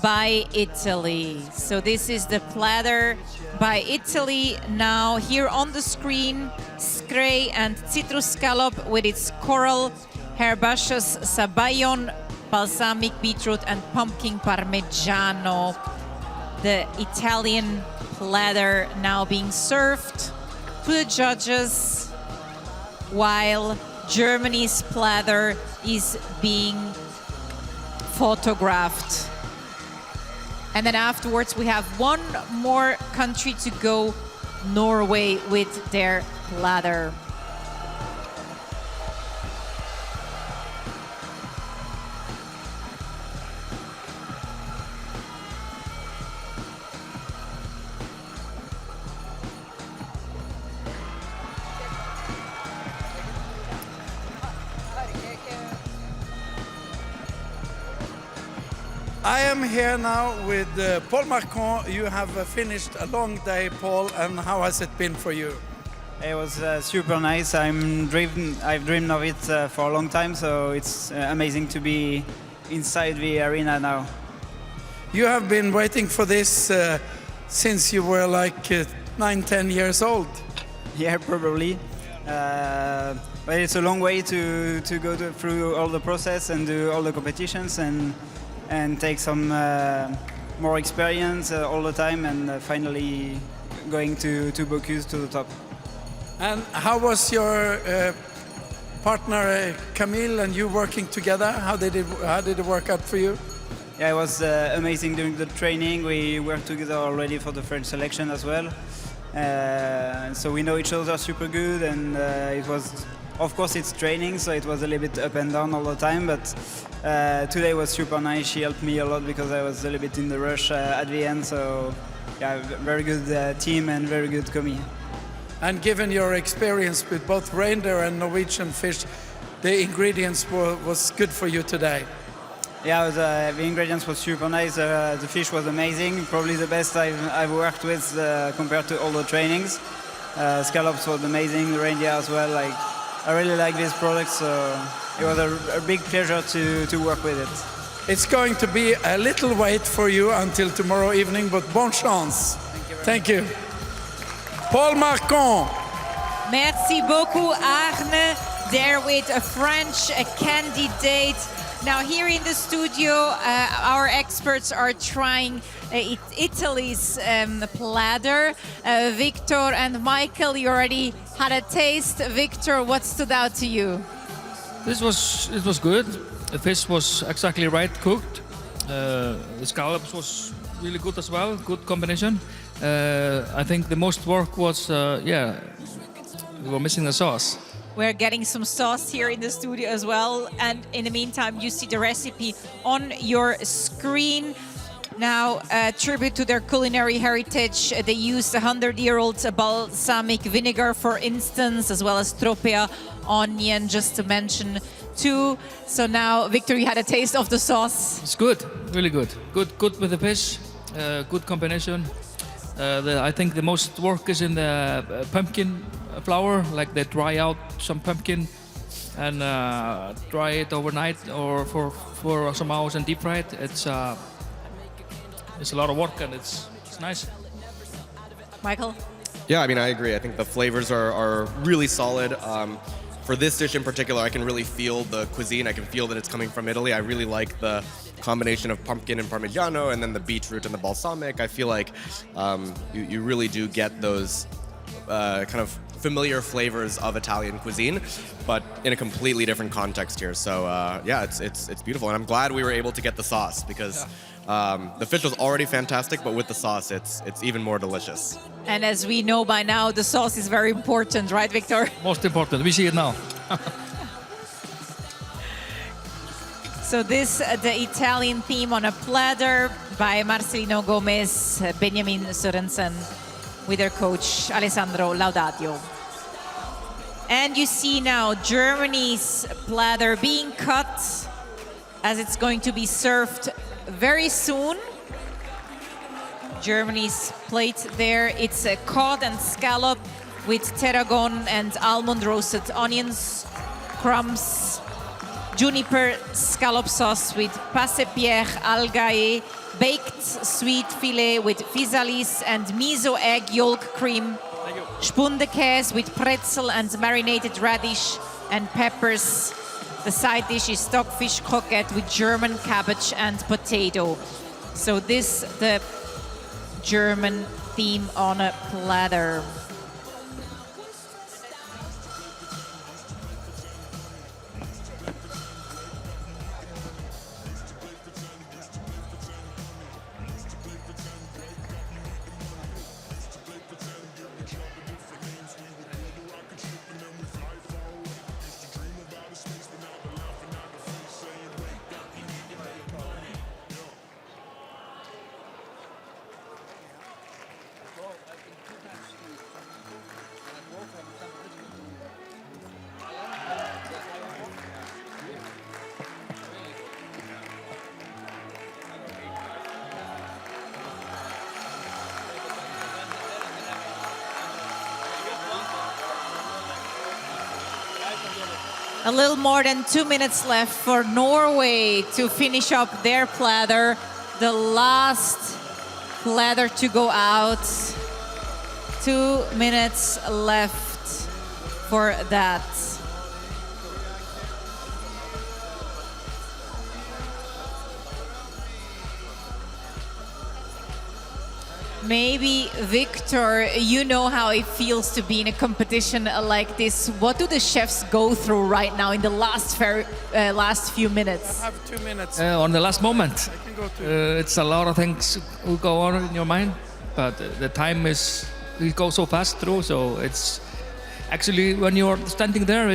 Speaker 5: by Italy. So this is the platter by Italy now here on the screen. Scray and citrus scallop with its coral, herbaceous sabayon, balsamic beetroot and pumpkin parmigiano. The Italian platter now being served to the judges, while Germany's platter is being photographed. And then afterwards we have one more country to go, Norway, with their platter.
Speaker 6: I am here now with Paul Marcon. You have finished a long day, Paul, and how has it been for you?
Speaker 17: It was super nice. I've dreamed of it for a long time, so it's amazing to be inside the arena now.
Speaker 6: You have been waiting for this since you were like 9, 10 years old.
Speaker 17: Yeah, probably. But it's a long way to go through all the process and do all the competitions and take some more experience all the time, and finally going to Bocuse, to the top.
Speaker 6: And how was your partner Camille and you working together? How did it work out for you?
Speaker 17: Yeah, it was amazing during the training. We worked together already for the French selection as well. So we know each other super good, and it was, of course, it's training, so it was a little bit up and down all the time, but today was super nice. She helped me a lot because I was a little bit in the rush at the end, so yeah, very good team and very good commis.
Speaker 6: And given your experience with both reindeer and Norwegian fish, the ingredients was good for you today?
Speaker 17: Yeah, the ingredients was super nice. The fish was amazing, probably the best I've worked with compared to all the trainings. Scallops was amazing, reindeer as well. Like, I really like this product, so it was a big pleasure to work with it.
Speaker 6: It's going to be a little wait for you until tomorrow evening, but bonne chance. Thank you. Paul Marcon.
Speaker 5: Merci beaucoup, Arne. There with a French candidate. Now here in the studio, our experts are trying Italy's platter. Victor and Michael, you already had a taste. Victor, what stood out to you?
Speaker 14: It was good. The fish was exactly right cooked. The scallops was really good as well. Good combination. I think the most work was we were missing the sauce.
Speaker 5: We're getting some sauce here in the studio as well. And in the meantime, you see the recipe on your screen. Now, a tribute to their culinary heritage. They used 100-year-old balsamic vinegar, for instance, as well as tropea onion, just to mention two. So now, Victor, you had a taste of the sauce.
Speaker 14: It's good, really good. Good with the fish, good combination. I think the most work is in the pumpkin flour, like they dry out some pumpkin and dry it overnight or for some hours and deep fry it. It's a lot of work and it's nice.
Speaker 5: Michael?
Speaker 15: Yeah, I mean, I agree. I think the flavors are really solid. For this dish in particular, I can really feel the cuisine. I can feel that it's coming from Italy. I really like the combination of pumpkin and parmigiano and then the beetroot and the balsamic. I feel like you really do get those kind of familiar flavors of Italian cuisine, but in a completely different context here. So yeah, it's beautiful. And I'm glad we were able to get the sauce because the fish was already fantastic, but with the sauce, it's even more delicious.
Speaker 5: And as we know by now, the sauce is very important, right, Victor?
Speaker 14: Most important, we see it now.
Speaker 5: So this, the Italian theme on a platter by Marcelino Gomez, Benjamin Sørensen, with their coach, Alessandro Laudatio. And you see now Germany's platter being cut as it's going to be served very soon. Germany's plate there. It's a cod and scallop with tarragon and almond roasted onions, crumbs, juniper scallop sauce with passepier algae, baked sweet filet with physalis and miso egg yolk cream, spundekäse with pretzel and marinated radish and peppers. The side dish is stockfish croquette with German cabbage and potato. So this, the German theme on a platter. A little more than 2 minutes left for Norway to finish up their platter. The last platter to go out. 2 minutes left for that. Maybe, Victor, you know how it feels to be in a competition like this. What do the chefs go through right now in the last few minutes?
Speaker 6: I have 2 minutes.
Speaker 14: On the last moment, it's a lot of things will go on in your mind, but the time it goes so fast through. So it's actually when you're standing there,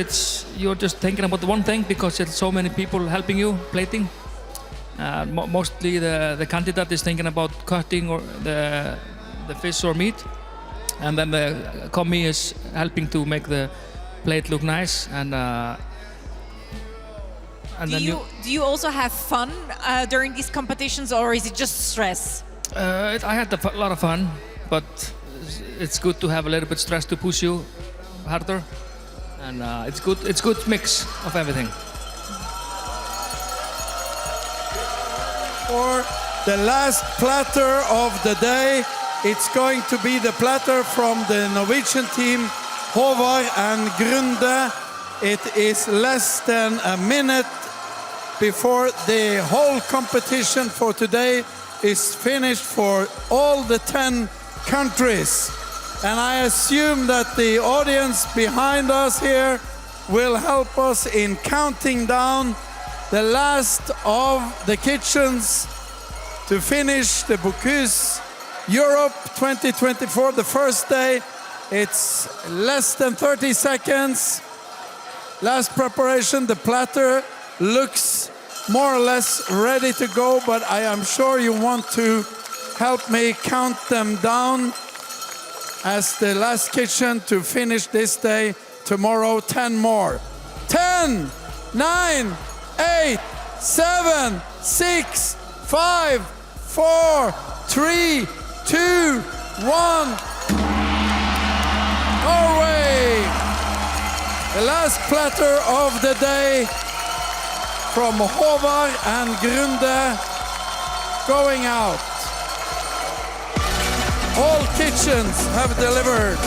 Speaker 14: you're just thinking about the one thing because there's so many people helping you plating. Mostly the candidate is thinking about cutting or the fish or meat, and then the commie is helping to make the plate look nice. And
Speaker 5: do you also have fun during these competitions, or is it just stress?
Speaker 14: I had a lot of fun, but it's good to have a little bit stress to push you harder, and it's good. It's good mix of everything.
Speaker 6: For the last platter of the day, it's going to be the platter from the Norwegian team, Håvard and Grunde. It is less than a minute before the whole competition for today is finished for all the 10 countries. And I assume that the audience behind us here will help us in counting down the last of the kitchens to finish the Bocuse Europe 2024, the first day. It's less than 30 seconds. Last preparation, the platter looks more or less ready to go, but I am sure you want to help me count them down as the last kitchen to finish this day. Tomorrow, 10 more. 10, 9, 8, 7, 6, 5, 4, 3, 2, 1. Norway! The last platter of the day from Håvard and Grunde going out. All kitchens have delivered.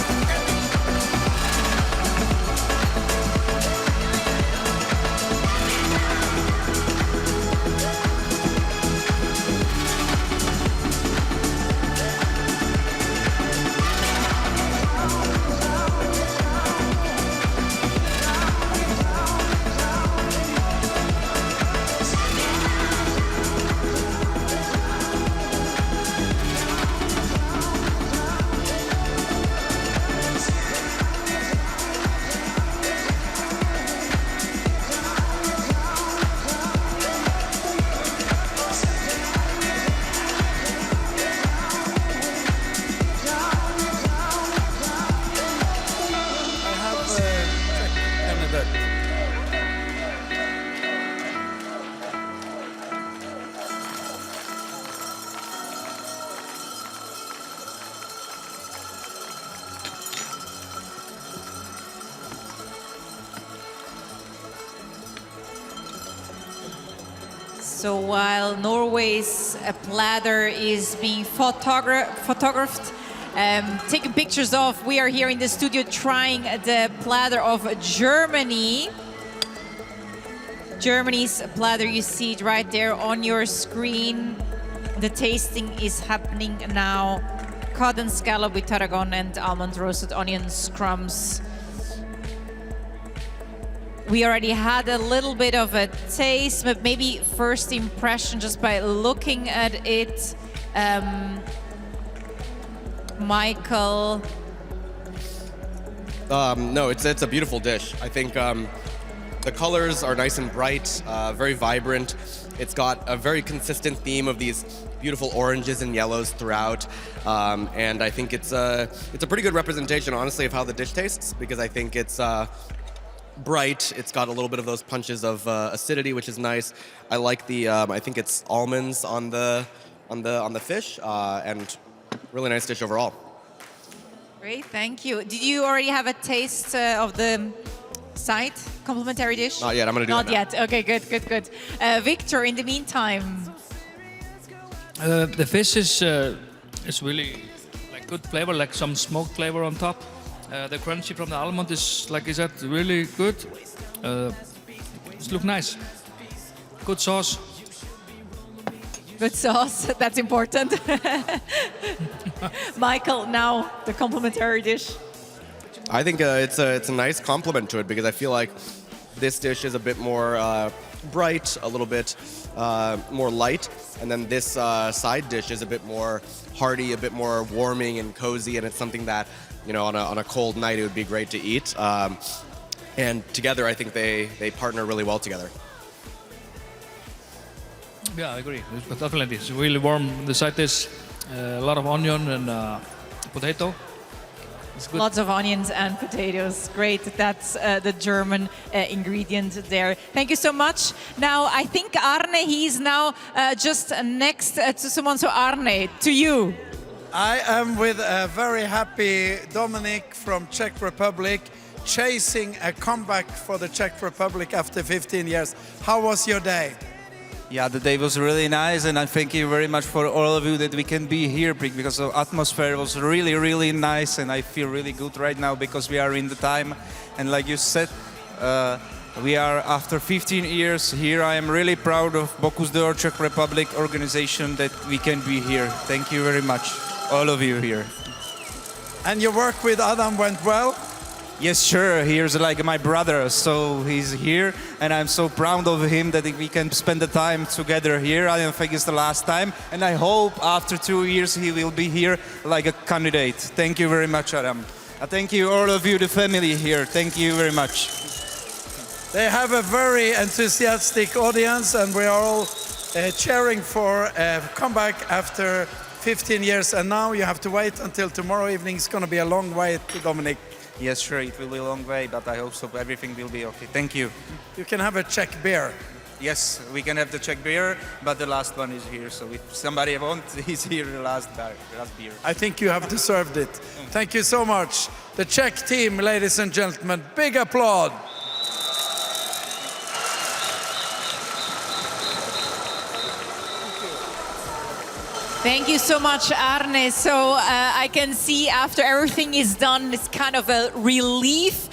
Speaker 5: So while Norway's platter is being photographed, taken pictures of, we are here in the studio trying the platter of Germany. Germany's platter, you see it right there on your screen. The tasting is happening now. Cod and scallop with tarragon and almond roasted onion crumbs. We already had a little bit of a taste, but maybe first impression just by looking at it. Michael?
Speaker 15: No, it's a beautiful dish. I think the colors are nice and bright, very vibrant. It's got a very consistent theme of these beautiful oranges and yellows throughout, and I think it's a pretty good representation, honestly, of how the dish tastes, because I think it's bright. It's got a little bit of those punches of acidity, which is nice. I like the I think it's almonds on the fish, and really nice dish overall.
Speaker 5: Great, thank you. Did you already have a taste of the side complimentary dish?
Speaker 15: Not yet. I'm gonna do that
Speaker 5: Not yet. Okay, good. Victor, in the meantime.
Speaker 14: The fish is really like good flavor, like some smoked flavor on top. The crunchy from the almond is, like I said, really good. It looks nice. Good sauce.
Speaker 5: Good sauce, that's important. Michael, now the complimentary dish.
Speaker 15: I think it's a nice compliment to it, because I feel like this dish is a bit more bright, a little bit more light, and then this side dish is a bit more hearty, a bit more warming and cozy, and it's something that, you know, on a cold night it would be great to eat. And together I think they partner really well together.
Speaker 14: Yeah, I agree. But definitely, it's really warm. The side dish, a lot of onion and potato. It's good.
Speaker 5: Lots of onions and potatoes. Great, that's the German ingredient there. Thank you so much. Now, I think Arne, he's now just next to someone. So Arne, to you.
Speaker 6: I am with a very happy Dominic from Czech Republic, chasing a comeback for the Czech Republic after 15 years. How was your day?
Speaker 18: Yeah, the day was really nice, and I thank you very much for all of you that we can be here, because the atmosphere was really, really nice, and I feel really good right now because we are in the time. And like you said, we are after 15 years here. I am really proud of Bocuse d'Or Czech Republic organization that we can be here. Thank you very much, all of you here.
Speaker 6: And your work with Adam went well?
Speaker 18: Yes, sure. Here's like my brother, so he's here, and I'm so proud of him that we can spend the time together here. I don't think it's the last time, and I hope after 2 years he will be here like a candidate. Thank you very much, Adam. Thank you, all of you, the family here. Thank you very much.
Speaker 6: They have a very enthusiastic audience, and we are all cheering for a comeback after 15 years. And now you have to wait until tomorrow evening. It's going to be a long wait, Dominic.
Speaker 18: Yes, sure, it will be a long way, but I hope so everything will be okay. Thank you.
Speaker 6: You can have a Czech beer.
Speaker 18: Yes, we can have the Czech beer, but the last one is here. So if somebody wants, he's here, the last beer.
Speaker 6: I think you have deserved it. Thank you so much. The Czech team, ladies and gentlemen, big applaud.
Speaker 5: Thank you so much, Arne. So I can see after everything is done, it's kind of a relief.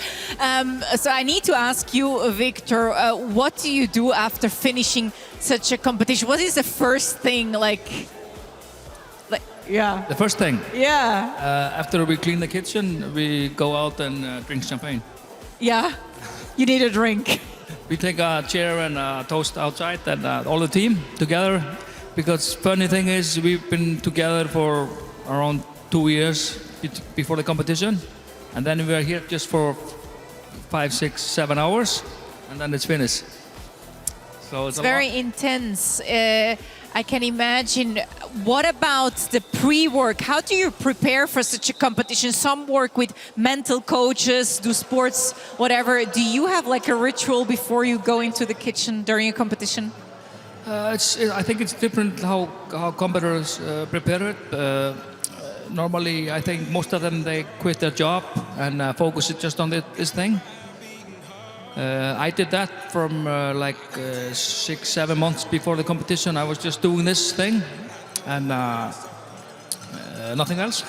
Speaker 5: So I need to ask you, Victor, what do you do after finishing such a competition? What is the first thing, yeah?
Speaker 14: The first thing?
Speaker 5: Yeah.
Speaker 14: After we clean the kitchen, we go out and drink champagne.
Speaker 5: Yeah? You need a drink.
Speaker 14: We take a chair and a toast outside, and all the team together. Because funny thing is, we've been together for around 2 years before the competition, and then we are here just for 5, 6, 7 hours, and then it's finished. So it's
Speaker 5: very intense. I can imagine. What about the pre-work? How do you prepare for such a competition? Some work with mental coaches, do sports, whatever. Do you have like a ritual before you go into the kitchen during a competition?
Speaker 14: I think it's different how competitors prepare it. Normally, I think most of them, they quit their job and focus it just on this thing. I did that from 6, 7 months before the competition. I was just doing this thing and nothing else.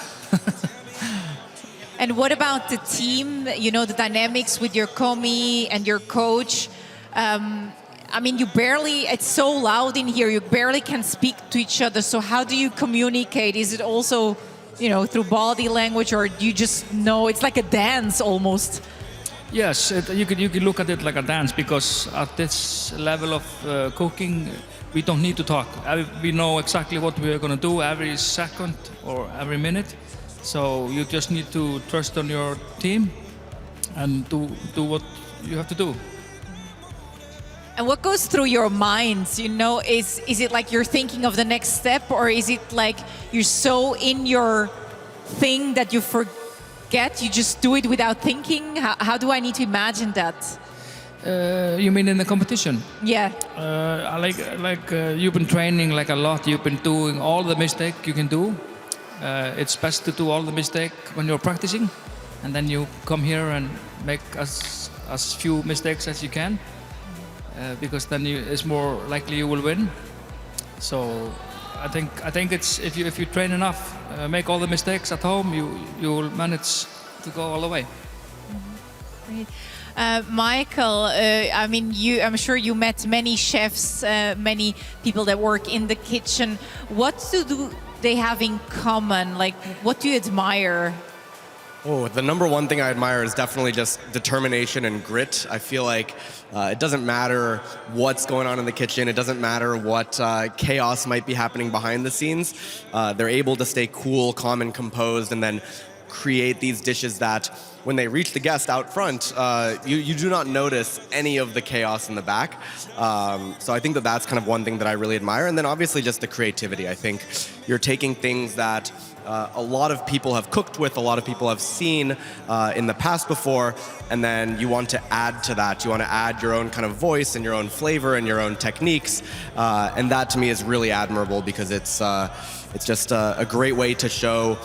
Speaker 5: And what about the team? You know, the dynamics with your commie and your coach. I mean, it's so loud in here, you barely can speak to each other. So how do you communicate? Is it also, through body language, or do you just know? It's like a dance almost.
Speaker 14: Yes, you could look at it like a dance, because at this level of cooking, we don't need to talk. We know exactly what we are going to do every second or every minute. So you just need to trust on your team and do what you have to do.
Speaker 5: And what goes through your minds, is it like you're thinking of the next step, or is it like you're so in your thing that you forget, you just do it without thinking? How do I need to imagine that?
Speaker 14: You mean in the competition?
Speaker 5: Yeah.
Speaker 14: You've been training like a lot, you've been doing all the mistakes you can do. It's best to do all the mistakes when you're practicing, and then you come here and make as few mistakes as you can. Because then it's more likely you will win. So I think it's if you train enough, make all the mistakes at home, you will manage to go all the way.
Speaker 5: Michael, I'm sure you met many chefs, many people that work in the kitchen. What do they have in common? Like, what do you admire?
Speaker 15: Oh, the number one thing I admire is definitely just determination and grit. I feel like it doesn't matter what's going on in the kitchen. It doesn't matter what chaos might be happening behind the scenes. They're able to stay cool, calm, and composed, and then create these dishes that, when they reach the guest out front, you do not notice any of the chaos in the back. So I think that's kind of one thing that I really admire. And then obviously just the creativity. I think you're taking things that a lot of people have cooked with, a lot of people have seen in the past before, and then you want to add to that. You want to add your own kind of voice and your own flavor and your own techniques, and that to me is really admirable, because it's just a great way to show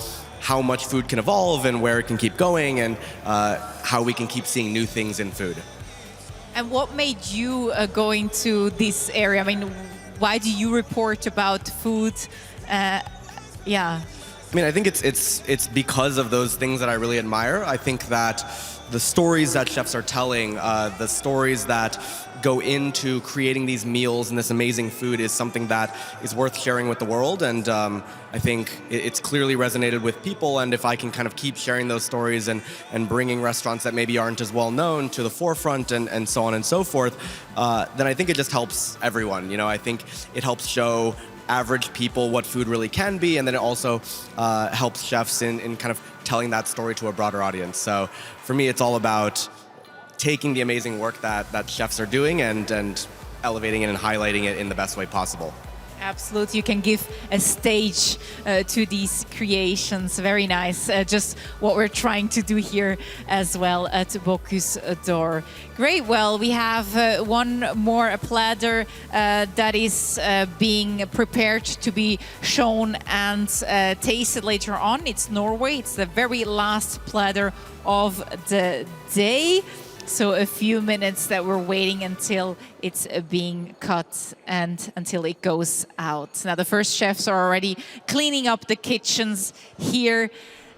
Speaker 15: how much food can evolve and where it can keep going, and how we can keep seeing new things in food.
Speaker 5: And what made you go into this area? I mean, why do you report about food? Yeah.
Speaker 15: I mean, I think it's because of those things that I really admire. I think that the stories that chefs are telling, the stories that go into creating these meals and this amazing food is something that is worth sharing with the world. And I think it's clearly resonated with people. And if I can kind of keep sharing those stories and bringing restaurants that maybe aren't as well known to the forefront and so on and so forth, then I think it just helps everyone. I think it helps show average people what food really can be, and then it also helps chefs in kind of telling that story to a broader audience. So for me, it's all about taking the amazing work that chefs are doing and elevating it and highlighting it in the best way possible.
Speaker 5: Absolutely, you can give a stage to these creations. Very nice. Just what we're trying to do here as well at Bocuse d'Or. Great. Well, we have one more platter that is being prepared to be shown and tasted later on. It's Norway. It's the very last platter of the day. So a few minutes that we're waiting until it's being cut and until it goes out. Now the first chefs are already cleaning up the kitchens here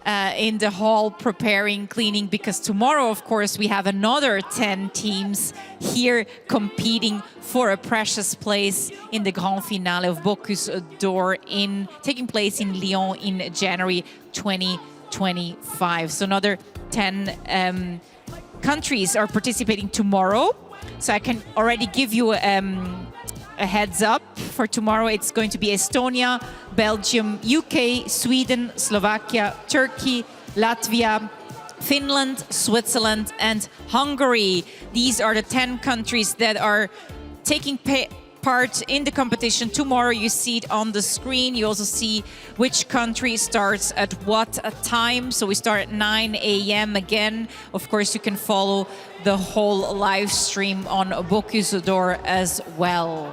Speaker 5: in the hall, preparing, cleaning, because tomorrow, of course, we have another 10 teams here competing for a precious place in the grand finale of Bocuse d'Or taking place in Lyon in January 2025. So another 10 countries are participating tomorrow, so I can already give you a heads up for tomorrow. It's going to be Estonia, Belgium, UK, Sweden, Slovakia, Turkey, Latvia, Finland, Switzerland, and Hungary. These are the 10 countries that are taking part in the competition tomorrow. You see it on the screen. You also see which country starts at what time. So we start at 9 a.m. again. Of course, you can follow the whole live stream on Bocuse d'Or as well.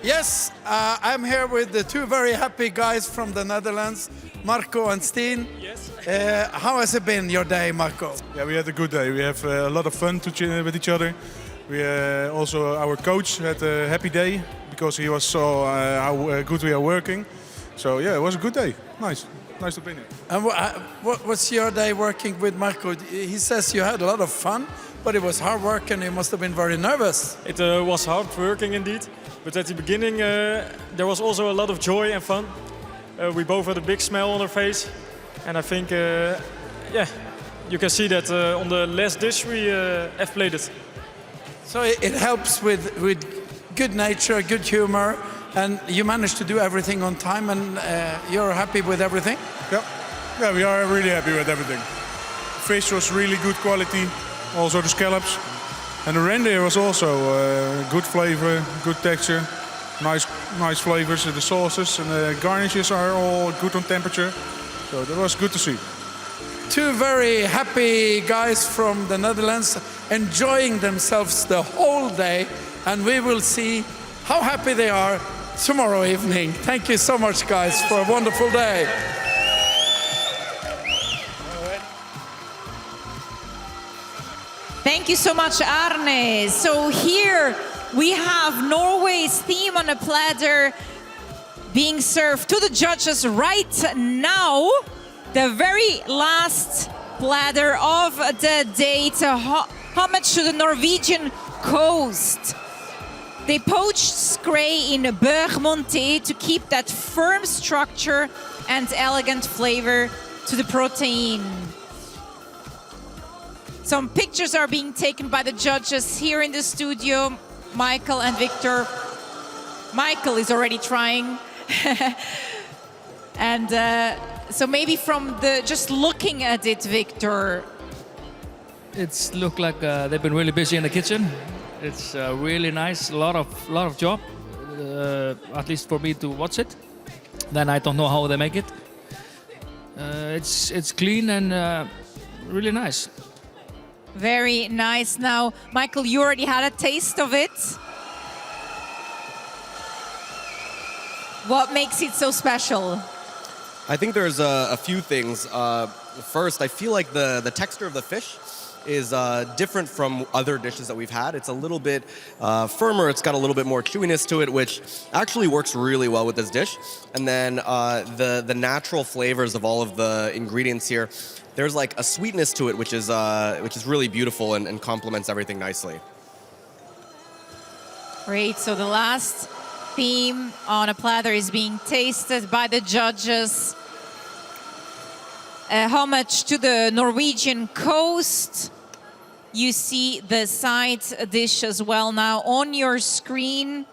Speaker 6: Yes, I'm here with the two very happy guys from the Netherlands, Marco and Steen.
Speaker 19: Yes.
Speaker 6: How has it been your day, Marco?
Speaker 19: Yeah, we had a good day. We have a lot of fun with each other. We also, our coach had a happy day because he was so how good we are working. So yeah, it was a good day. Nice to be here.
Speaker 6: And what was your day working with Marco? He says you had a lot of fun, but it was hard work and you must have been very nervous.
Speaker 20: It was hard working indeed, but at the beginning there was also a lot of joy and fun. We both had a big smile on our face, and I think yeah, you can see that on the last dish we have played it.
Speaker 6: So it helps with good nature, good humor, and you managed to do everything on time, and you're happy with everything?
Speaker 19: Yeah, we are really happy with everything. Fish was really good quality, also the scallops. And the reindeer was also good flavor, good texture, nice flavors. The sauces and the garnishes are all good on temperature, so that was good to see.
Speaker 6: Two very happy guys from the Netherlands enjoying themselves the whole day, and we will see how happy they are tomorrow evening. Thank you so much, guys, for a wonderful day.
Speaker 5: Thank you so much, Arne. So here we have Norway's theme on a platter being served to the judges right now. The very last platter of the day to homage to the Norwegian coast. They poached skrei in beurre monté to keep that firm structure and elegant flavor to the protein. Some pictures are being taken by the judges here in the studio. Michael and Victor. Michael is already trying. And so maybe from just looking at it, Victor.
Speaker 14: It's looked like they've been really busy in the kitchen. It's really nice, a lot of job, at least for me to watch it. Then I don't know how they make it. It's clean and really nice.
Speaker 5: Very nice. Now, Michael, you already had a taste of it. What makes it so special?
Speaker 15: I think there's a few things. First, I feel like the texture of the fish is different from other dishes that we've had. It's a little bit firmer. It's got a little bit more chewiness to it, which actually works really well with this dish. And then the natural flavors of all of the ingredients here, there's like a sweetness to it, which is really beautiful and complements everything nicely.
Speaker 5: Great. So the last theme on a platter is being tasted by the judges. A homage to the Norwegian coast. You see the side dish as well now on your screen.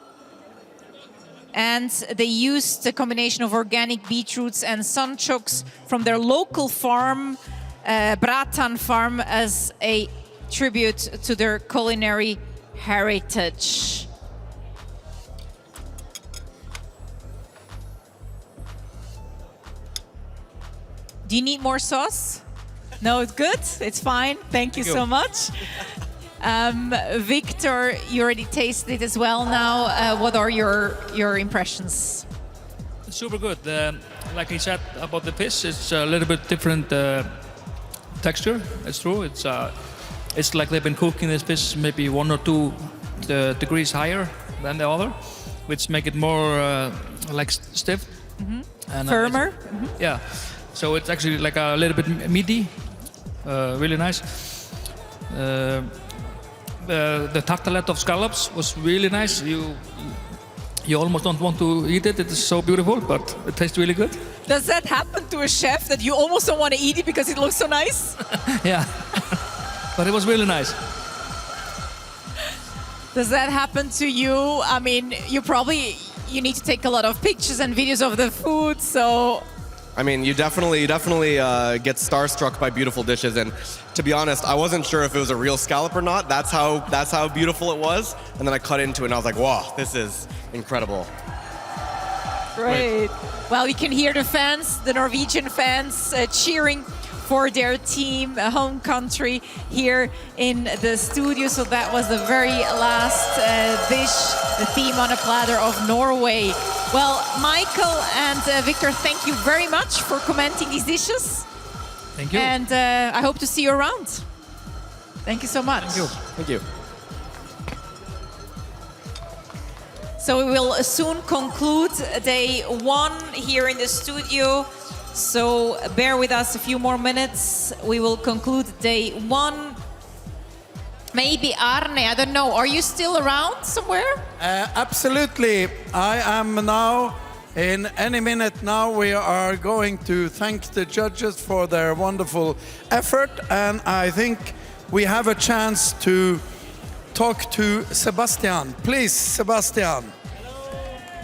Speaker 5: And they used a combination of organic beetroots and sunchokes from their local farm. Bratan farm as a tribute to their culinary heritage. Do you need more sauce? No, it's good. It's fine. Thank you so much. Victor, you already tasted it as well now. What are your impressions?
Speaker 14: Super good. Like he said about the fish, it's a little bit different texture. It's true. It's like they've been cooking this fish maybe 1 or 2 degrees higher than the other, which make it more like stiff. And,
Speaker 5: firmer.
Speaker 14: Yeah. So it's actually like a little bit meaty. Really nice. The tartelette of scallops was really nice. You almost don't want to eat it. It is so beautiful, but it tastes really good.
Speaker 5: Does that happen to a chef that you almost don't want to eat it because it looks so nice?
Speaker 14: Yeah. But it was really nice.
Speaker 5: Does that happen to you? I mean, you need to take a lot of pictures and videos of the food, so...
Speaker 15: I mean, you definitely get starstruck by beautiful dishes, and to be honest, I wasn't sure if it was a real scallop or not. That's how beautiful it was, and then I cut into it, and I was like, "Wow, this is incredible."
Speaker 5: Great. Well, you can hear the fans, the Norwegian fans, cheering for their team, home country, here in the studio. So that was the very last dish, the theme on a platter of Norway. Well, Michael and Victor, thank you very much for commenting these dishes.
Speaker 14: Thank you.
Speaker 5: And I hope to see you around. Thank you so much.
Speaker 14: Thank you.
Speaker 15: Thank you.
Speaker 5: So we will soon conclude day 1 here in the studio. So bear with us a few more minutes. We will conclude day 1. Maybe Arne, I don't know. Are you still around somewhere?
Speaker 6: Absolutely. I am now, in any minute now, we are going to thank the judges for their wonderful effort. And I think we have a chance to talk to Sebastian. Please, Sebastian.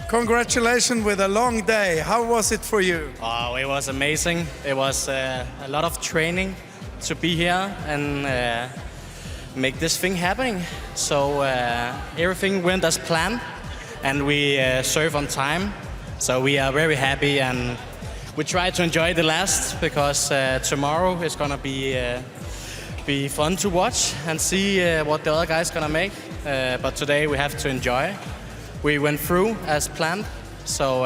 Speaker 6: Congratulations with a long day. How was it for you?
Speaker 21: Oh, it was amazing. It was a lot of training to be here and make this thing happening. So everything went as planned, and we serve on time. So we are very happy, and we try to enjoy the last, because tomorrow is gonna be fun to watch and see what the other guys gonna make. But today we have to enjoy. We went through as planned, so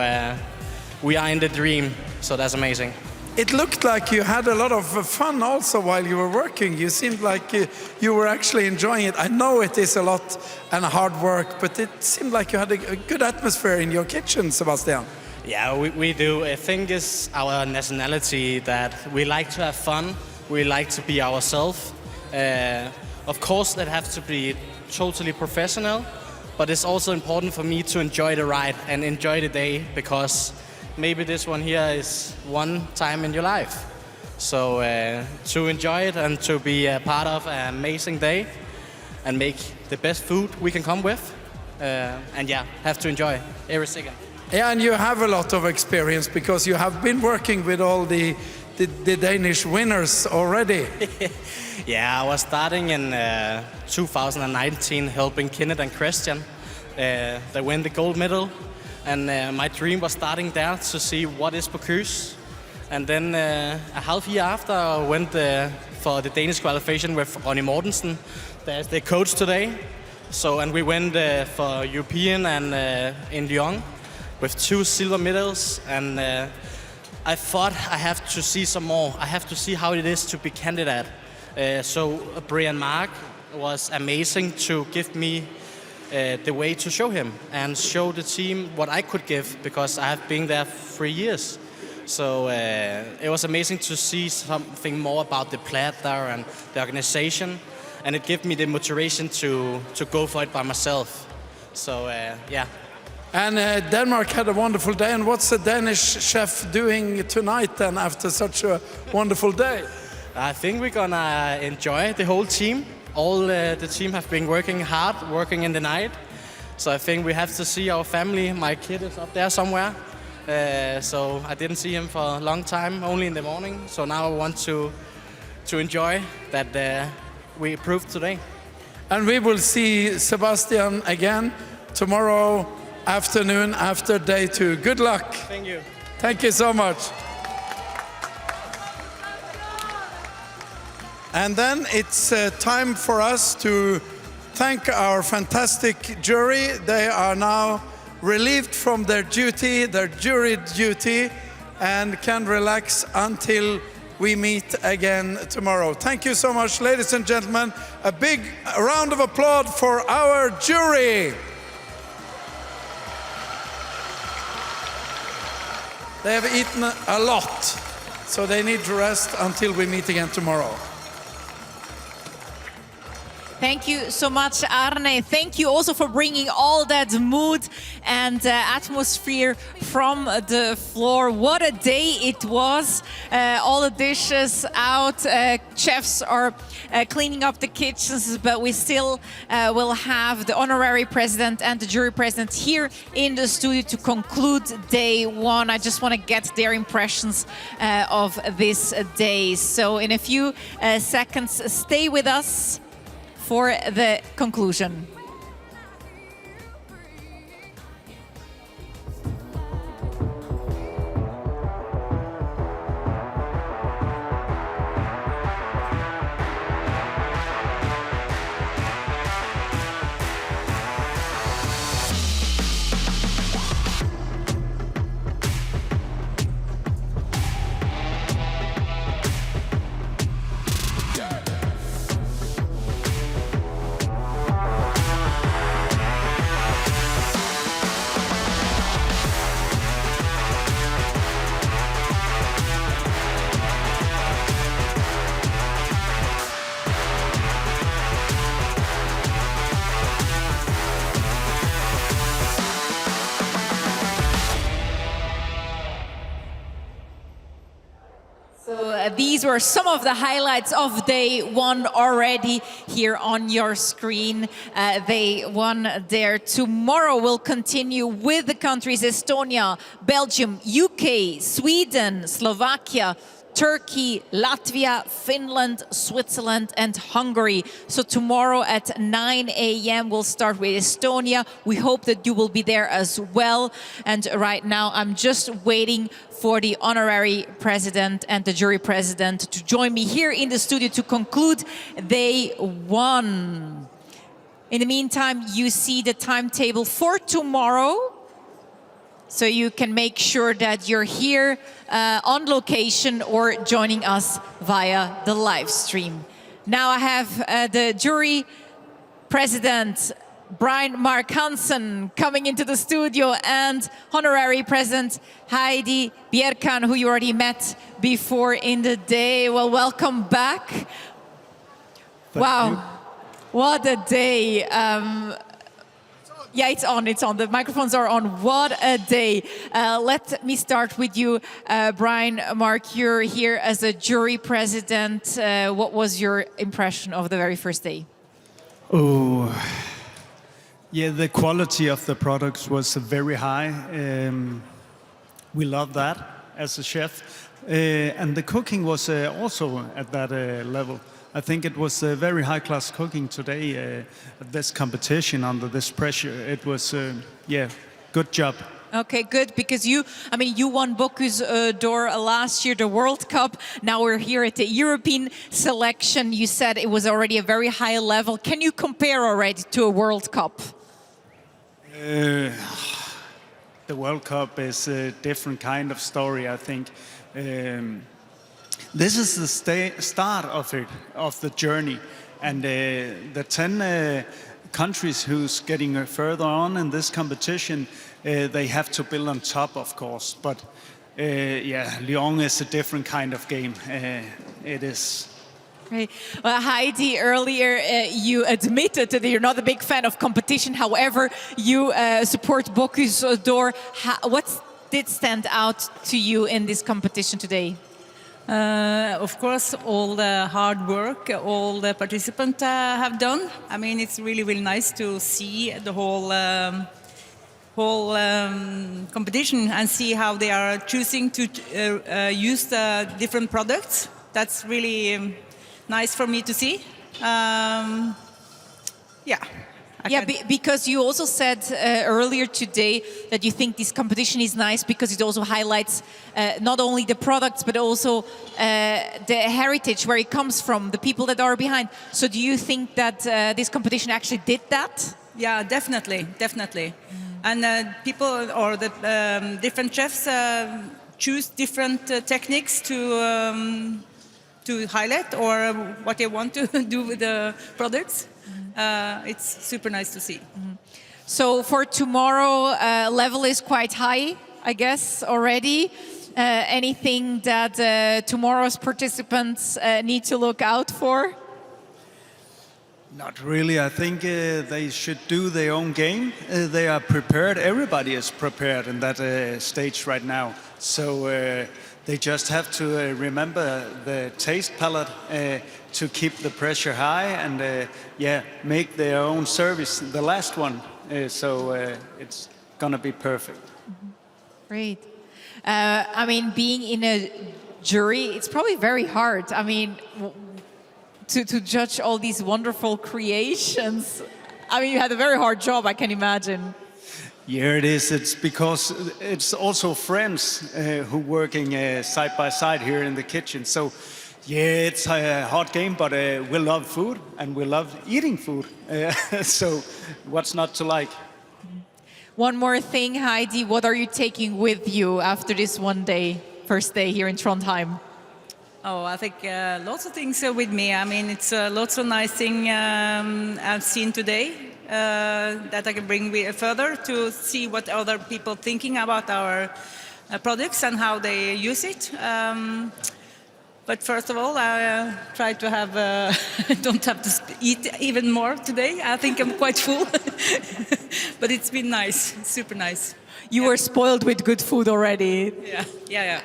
Speaker 21: we are in the dream, so that's amazing.
Speaker 6: It looked like you had a lot of fun also while you were working. You seemed like you were actually enjoying it. I know it is a lot and hard work, but it seemed like you had a good atmosphere in your kitchen, Sebastian.
Speaker 21: Yeah, we do. I think it's our nationality that we like to have fun. We like to be ourselves. Of course, that has to be totally professional. But it's also important for me to enjoy the ride and enjoy the day, because maybe this one here is one time in your life. So to enjoy it and to be a part of an amazing day and make the best food we can come with. And yeah, have to enjoy every second.
Speaker 6: Yeah, and you have a lot of experience because you have been working with all the Danish winners already.
Speaker 21: Yeah, I was starting in 2019 helping Kenneth and Christian. They win the gold medal, and my dream was starting there to see what is Bocuse. And then a half year after, I went for the Danish qualification with Ronny Mortensen, there's the coach today. So, and we went for European and in Lyon with 2 silver medals, and I thought I have to see some more. I have to see how it is to be candidate. So Brian Mark was amazing to give me the way to show him and show the team what I could give, because I have been there 3 years. So it was amazing to see something more about the Platter and the organization, and it gave me the motivation to go for it by myself. So yeah.
Speaker 6: And Denmark had a wonderful day. And what's the Danish chef doing tonight then after such a wonderful day?
Speaker 21: I think we're gonna enjoy the whole team. All the team have been working hard, working in the night. So I think we have to see our family. My kid is up there somewhere. So I didn't see him for a long time, only in the morning. So now I want to to enjoy that we proved today.
Speaker 6: And we will see Sebastian again tomorrow afternoon after day 2. Good luck.
Speaker 21: Thank you.
Speaker 6: Thank you so much. And then it's time for us to thank our fantastic jury. They are now relieved from their duty, their jury duty, and can relax until we meet again tomorrow. Thank you so much, ladies and gentlemen. A big round of applause for our jury. They have eaten a lot, so they need to rest until we meet again tomorrow.
Speaker 5: Thank you so much, Arne. Thank you also for bringing all that mood and atmosphere from the floor. What a day it was. All the dishes out. Chefs are cleaning up the kitchens, but we still will have the honorary president and the jury president here in the studio to conclude day 1. I just want to get their impressions of this day. So in a few seconds, stay with us for the conclusion. These were some of the highlights of day 1 already here on your screen. Day 1 there. Tomorrow we'll continue with the countries Estonia, Belgium, UK, Sweden, Slovakia, Turkey, Latvia, Finland, Switzerland, and Hungary. So tomorrow at 9 a.m. we'll start with Estonia. We hope that you will be there as well. And right now I'm just waiting for the honorary president and the jury president to join me here in the studio to conclude day 1. In the meantime, you see the timetable for tomorrow. So you can make sure that you're here on location or joining us via the live stream. Now I have the jury president, Brian Mark Hansen, coming into the studio, and honorary president Heidi Bjerkan, who you already met before in the day. Well, welcome back. Wow, what a day. Yeah, it's on. The microphones are on. What a day. Let me start with you, Brian Mark. You're here as a jury president. What was your impression of the very first day?
Speaker 1: Oh, yeah, the quality of the products was very high. We love that as a chef. And the cooking was also at that level. I think it was very high-class cooking today, this competition under this pressure. It was, yeah, good job.
Speaker 5: Okay, good, because you won Bocuse d'Or last year, the World Cup. Now we're here at the European selection. You said it was already a very high level. Can you compare already to a World Cup?
Speaker 1: The World Cup is a different kind of story, I think. This is the start of it, of the journey, and the 10 countries who's getting further on in this competition, they have to build on top, of course. But yeah, Lyon is a different kind of game. It is.
Speaker 5: Right. Well, Heidi, earlier you admitted that you're not a big fan of competition. However, you support Bocuse d'Or. What did stand out to you in this competition today?
Speaker 22: Of course, all the hard work all the participants have done. I mean, it's really, really nice to see the whole competition and see how they are choosing to use the different products. That's really nice for me to see.
Speaker 5: Because you also said earlier today that you think this competition is nice because it also highlights not only the products but also the heritage, where it comes from, the people that are behind. So do you think that this competition actually did that?
Speaker 22: Yeah, definitely. And people or the different chefs choose different techniques to highlight or what they want to do with the products. It's super nice to see.
Speaker 5: So for tomorrow, level is quite high, I guess, already. Anything that tomorrow's participants need to look out for?
Speaker 1: Not really. I think they should do their own game. They are prepared. Everybody is prepared in that stage right now. So they just have to remember the taste palette to keep the pressure high and make their own service the last one. So it's gonna be perfect.
Speaker 5: Great. I mean, being in a jury, it's probably very hard. I mean, to judge all these wonderful creations. I mean, you had a very hard job, I can imagine.
Speaker 1: Yeah, it is. It's because it's also friends who working side by side here in the kitchen. So, yeah, it's a hard game, but we love food and we love eating food. So, what's not to like?
Speaker 5: One more thing, Heidi, what are you taking with you after this first day here in Trondheim?
Speaker 22: Oh, I think lots of things with me. I mean, it's lots of nice things I've seen today that I can bring further to see what other people thinking about our products and how they use it. But first of all, I try to have, don't have to eat even more today. I think I'm quite full, but it's been nice, super nice.
Speaker 5: You were spoiled with good food already.
Speaker 22: Yeah.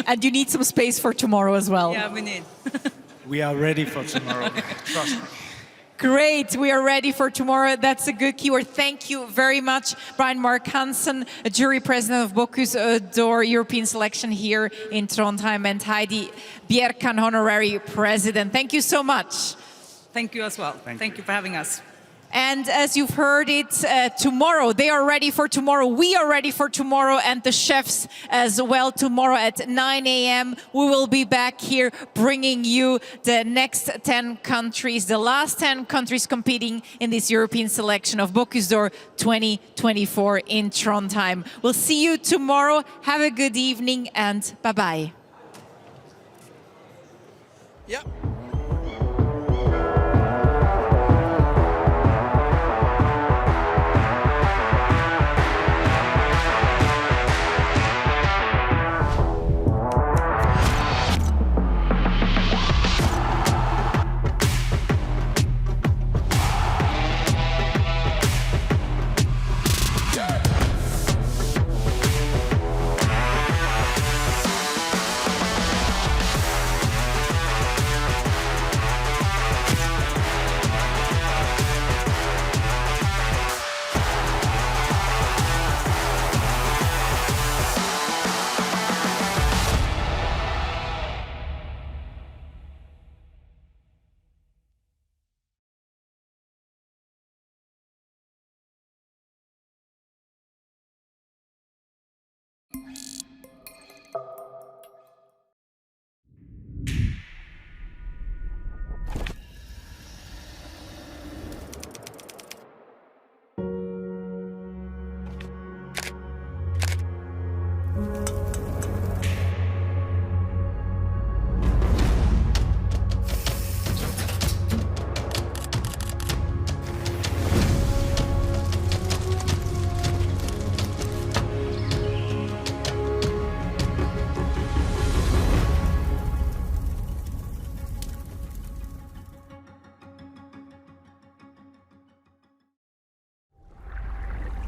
Speaker 5: And you need some space for tomorrow as well.
Speaker 22: Yeah, we need.
Speaker 1: We are ready for tomorrow, trust me.
Speaker 5: Great, we are ready for tomorrow. That's a good keyword. Thank you very much, Brian Mark Hansen, a jury president of Bocuse d'Or European selection here in Trondheim, and Heidi Bjerkan, honorary president. Thank you so much.
Speaker 22: Thank you as well. Thank you for having us.
Speaker 5: And as you've heard it, tomorrow, they are ready for tomorrow. We are ready for tomorrow, and the chefs as well. Tomorrow at 9 a.m., we will be back here bringing you the next 10 countries, the last 10 countries competing in this European selection of Bocuse d'Or 2024 in Trondheim. We'll see you tomorrow. Have a good evening, and bye-bye.
Speaker 6: Yeah.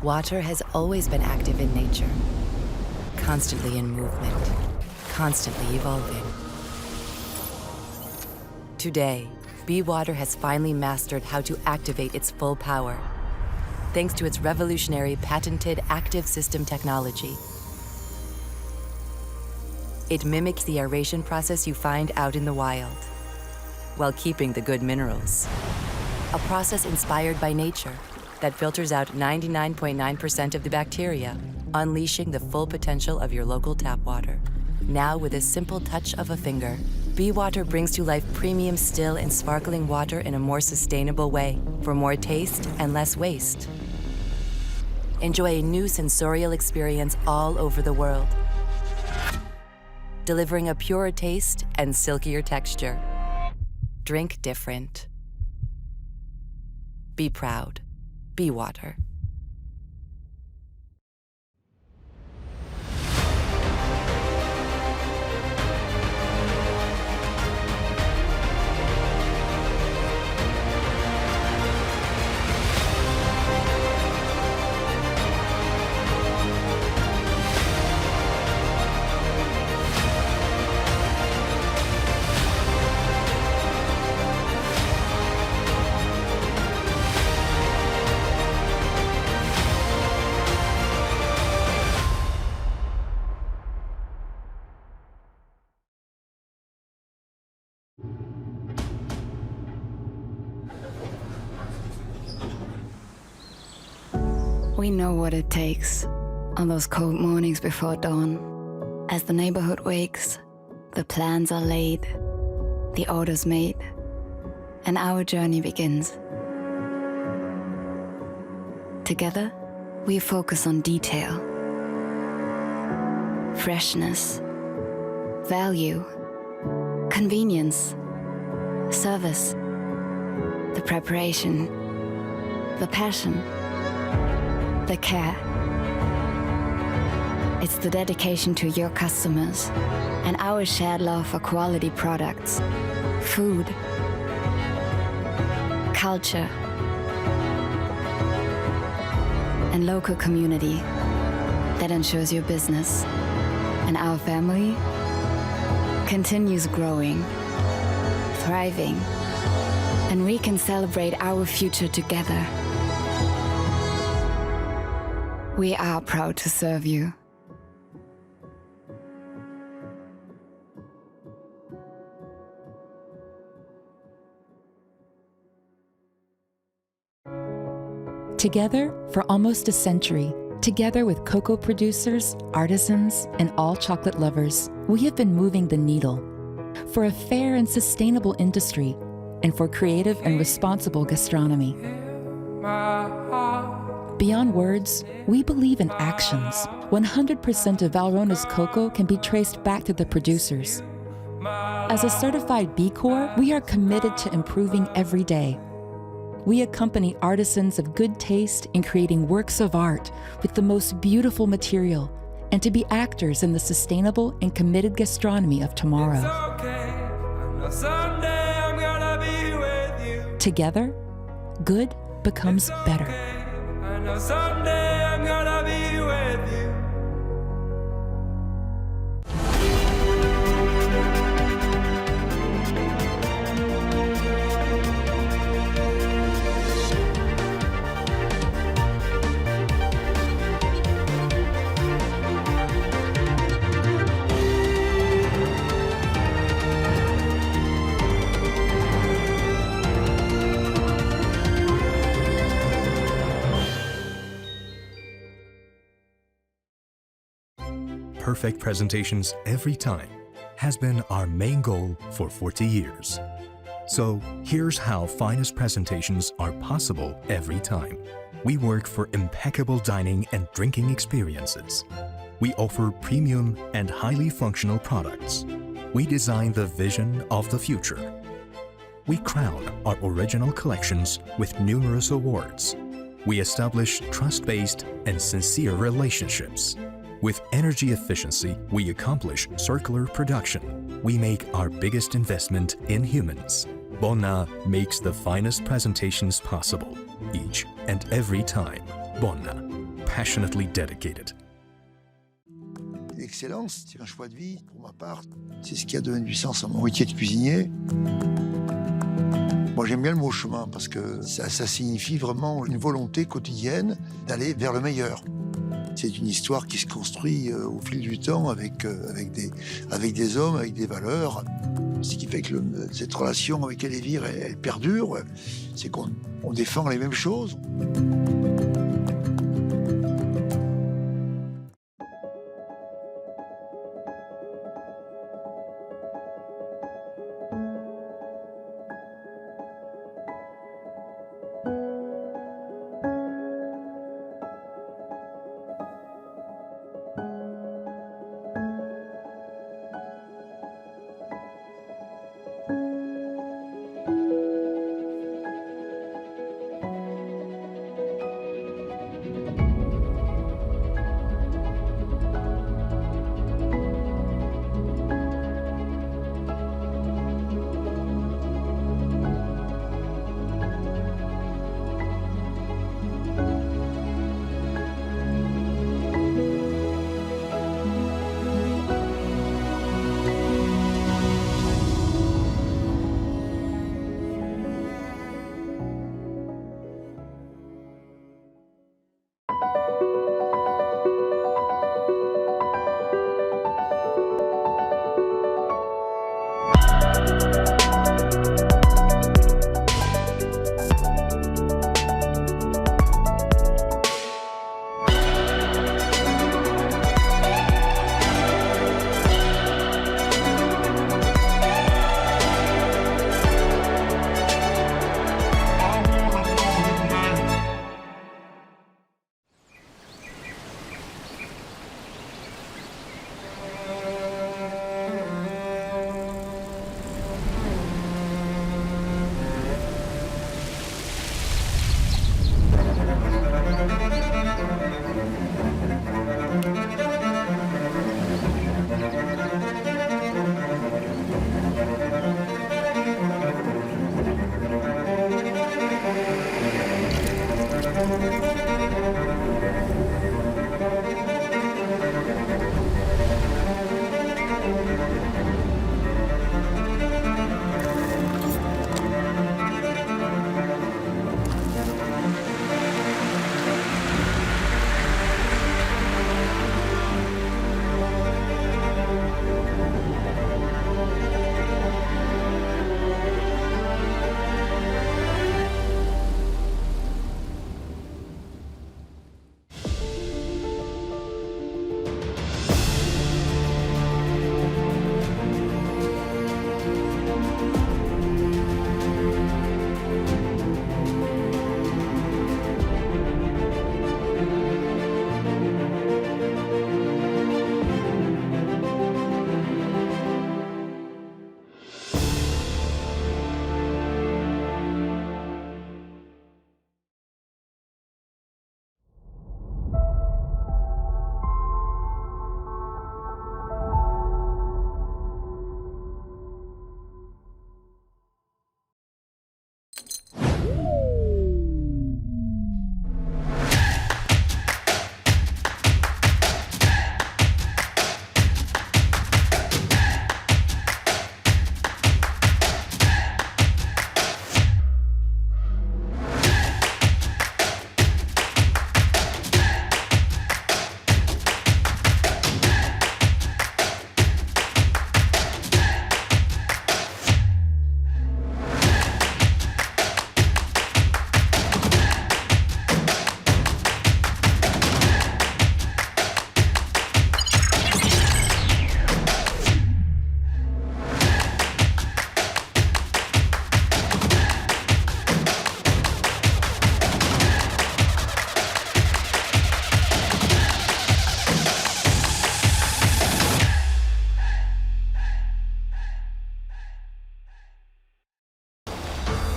Speaker 2: Water has always been active in nature, constantly in movement, constantly evolving. Today, Be Water has finally mastered how to activate its full power, thanks to its revolutionary patented active system technology. It mimics the aeration process you find out in the wild. while keeping the good minerals. A process inspired by nature that filters out 99.9% of the bacteria, unleashing the full potential of your local tap water. Now with a simple touch of a finger, BeWater brings to life premium still and sparkling water in a more sustainable way for more taste and less waste. Enjoy a new sensorial experience all over the world, delivering a purer taste and silkier texture. Drink different. Be proud. BeWater.
Speaker 3: We know what it takes on those cold mornings before dawn. As the neighborhood wakes, the plans are laid, the orders made, and our journey begins. Together, we focus on detail, freshness, value, convenience, service, the preparation, the passion, the care. It's the dedication to your customers and our shared love for quality products, food, culture, and local community that ensures your business and our family continues growing, thriving, and we can celebrate our future together. We are proud to serve you.
Speaker 4: Together for almost a century, together with cocoa producers, artisans, and all chocolate lovers, we have been moving the needle for a fair and sustainable industry and for creative and responsible gastronomy. Beyond words, we believe in actions. 100% of Valrona's cocoa can be traced back to the producers. As a certified B Corp, we are committed to improving every day. We accompany artisans of good taste in creating works of art with the most beautiful material and to be actors in the sustainable and committed gastronomy of tomorrow. Together, good becomes better.
Speaker 23: Someday I'm gonna be with you.
Speaker 24: Perfect presentations every time has been our main goal for 40 years. So here's how finest presentations are possible every time. We work for impeccable dining and drinking experiences. We offer premium and highly functional products. We design the vision of the future. We crown our original collections with numerous awards. We establish trust-based and sincere relationships. With energy efficiency, we accomplish circular production. We make our biggest investment in humans. Bonna makes the finest presentations possible, each and every time. Bonna, passionately dedicated.
Speaker 25: L'excellence, c'est un choix de vie, pour ma part. C'est ce qui a donné du sens à mon métier de cuisinier. Moi, j'aime bien le mot chemin parce que ça signifie vraiment une volonté quotidienne d'aller vers le meilleur. C'est une histoire qui se construit au fil du temps avec des hommes, avec des valeurs. Ce qui fait que cette relation avec Elvire, elle perdure, c'est qu'on défend les mêmes choses.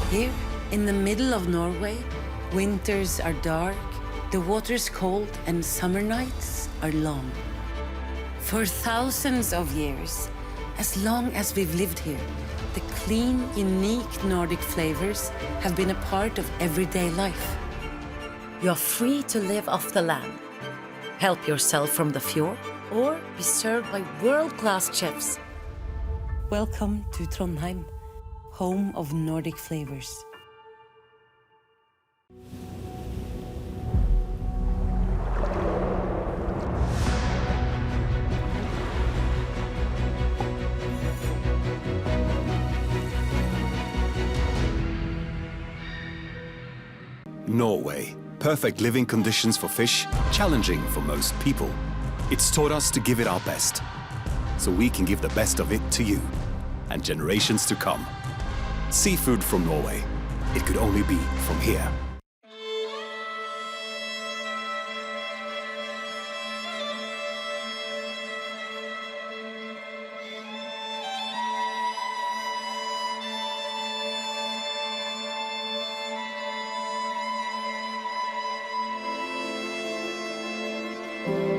Speaker 7: Here, in the middle of Norway, winters are dark, the water's cold, and summer nights are long. For thousands of years, as long as we've lived here, the clean, unique Nordic flavors have been a part of everyday life. You're free to live off the land, help yourself from the fjord, or be served by world-class chefs. Welcome to Trondheim, home of Nordic flavors.
Speaker 8: Norway. Perfect living conditions for fish, challenging for most people. It's taught us to give it our best, so we can give the best of it to you and generations to come. Seafood from Norway. It could only be from here.
Speaker 9: Thank you.